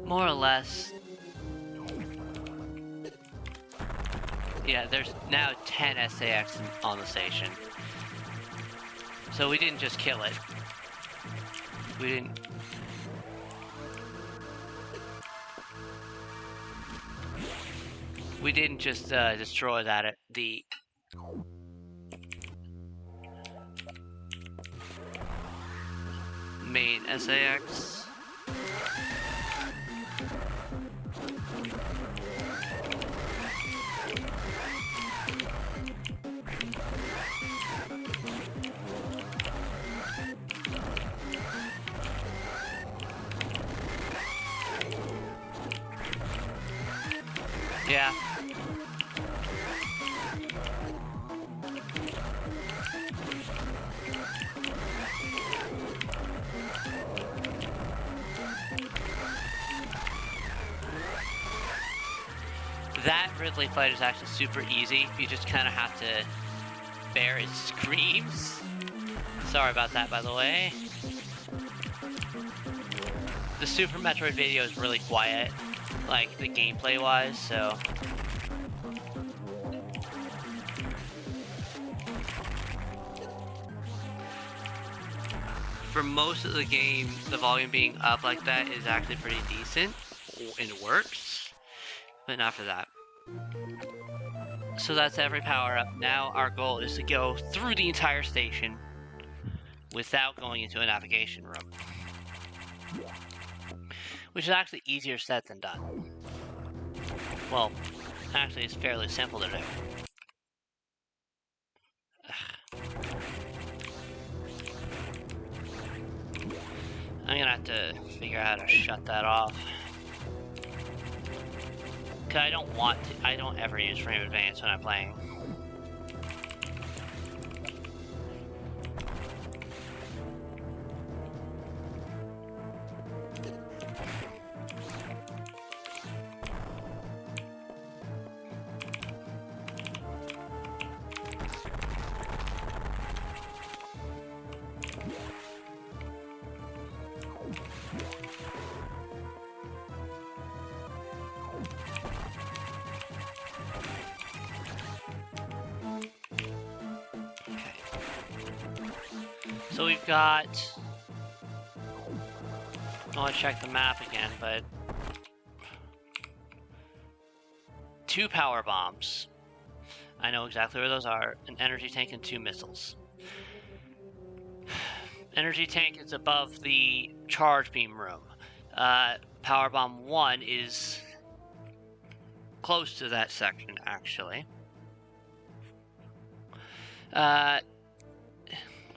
Speaker 1: More or less, yeah, there's now 10 SAX on the station. So we didn't just kill it. We didn't just destroy that. The main SAX. Yeah. That Ridley fight is actually super easy. You just kind of have to bear its screams. Sorry about that, by the way. The Super Metroid video is really quiet, like the gameplay wise, so. For most of the game, the volume being up like that is actually pretty decent and works, but not for that. So that's every power up. Now our goal is to go through the entire station without going into a navigation room, which is actually easier said than done. Well, actually it's fairly simple to do. I'm gonna have to figure out how to shut that off. Cause I don't ever use frame advance when I'm playing. So we've got, I want to check the map again, but 2 power bombs. I know exactly where those are. An energy tank and 2 missiles. Energy tank is above the charge beam room. Power bomb 1 is close to that section, actually.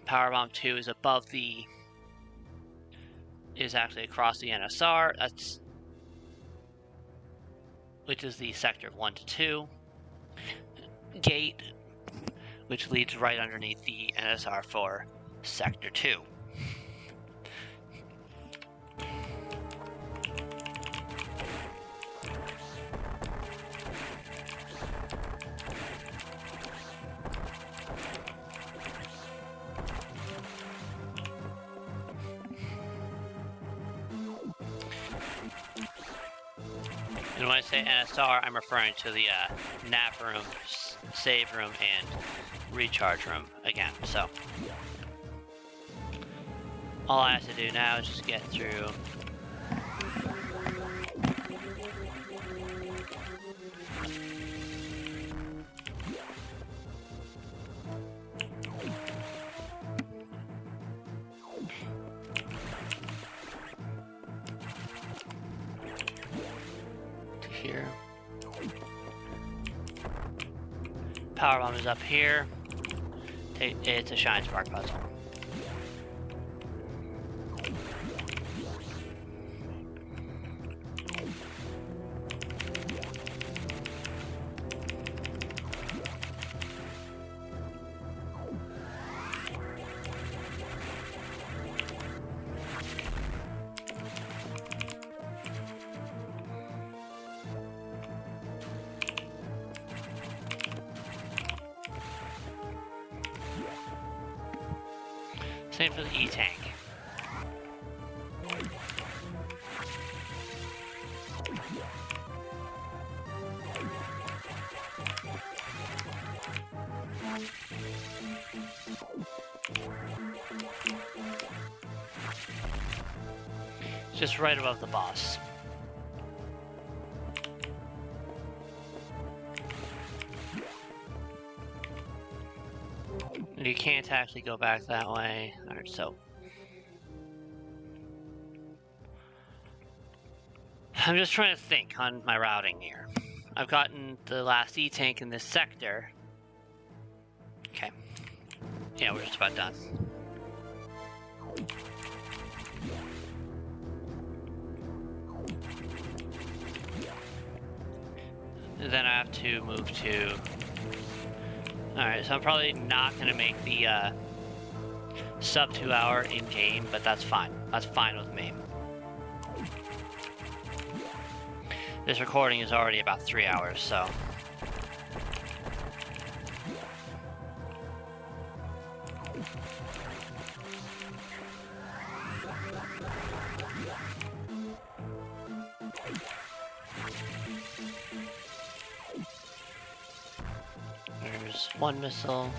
Speaker 1: Powerbomb 2 is above is actually across the NSR, which is the sector 1 to 2 gate, which leads right underneath the NSR for sector 2. And when I say NSR, I'm referring to the nav room, save room, and recharge room again. So all I have to do now is just get through. Here. Power bomb is up here. It's a shine spark puzzle. Same for the E-tank. Just right above the boss. You can't actually go back that way. Alright, so I'm just trying to think on my routing here. I've gotten the last E-tank in this sector. Okay. Yeah, we're just about done. And then I have to move to... Alright, so I'm probably not going to make the sub 2 hour in-game, but that's fine. That's fine with me. This recording is already about 3 hours, so. There's one missile.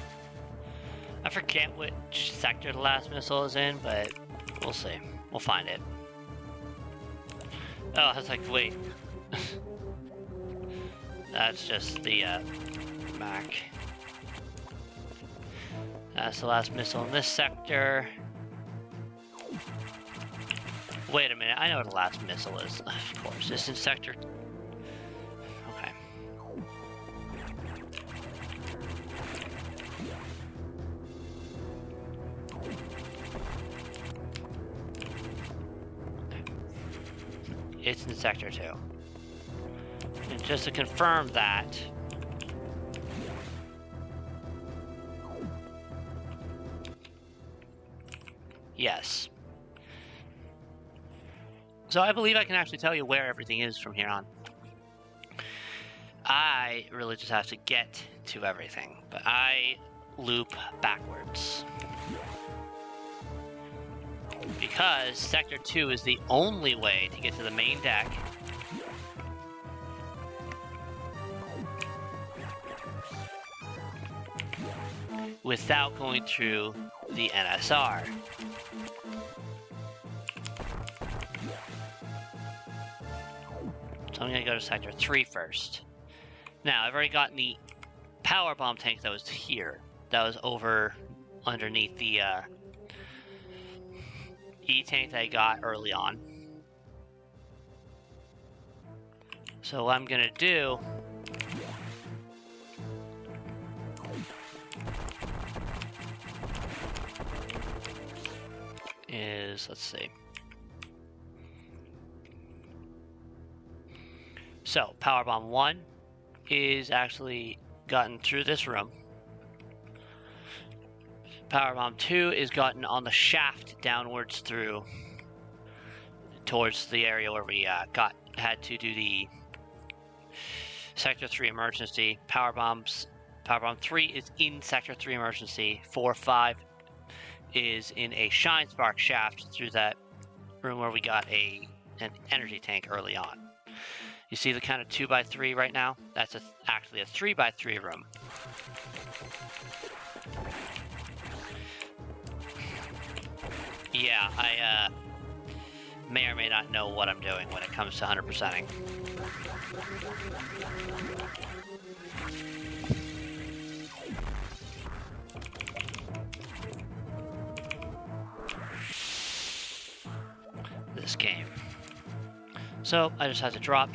Speaker 1: I forget which sector the last missile is in, but we'll see. We'll find it. Oh, I was like, wait. That's just the Mac. That's the last missile in this sector. Wait a minute, I know what the last missile is. Of course, it's in sector. Okay. It's in sector 2. And just to confirm that, yes. So I believe I can actually tell you where everything is from here on. I really just have to get to everything, but I loop backwards. Because Sector 2 is the only way to get to the main deck. Without going through the NSR. So I'm going to go to Sector 3 first. Now, I've already gotten the power bomb tank that was here. That was over underneath the E-tank that I got early on. So what I'm going to do is, let's see. So, Powerbomb 1 is actually gotten through this room. Powerbomb 2 is gotten on the shaft downwards through towards the area where we had to do the Sector 3 emergency. Powerbomb 3 is in Sector 3 emergency. 4, 5 is in a Shine Spark shaft through that room where we got an energy tank early on. You see the kind of 2x3 right now? That's actually a 3x3 room. Yeah, I may or may not know what I'm doing when it comes to 100%ing. This game. So I just have to drop.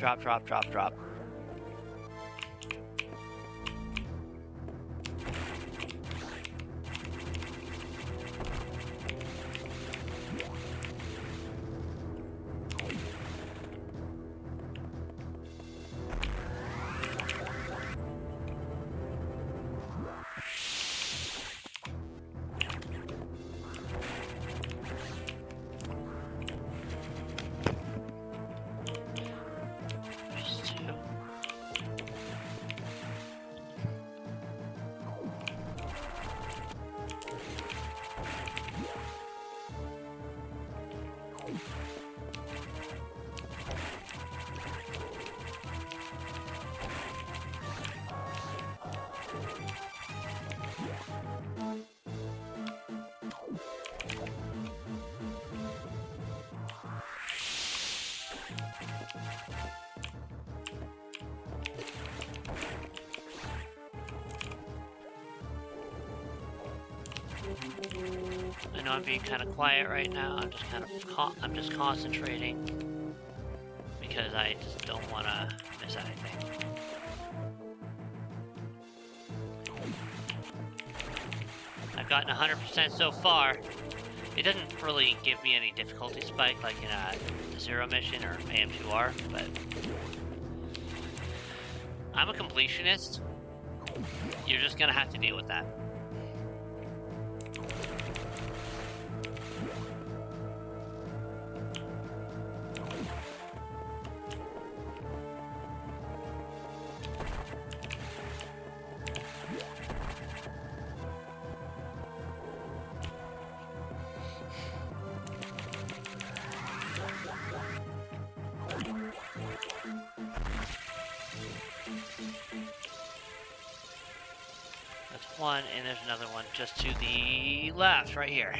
Speaker 1: I know I'm being kind of quiet right now. I'm just concentrating because I just don't want to miss anything. I've gotten 100% so far. It doesn't really give me any difficulty spike like in a Zero mission or AM2R, but I'm a completionist. You're just gonna have to deal with that. one, and there's another one just to the left, right here.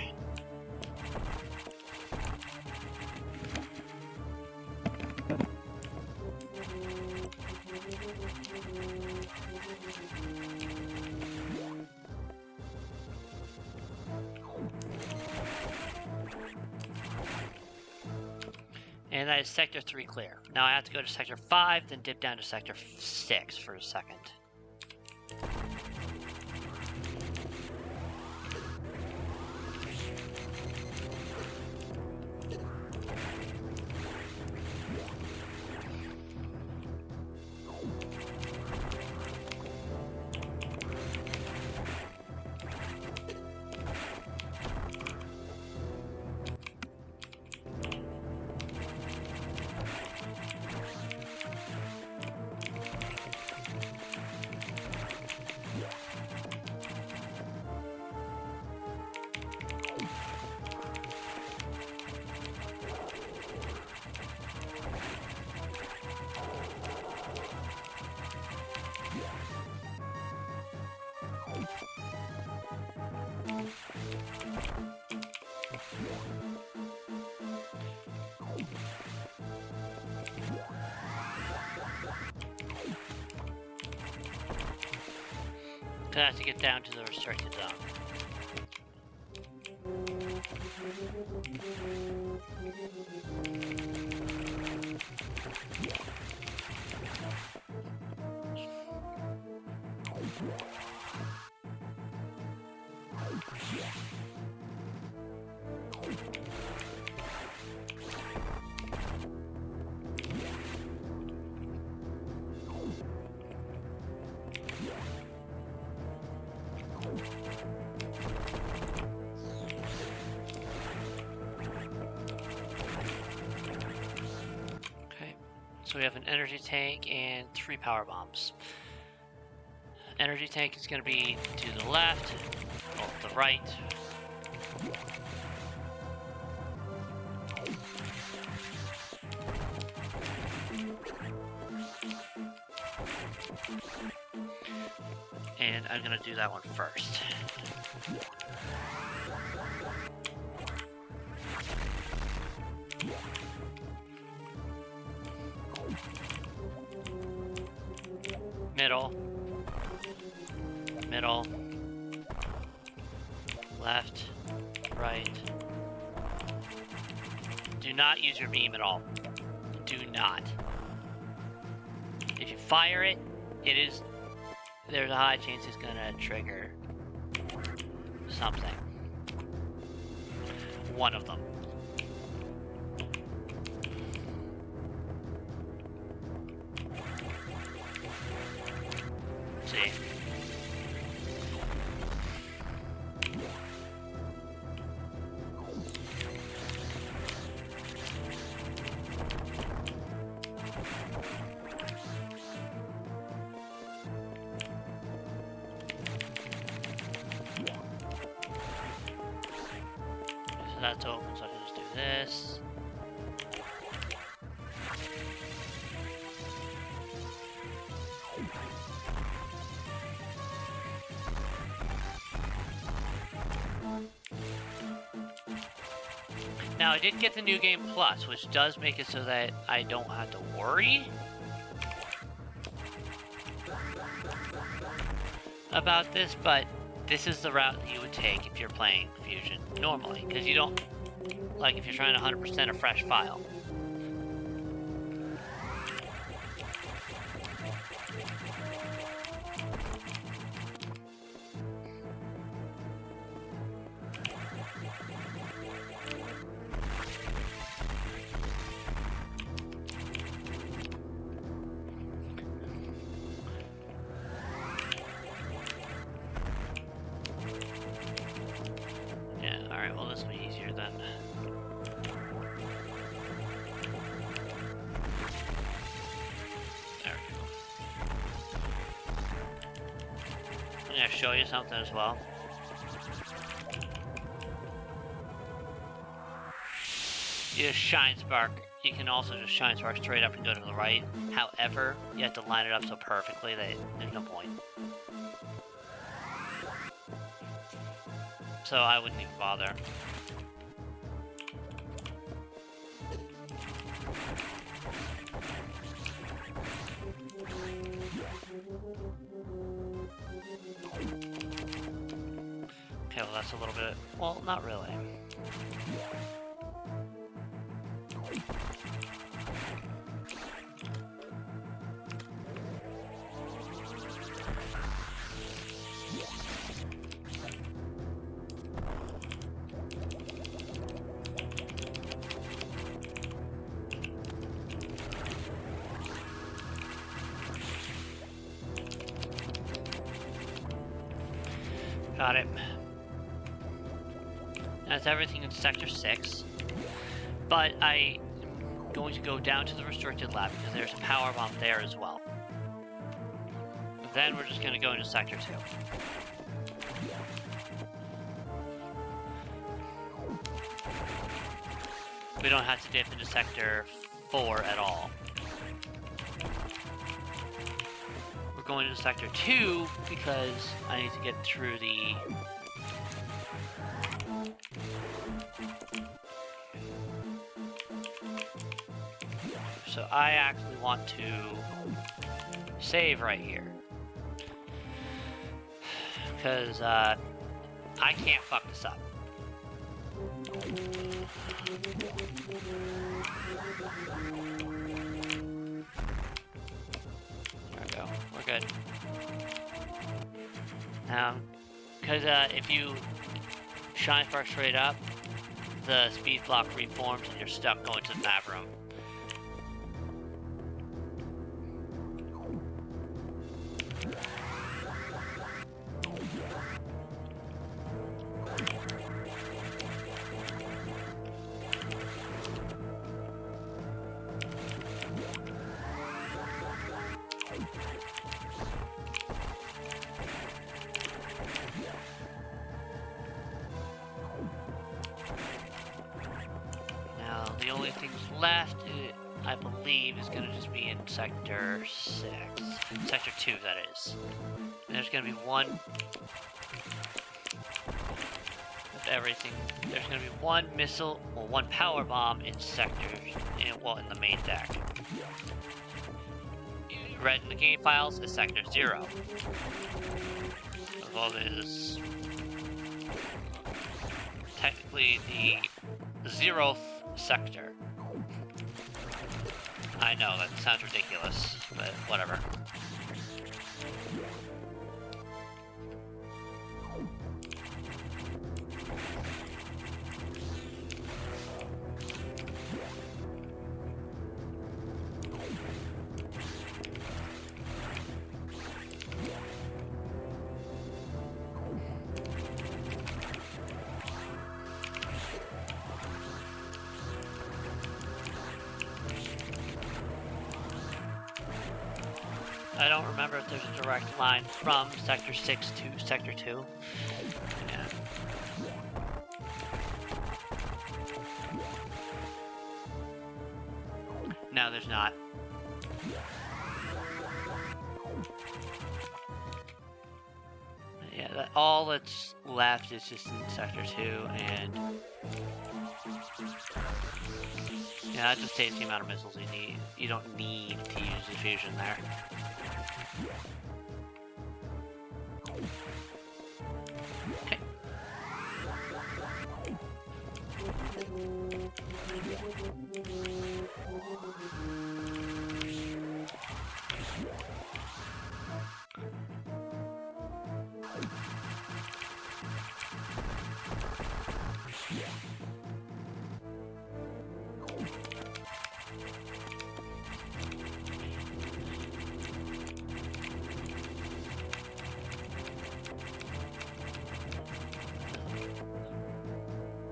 Speaker 1: And that is Sector 3 clear. Now I have to go to Sector 5, then dip down to Sector 6 for a second. I have to get down to the restricted zone. So we have an energy tank and 3 power bombs. Energy tank is going to be to the left, or the right. And I'm going to do that one first. Middle, middle, left, right. Do not use your beam at all. Do not. If you fire it, there's a high chance it's gonna trigger something. One of them. See. So that's open, so I can just do this. Now, I did get the New Game Plus, which does make it so that I don't have to worry about this, but this is the route that you would take if you're playing Fusion normally, because you don't, like if you're trying to 100% a fresh file. Alright, well this will be easier then. There we go. I'm gonna show you something as well. You just shine spark. You can also just shine spark straight up and go to the right. However, you have to line it up so perfectly that there's no point. so I wouldn't even bother. Okay, well that's a little bit... well, not really. Got it. That's everything in Sector 6. But I'm going to go down to the restricted lab because there's a power bomb there as well. Then we're just going to go into Sector 2. We don't have to dip into Sector 4 at all. We're going into Sector 2 because I need to get through the... So I actually want to save right here. Because I can't fuck this up. There we go. We're good. Because if you shine spark straight up, the speed block reforms and you're stuck going to the nav room. The only things left, I believe, is going to just be in Sector 6. Sector 2, that is. And there's going to be one... with everything. There's going to be one missile, or one power bomb in Sector... in the main deck. Read in the game files is Sector 0. Although it is... technically the 0th sector. I know, that sounds ridiculous, but whatever. I don't remember if there's a direct line from Sector 6 to Sector 2. Yeah. No, there's not. Yeah, all that's left is just in Sector 2, and... yeah, that just saves the amount of missiles you need. You don't need to use the fusion there. Okay.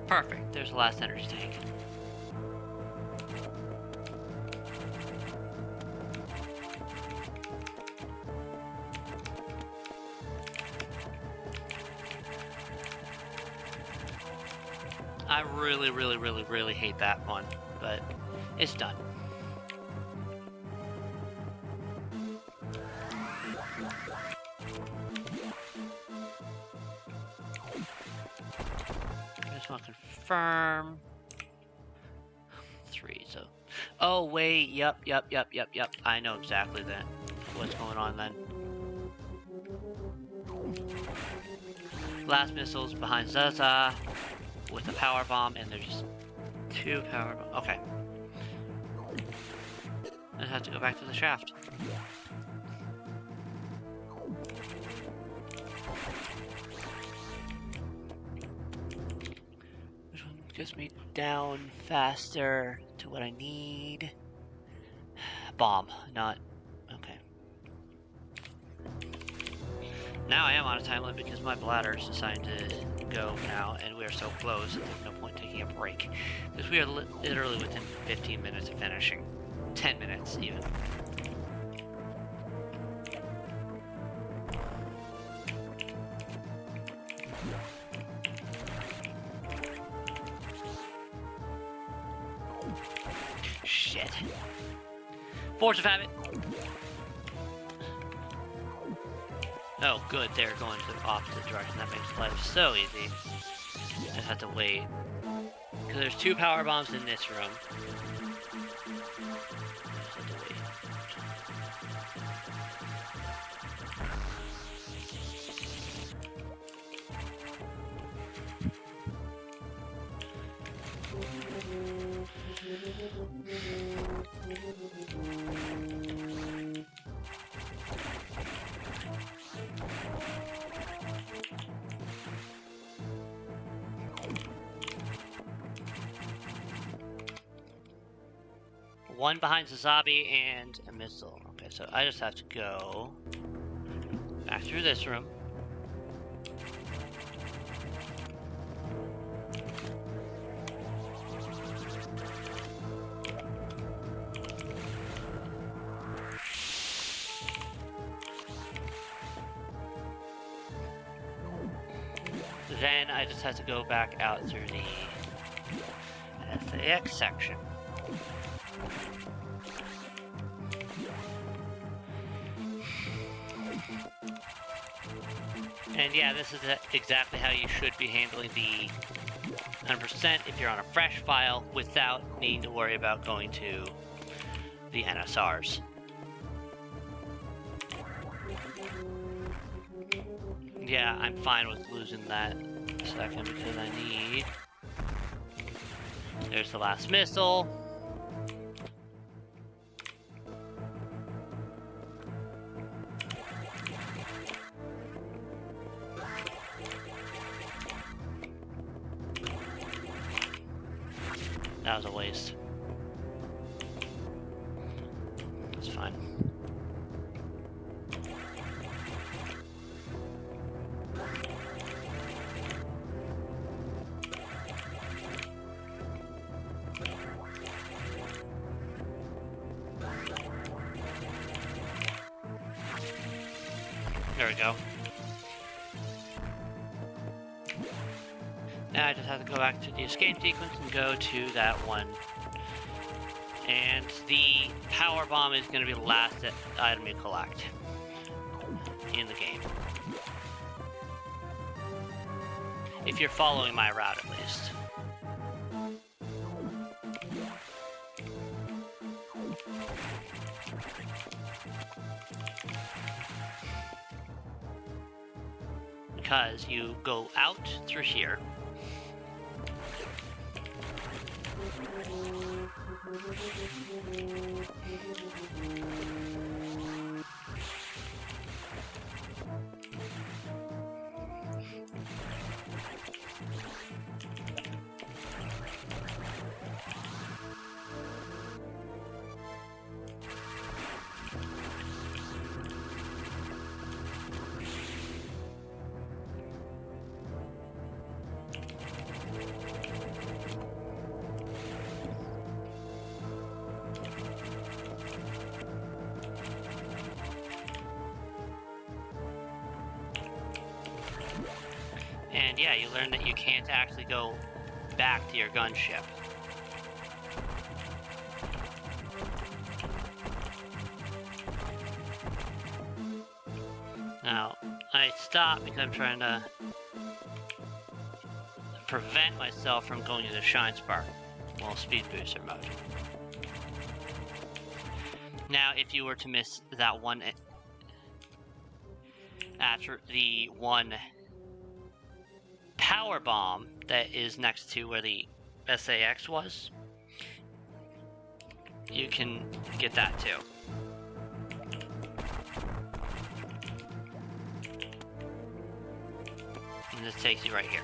Speaker 1: Perfect, there's the last energy tank. I really hate that one, but it's done. Come on, confirm. 3, so... Oh, wait, yep. I know exactly that. What's going on then. Last missile's behind Zaza with a power bomb, and there's 2 power bombs. Okay. I have to go back to the shaft. Which one gets me down faster to what I need? Bomb, not... Okay. Now I am on a time limit because my bladder is deciding to go now, and we are so close that there's no point taking a break. Because we are literally within 15 minutes of finishing. 10 minutes, even. Shit. Force of habit. Oh, good. They're going to the opposite direction. That makes life so easy. I just have to wait. Because there's 2 power bombs in this room. I just have to wait. One behind Zazabi and a missile. Okay, so I just have to go back through this room. Then I just have to go back out through the FAX section. And yeah, this is exactly how you should be handling the 100% if you're on a fresh file without needing to worry about going to the NSRs. Yeah, I'm fine with losing that second because I need... There's the last missile. That was a waste. That's fine. There we go. Now I just have to go back to the escape sequence and go to that one. And the power bomb is going to be the last item you collect in the game. If you're following my route, at least. Because you go out through here. And yeah, you learn that you can't actually go back to your gunship. Now, I stopped because I'm trying to prevent myself from going into Shine Spark, well, Speed Booster mode. Now, if you were to miss that one after the one power bomb that is next to where the SAX was, you can get that too. And this takes you right here.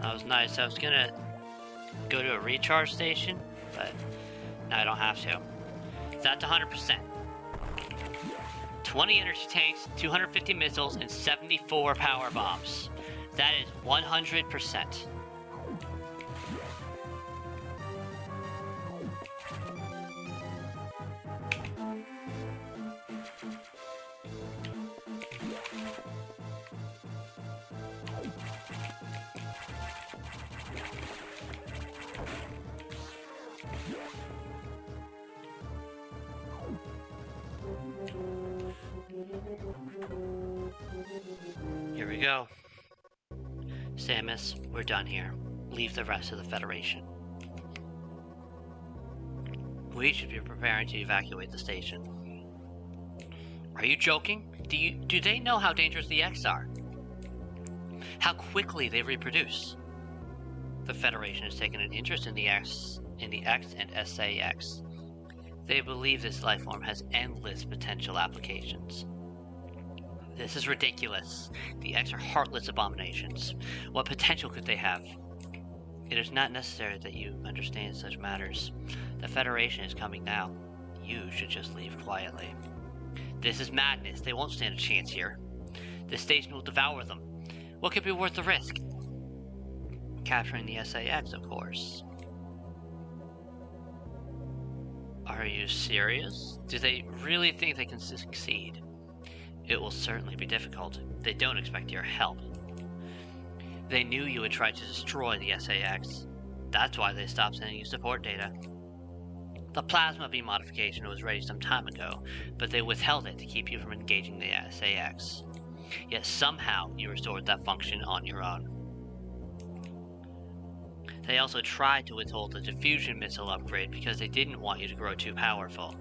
Speaker 1: That was nice. I was gonna go to a recharge station, but now I don't have to. It's at 100%. 20 energy tanks, 250 missiles, and 74 power bombs. That is 100%. Here we go. Samus, we're done here. Leave the rest of the Federation. We should be preparing to evacuate the station. Are you joking? Do they know how dangerous the X are? How quickly they reproduce? The Federation has taken an interest in the X and SAX. They believe this life form has endless potential applications. This is ridiculous. The X are heartless abominations. What potential could they have? It is not necessary that you understand such matters. The Federation is coming now. You should just leave quietly. This is madness. They won't stand a chance here. The station will devour them. What could be worth the risk? Capturing the SAX, of course. Are you serious? Do they really think they can succeed? It will certainly be difficult. They don't expect your help. They knew you would try to destroy the SAX. That's why they stopped sending you support data. The plasma beam modification was ready some time ago, but they withheld it to keep you from engaging the SAX. Yet somehow you restored that function on your own. They also tried to withhold the diffusion missile upgrade because they didn't want you to grow too powerful.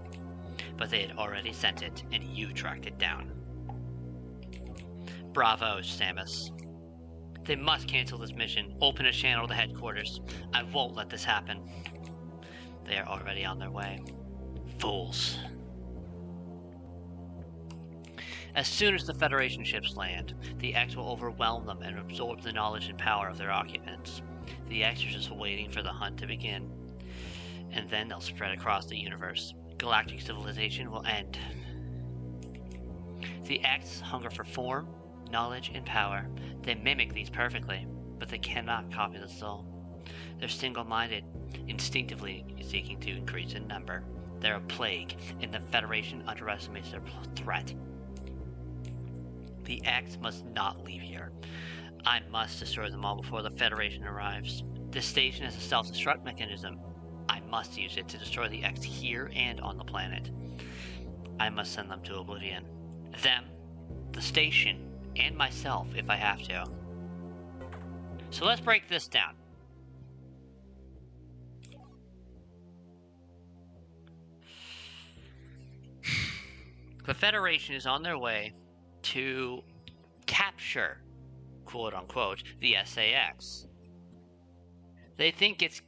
Speaker 1: But they had already sent it, and you tracked it down. Bravo, Samus. They must cancel this mission. Open a channel to headquarters. I won't let this happen. They are already on their way. Fools. As soon as the Federation ships land, the X will overwhelm them and absorb the knowledge and power of their occupants. The X are just waiting for the hunt to begin. And then they'll spread across the universe. Galactic civilization will end. The X hunger for form, knowledge, and power. They mimic these perfectly, but they cannot copy the soul. They're single-minded, instinctively seeking to increase in number. They're a plague, and the Federation underestimates their threat. The X must not leave here. I must destroy them all before the Federation arrives. This station has a self-destruct mechanism. I must use it to destroy the X here and on the planet. I must send them to oblivion. Them, the station, and myself if I have to. So let's break this down. The Federation is on their way to capture, quote unquote, the SAX. They think it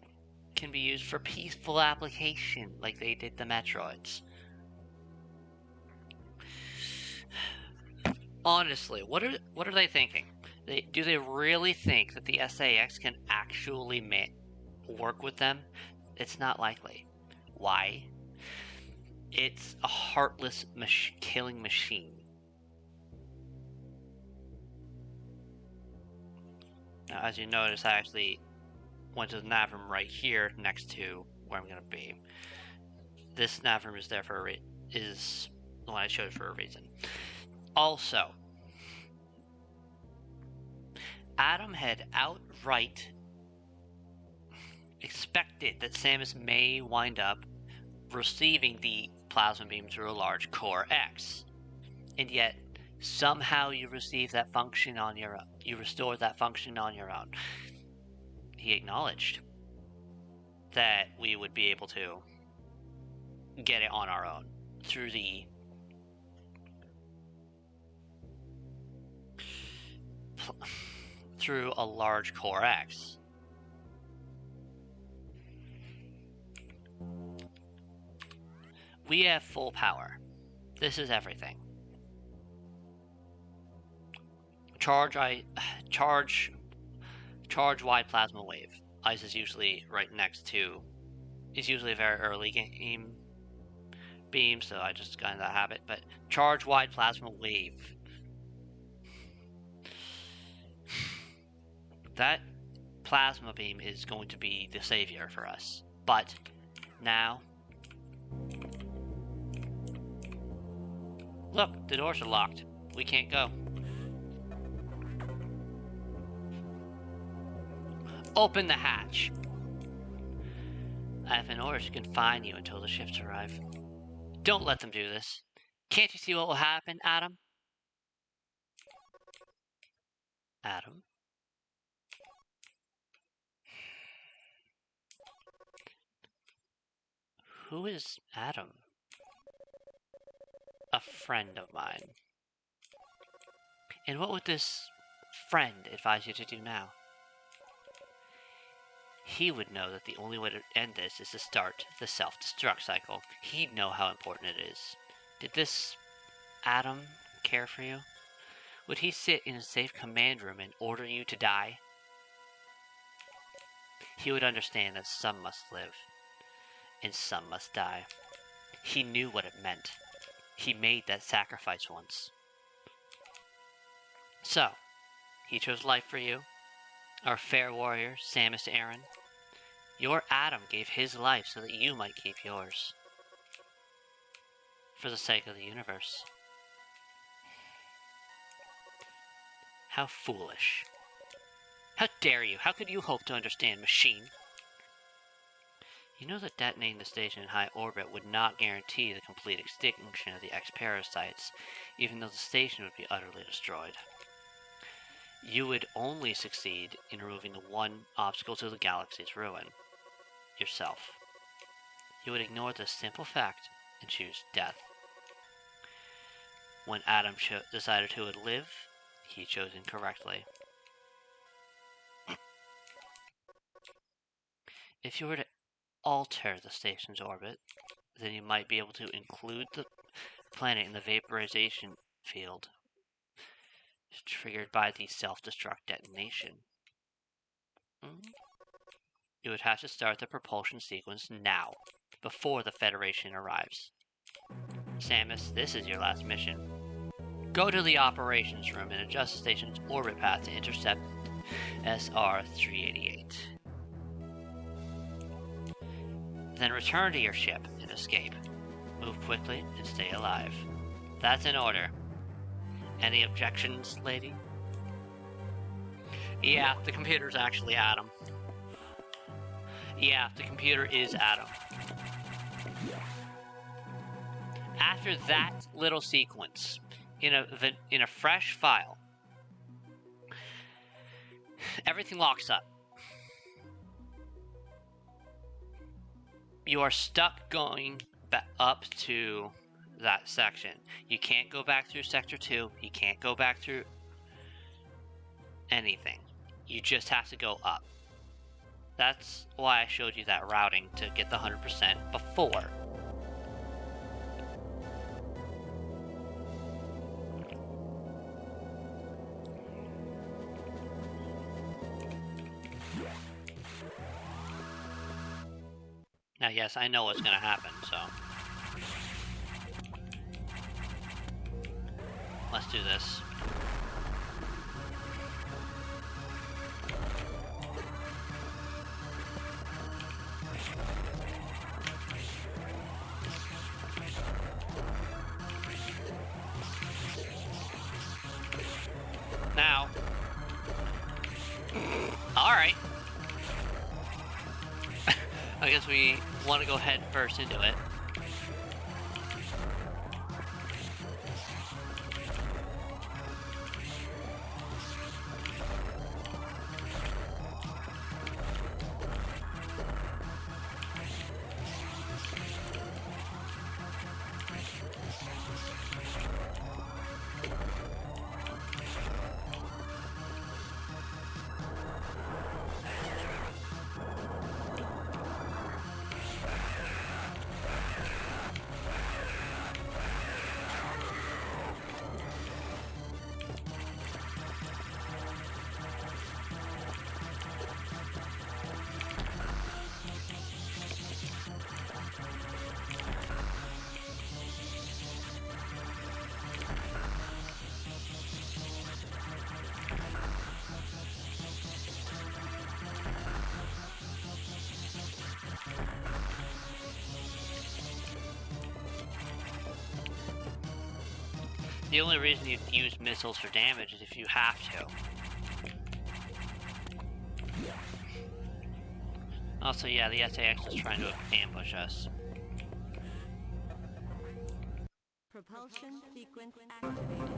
Speaker 1: can be used for peaceful application like they did the Metroids. Honestly, what are they thinking? Do they really think that the SAX can actually work with them? It's not likely. Why? It's a heartless killing machine. Now, as you notice, I actually went to the nav room right here next to where I'm gonna be. This nav room is there for is the one I showed for a reason. Also, Adam had outright expected that Samus may wind up receiving the plasma beam through a large core X, and yet somehow you receive that function on your own. You restored that function on your own. He acknowledged that we would be able to get it on our own through through a large core X. We have full power. This is everything. Charge wide plasma wave. Ice is usually right next to. Is usually a very early game beam, so I just got in that habit. But charge wide plasma wave. That plasma beam is going to be the savior for us. But now, look, the doors are locked. We can't go. Open the hatch. I have an order to confine you until the ships arrive. Don't let them do this. Can't you see what will happen, Adam? Adam? Who is Adam? A friend of mine. And what would this friend advise you to do now? He would know that the only way to end this is to start the self-destruct cycle. He'd know how important it is. Did this Adam care for you? Would he sit in a safe command room and order you to die? He would understand that some must live, and some must die. He knew what it meant. He made that sacrifice once. So, he chose life for you, our fair warrior, Samus Aran. Your Adam gave his life so that you might keep yours. For the sake of the universe. How foolish. How dare you? How could you hope to understand, machine? You know that detonating the station in high orbit would not guarantee the complete extinction of the X-parasites, even though the station would be utterly destroyed. You would only succeed in removing the one obstacle to the galaxy's ruin. Yourself. You would ignore this simple fact and choose death. When Adam decided who would live, he chose incorrectly. If you were to alter the station's orbit, then you might be able to include the planet in the vaporization field triggered by the self-destruct detonation. You would have to start the propulsion sequence now, before the Federation arrives. Samus, this is your last mission. Go to the operations room and adjust the station's orbit path to intercept SR-388. Then return to your ship and escape. Move quickly and stay alive. That's an order. Any objections, lady? Yeah, the computer's actually Adam. Yeah, the computer is Adam. After that little sequence, in a fresh file, everything locks up. You are stuck going up to that section. You can't go back through Sector 2. You can't go back through anything. You just have to go up. That's why I showed you that routing to get the 100% before. Now, yes, I know what's going to happen, so let's do this. Alright. I guess we want to go head first into it. The only reason you use missiles for damage is if you have to. Also, yeah, the SAX is trying to ambush us.
Speaker 2: Propulsion sequence activated.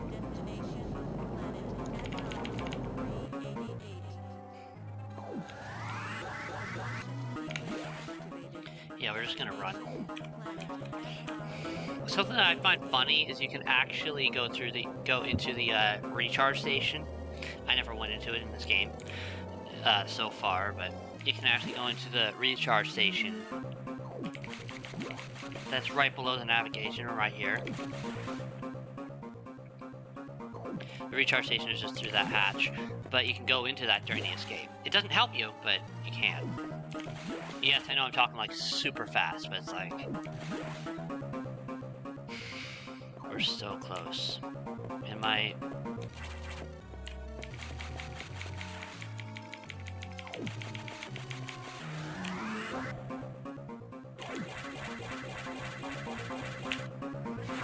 Speaker 2: Destination planet F-388.
Speaker 1: Yeah, we're just gonna run. Something that I find funny is you can actually go into the recharge station. I never went into it in this game so far, but you can actually go into the recharge station. That's right below the navigation, right here. The recharge station is just through that hatch, but you can go into that during the escape. It doesn't help you, but you can. Yes, I know I'm talking like super fast, but it's like... We're so close. Am I...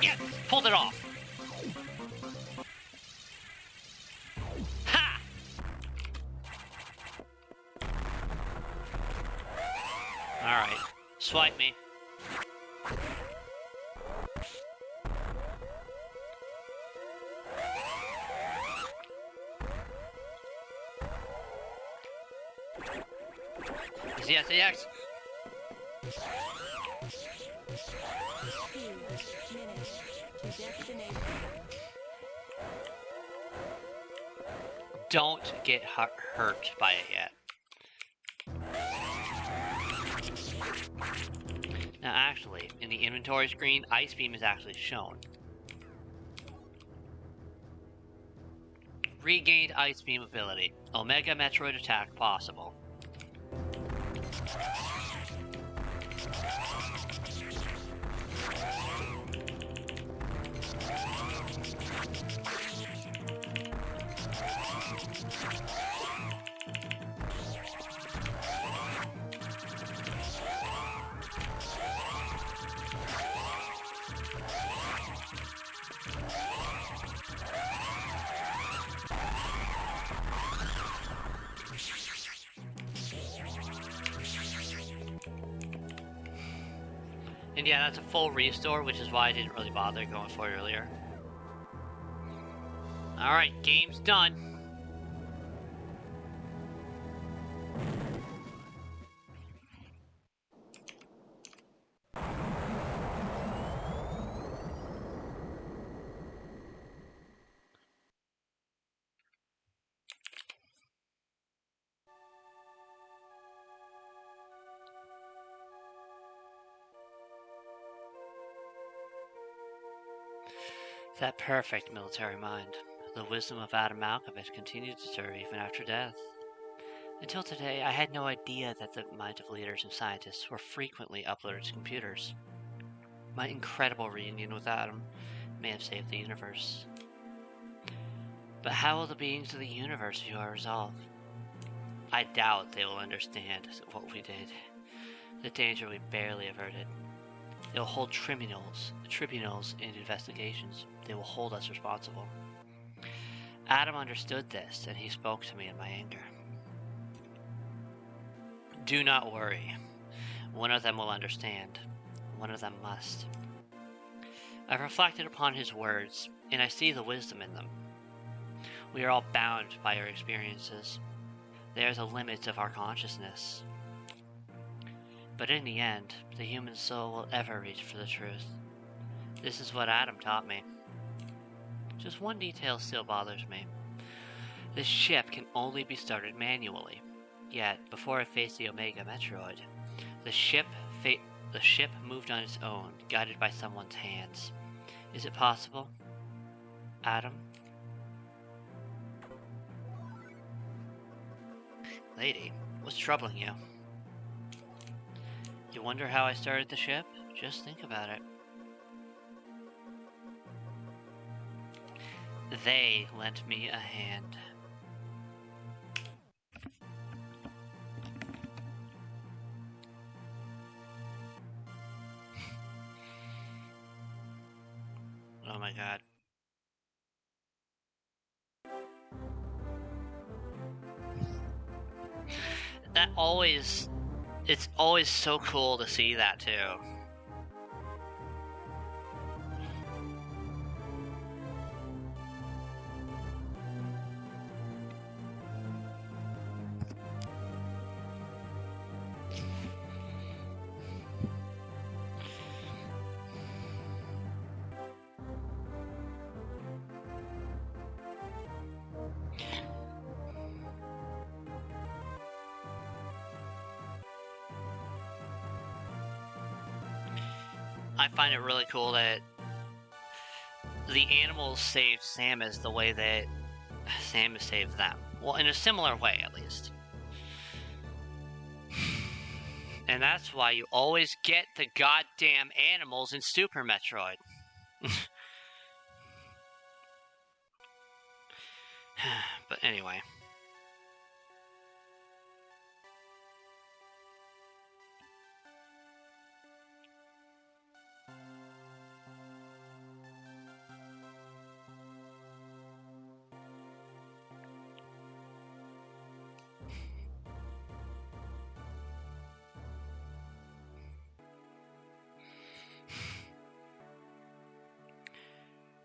Speaker 1: Yes! Pulled it off! Ha! Alright. Swipe me. Is the SAX?
Speaker 2: 2 minutes to destination.
Speaker 1: Don't get hurt by it yet. Now actually, in the inventory screen, Ice Beam is actually shown. Regained Ice Beam ability. Omega Metroid attack possible. And yeah, that's a full restore, which is why I didn't really bother going for it earlier. Alright, game's done. That perfect military mind. The wisdom of Adam Malkovich continued to serve even after death. Until today, I had no idea that the minds of leaders and scientists were frequently uploaded to computers. My incredible reunion with Adam may have saved the universe. But how will the beings of the universe view our resolve? I doubt they will understand what we did. The danger we barely averted. They will hold tribunals in investigations. They will hold us responsible. Adam understood this, and he spoke to me in my anger. Do not worry. One of them will understand. One of them must. I've reflected upon his words, and I see the wisdom in them. We are all bound by our experiences. There is a limit of our consciousness. But in the end, the human soul will ever reach for the truth. This is what Adam taught me. Just one detail still bothers me. This ship can only be started manually. Yet, before it faced the Omega Metroid, the ship moved on its own, guided by someone's hands. Is it possible? Adam? Lady, what's troubling you? You wonder how I started the ship? Just think about it. They lent me a hand. Oh my god. It's always so cool to see that too. I find it really cool that the animals saved Samus the way that Samus saved them. Well, in a similar way, at least. And that's why you always get the goddamn animals in Super Metroid. But anyway.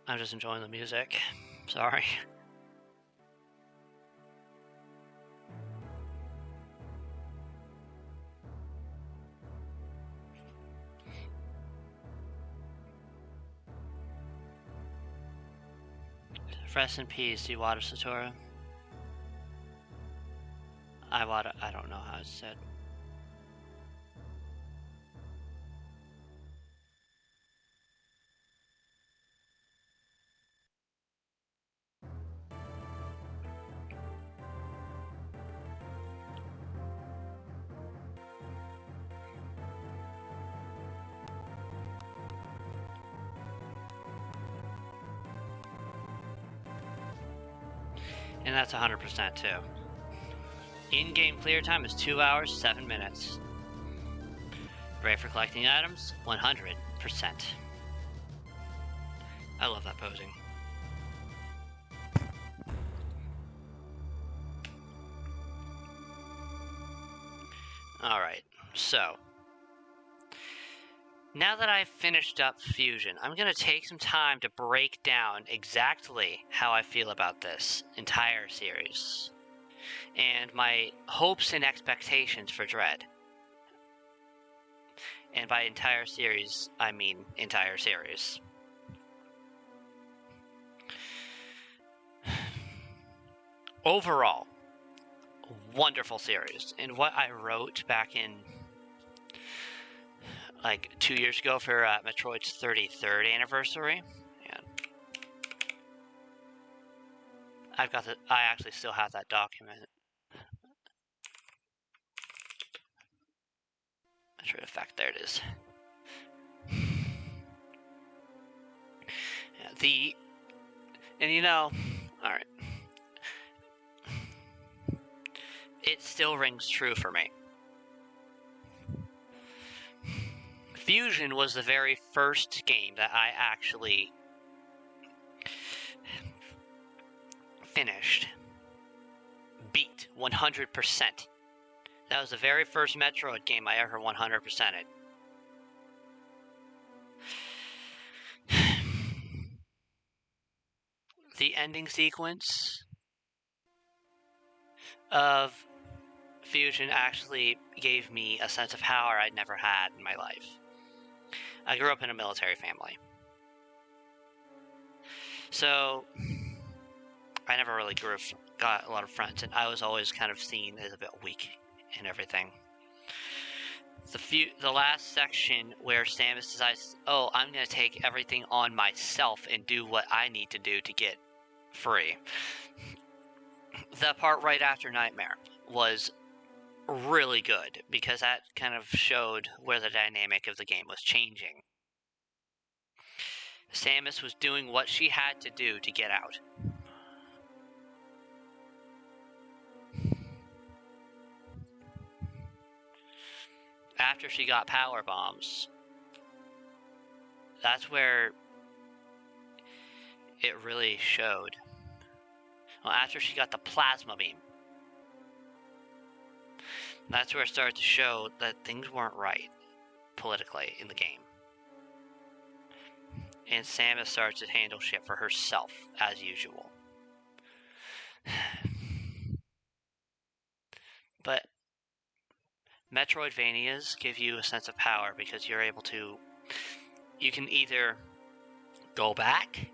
Speaker 1: I'm just enjoying the music. Sorry. Rest in peace, Iwata Satoru. I don't know how it's said. And that's 100% too. In-game clear time is 2 hours, 7 minutes. Great for collecting items, 100%. I love that posing. Alright, so now that I've finished up Fusion, I'm going to take some time to break down exactly how I feel about this entire series, and my hopes and expectations for Dread. And by entire series, I mean entire series. Overall, wonderful series. And what I wrote back in like 2 years ago for Metroid's 33rd anniversary. And I actually still have that document. Metroid Effect, there it is. Yeah, and you know, alright. It still rings true for me. Fusion was the very first game that I actually finished, beat 100%, That was the very first Metroid game I ever 100%ed. The ending sequence of Fusion actually gave me a sense of power I'd never had in my life. I grew up in a military family, so I never really got a lot of friends, and I was always kind of seen as a bit weak and everything. The last section where Samus decides, oh, I'm going to take everything on myself and do what I need to do to get free. The part right after Nightmare was really good because that kind of showed where the dynamic of the game was changing. Samus was doing what she had to do to get out. After she got power bombs, that's where it really showed. Well, after she got the plasma beam, that's where it started to show that things weren't right politically in the game. And Samus starts to handle shit for herself, as usual. But Metroidvanias give you a sense of power because you're able to... You can either go back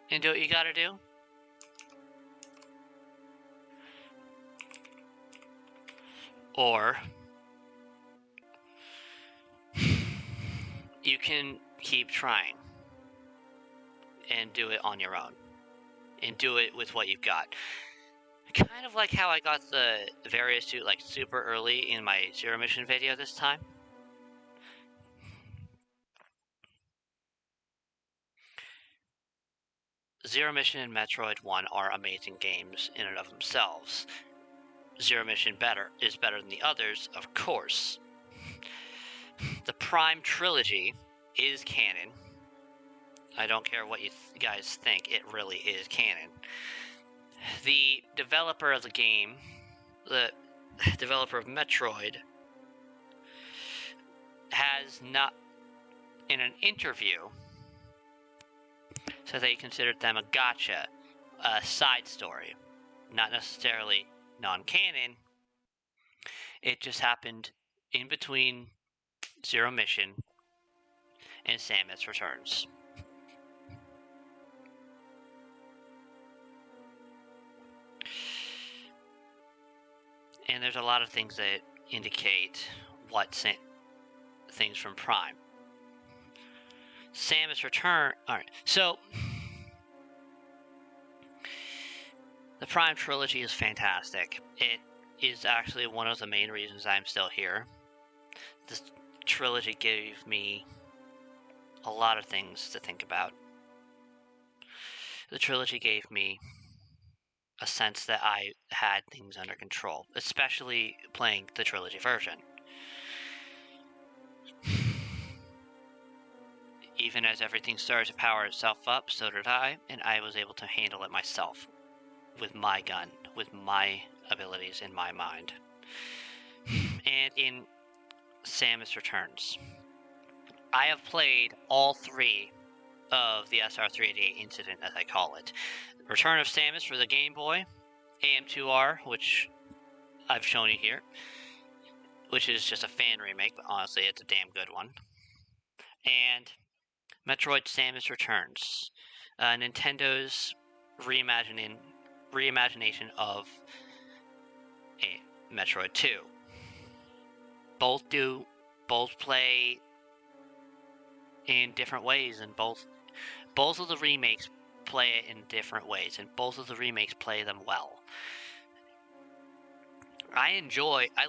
Speaker 1: and do what you gotta do, or you can keep trying and do it on your own and do it with what you've got. Kind of like how I got the various two like super early in my Zero Mission video this time. Zero Mission and Metroid 1 are amazing games in and of themselves. Zero Mission is better than the others, of course. The Prime trilogy is canon. I don't care what you guys think, it really is canon. The developer of the game, the developer of Metroid, has not, in an interview, said they considered them a gacha, a side story, not necessarily non-canon. It just happened in between Zero Mission and Samus Returns. And there's a lot of things that indicate what things from Prime. Samus Return. Alright, so the Prime trilogy is fantastic. It is actually one of the main reasons I'm still here. This trilogy gave me a lot of things to think about. The trilogy gave me a sense that I had things under control, especially playing the trilogy version. Even as everything started to power itself up, so did I, and I was able to handle it myself with my gun, with my abilities in my mind. And in Samus Returns, I have played all three of the SR388 incident, as I call it. Return of Samus for the Game Boy, AM2R, which I've shown you here, which is just a fan remake, but honestly it's a damn good one. And Metroid Samus Returns, Nintendo's reimagination of Metroid 2. Both play in different ways, and both of the remakes play it in different ways, and both of the remakes play them well. I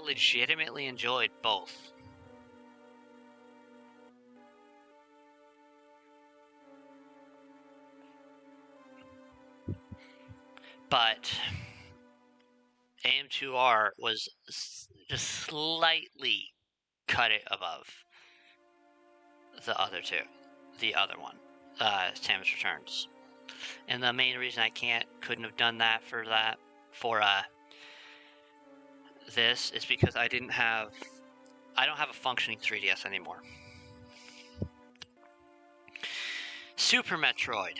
Speaker 1: legitimately enjoyed both. But AM2R was just slightly cut it above the other one, Samus Returns. And the main reason I couldn't have done that for this is because I don't have a functioning 3DS anymore. Super Metroid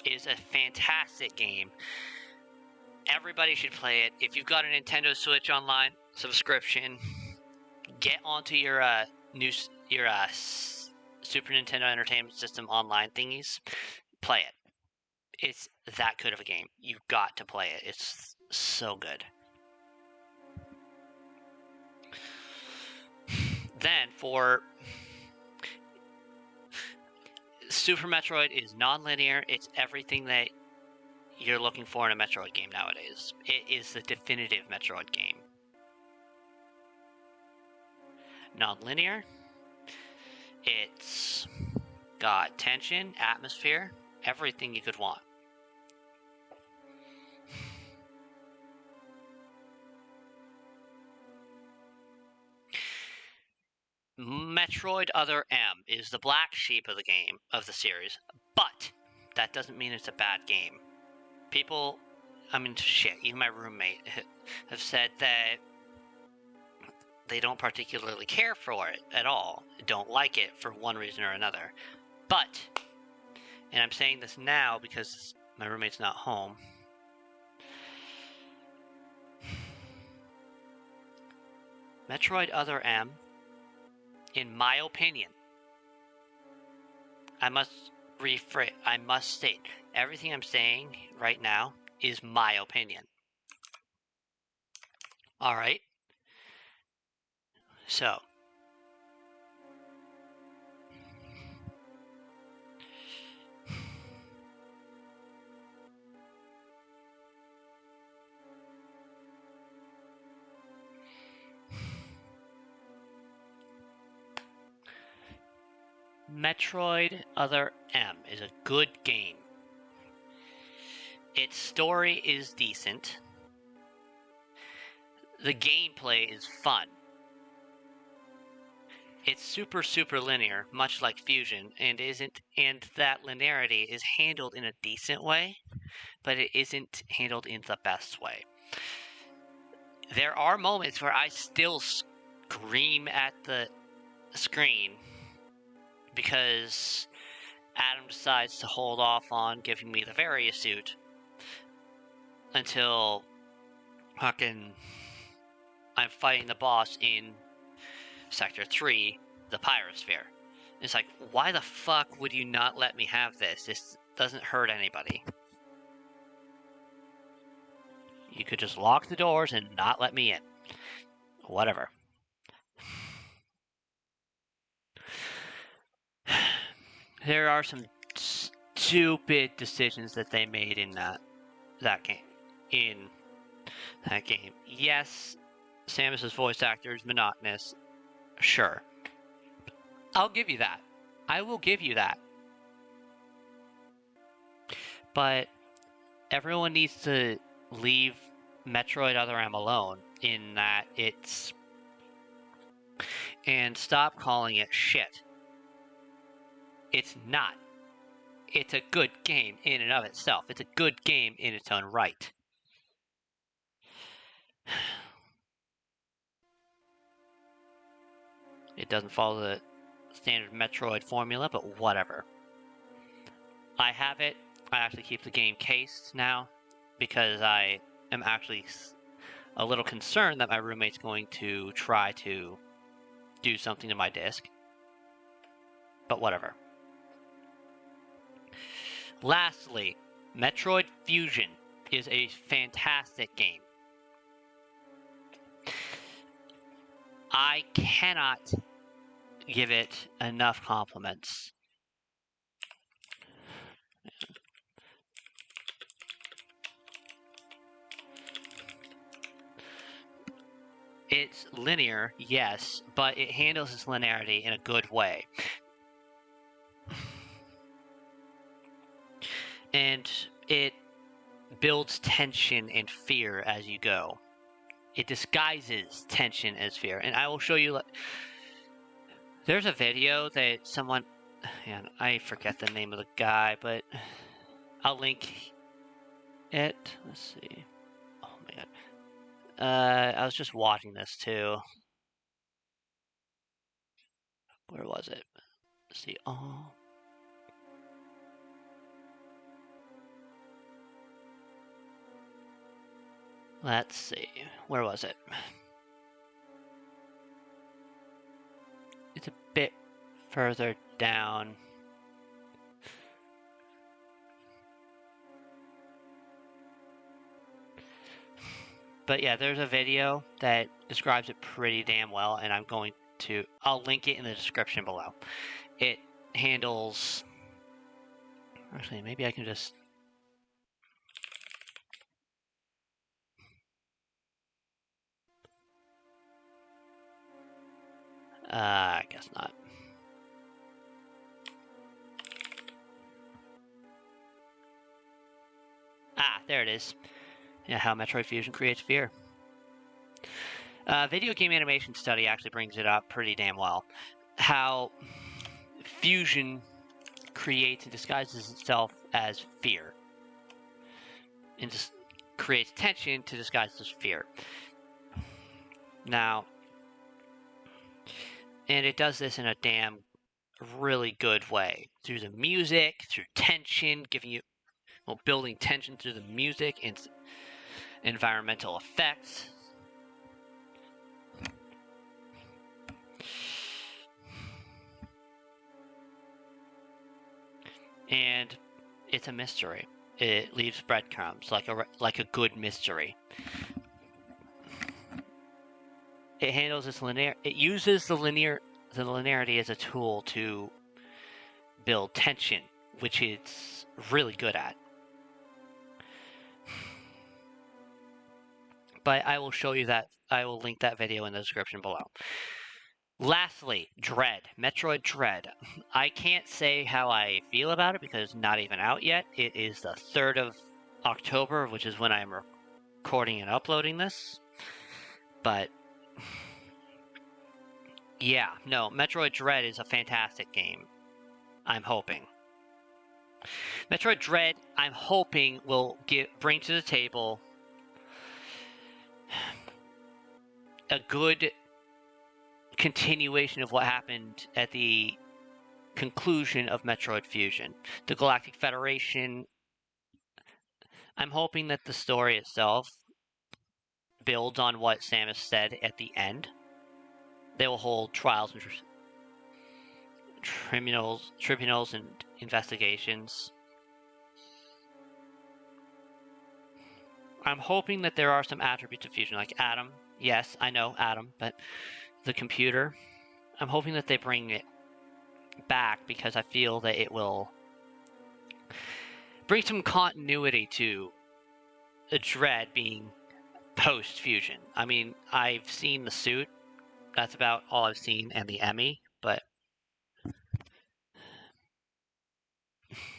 Speaker 1: is a fantastic game. Everybody should play it. If you've got a Nintendo Switch Online subscription, get onto your Super Nintendo Entertainment System online thingies. Play it. It's that good of a game. You've got to play it. It's so good. Then for Super Metroid is non-linear. It's everything that you're looking for in a Metroid game nowadays. It is the definitive Metroid game. Non-linear. It's got tension, atmosphere, everything you could want. Metroid Other M is the black sheep of the game, of the series, but that doesn't mean it's a bad game. People, shit, even my roommate have said that they don't particularly care for it at all, don't like it for one reason or another. But, and I'm saying this now because my roommate's not home, Metroid Other M, in my opinion, I must state, everything I'm saying right now is my opinion. Alright? So, Metroid Other M is a good game. Its story is decent. The gameplay is fun. It's super linear, much like Fusion, and that linearity is handled in a decent way, but it isn't handled in the best way. There are moments where I still scream at the screen because Adam decides to hold off on giving me the Varia suit until I'm fighting the boss in Sector 3, the Pyrosphere. It's like, why the fuck would you not let me have this? This doesn't hurt anybody. You could just lock the doors and not let me in. Whatever. There are some stupid decisions that they made in that game. Yes, Samus's voice actor is monotonous. Sure. I'll give you that. I will give you that. But everyone needs to leave Metroid Other M alone in that and stop calling it shit. It's not. It's a good game in and of itself. It's a good game in its own right. It doesn't follow the standard Metroid formula, but whatever. I have it. I actually keep the game cased now because I am actually a little concerned that my roommate's going to try to do something to my disc. But whatever. Lastly, Metroid Fusion is a fantastic game. I cannot give it enough compliments. It's linear, yes, but it handles its linearity in a good way. And it builds tension and fear as you go. It disguises tension as fear. And I will show you... There's a video that someone... Man, I forget the name of the guy, but I'll link it. Let's see. Oh my god. I was just watching this too. Where was it? Let's see. Oh. Let's see. Where was it? It's a bit further down. But yeah, there's a video that describes it pretty damn well, and I'll link it in the description below. It handles... Actually, maybe I can just... I guess not. Ah, there it is. Yeah, how Metroid Fusion creates fear. Video game animation study actually brings it up pretty damn well. How Fusion creates and disguises itself as fear. And just creates tension to disguise as fear. Now, and it does this in a damn really good way. Through the music, through tension, building tension through the music and environmental effects. And it's a mystery. It leaves breadcrumbs like a good mystery. It handles its linear. It uses the linearity as a tool to build tension, which it's really good at. But I will show you that. I will link that video in the description below. Lastly, Dread. Metroid Dread. I can't say how I feel about it because it's not even out yet. It is the 3rd of October, which is when I'm recording and uploading this. But yeah, no, Metroid Dread is a fantastic game. I'm hoping. Metroid Dread, I'm hoping, will bring to the table a good continuation of what happened at the conclusion of Metroid Fusion. The Galactic Federation. I'm hoping that the story itself builds on what Samus said at the end. They will hold trials and tribunals and investigations. I'm hoping that there are some attributes of Fusion, like Adam. Yes, I know Adam, but the computer. I'm hoping that they bring it back because I feel that it will bring some continuity to the Dread being post-Fusion. I mean, I've seen the suit. That's about all I've seen, and the Emmy, but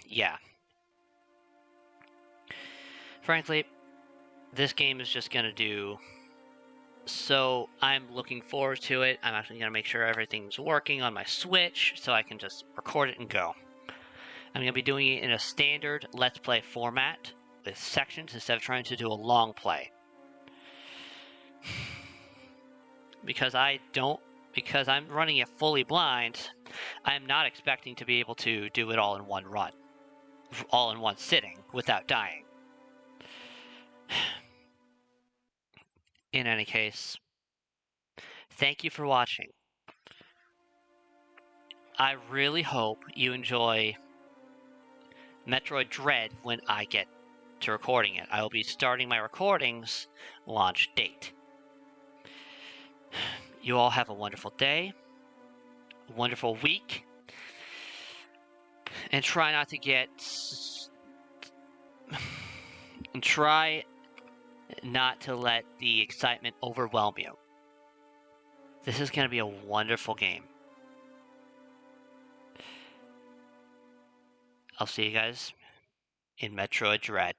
Speaker 1: yeah. Frankly, this game is just going to do... So I'm looking forward to it. I'm actually going to make sure everything's working on my Switch so I can just record it and go. I'm going to be doing it in a standard Let's Play format with sections instead of trying to do a long play. Because I'm running it fully blind, I'm not expecting to be able to do it all in one run. All in one sitting without dying. In any case, thank you for watching. I really hope you enjoy Metroid Dread when I get to recording it. I will be starting my recordings launch date. You all have a wonderful day, a wonderful week, and try not to get... and try not to let the excitement overwhelm you. This is going to be a wonderful game. I'll see you guys in Metroid Dread.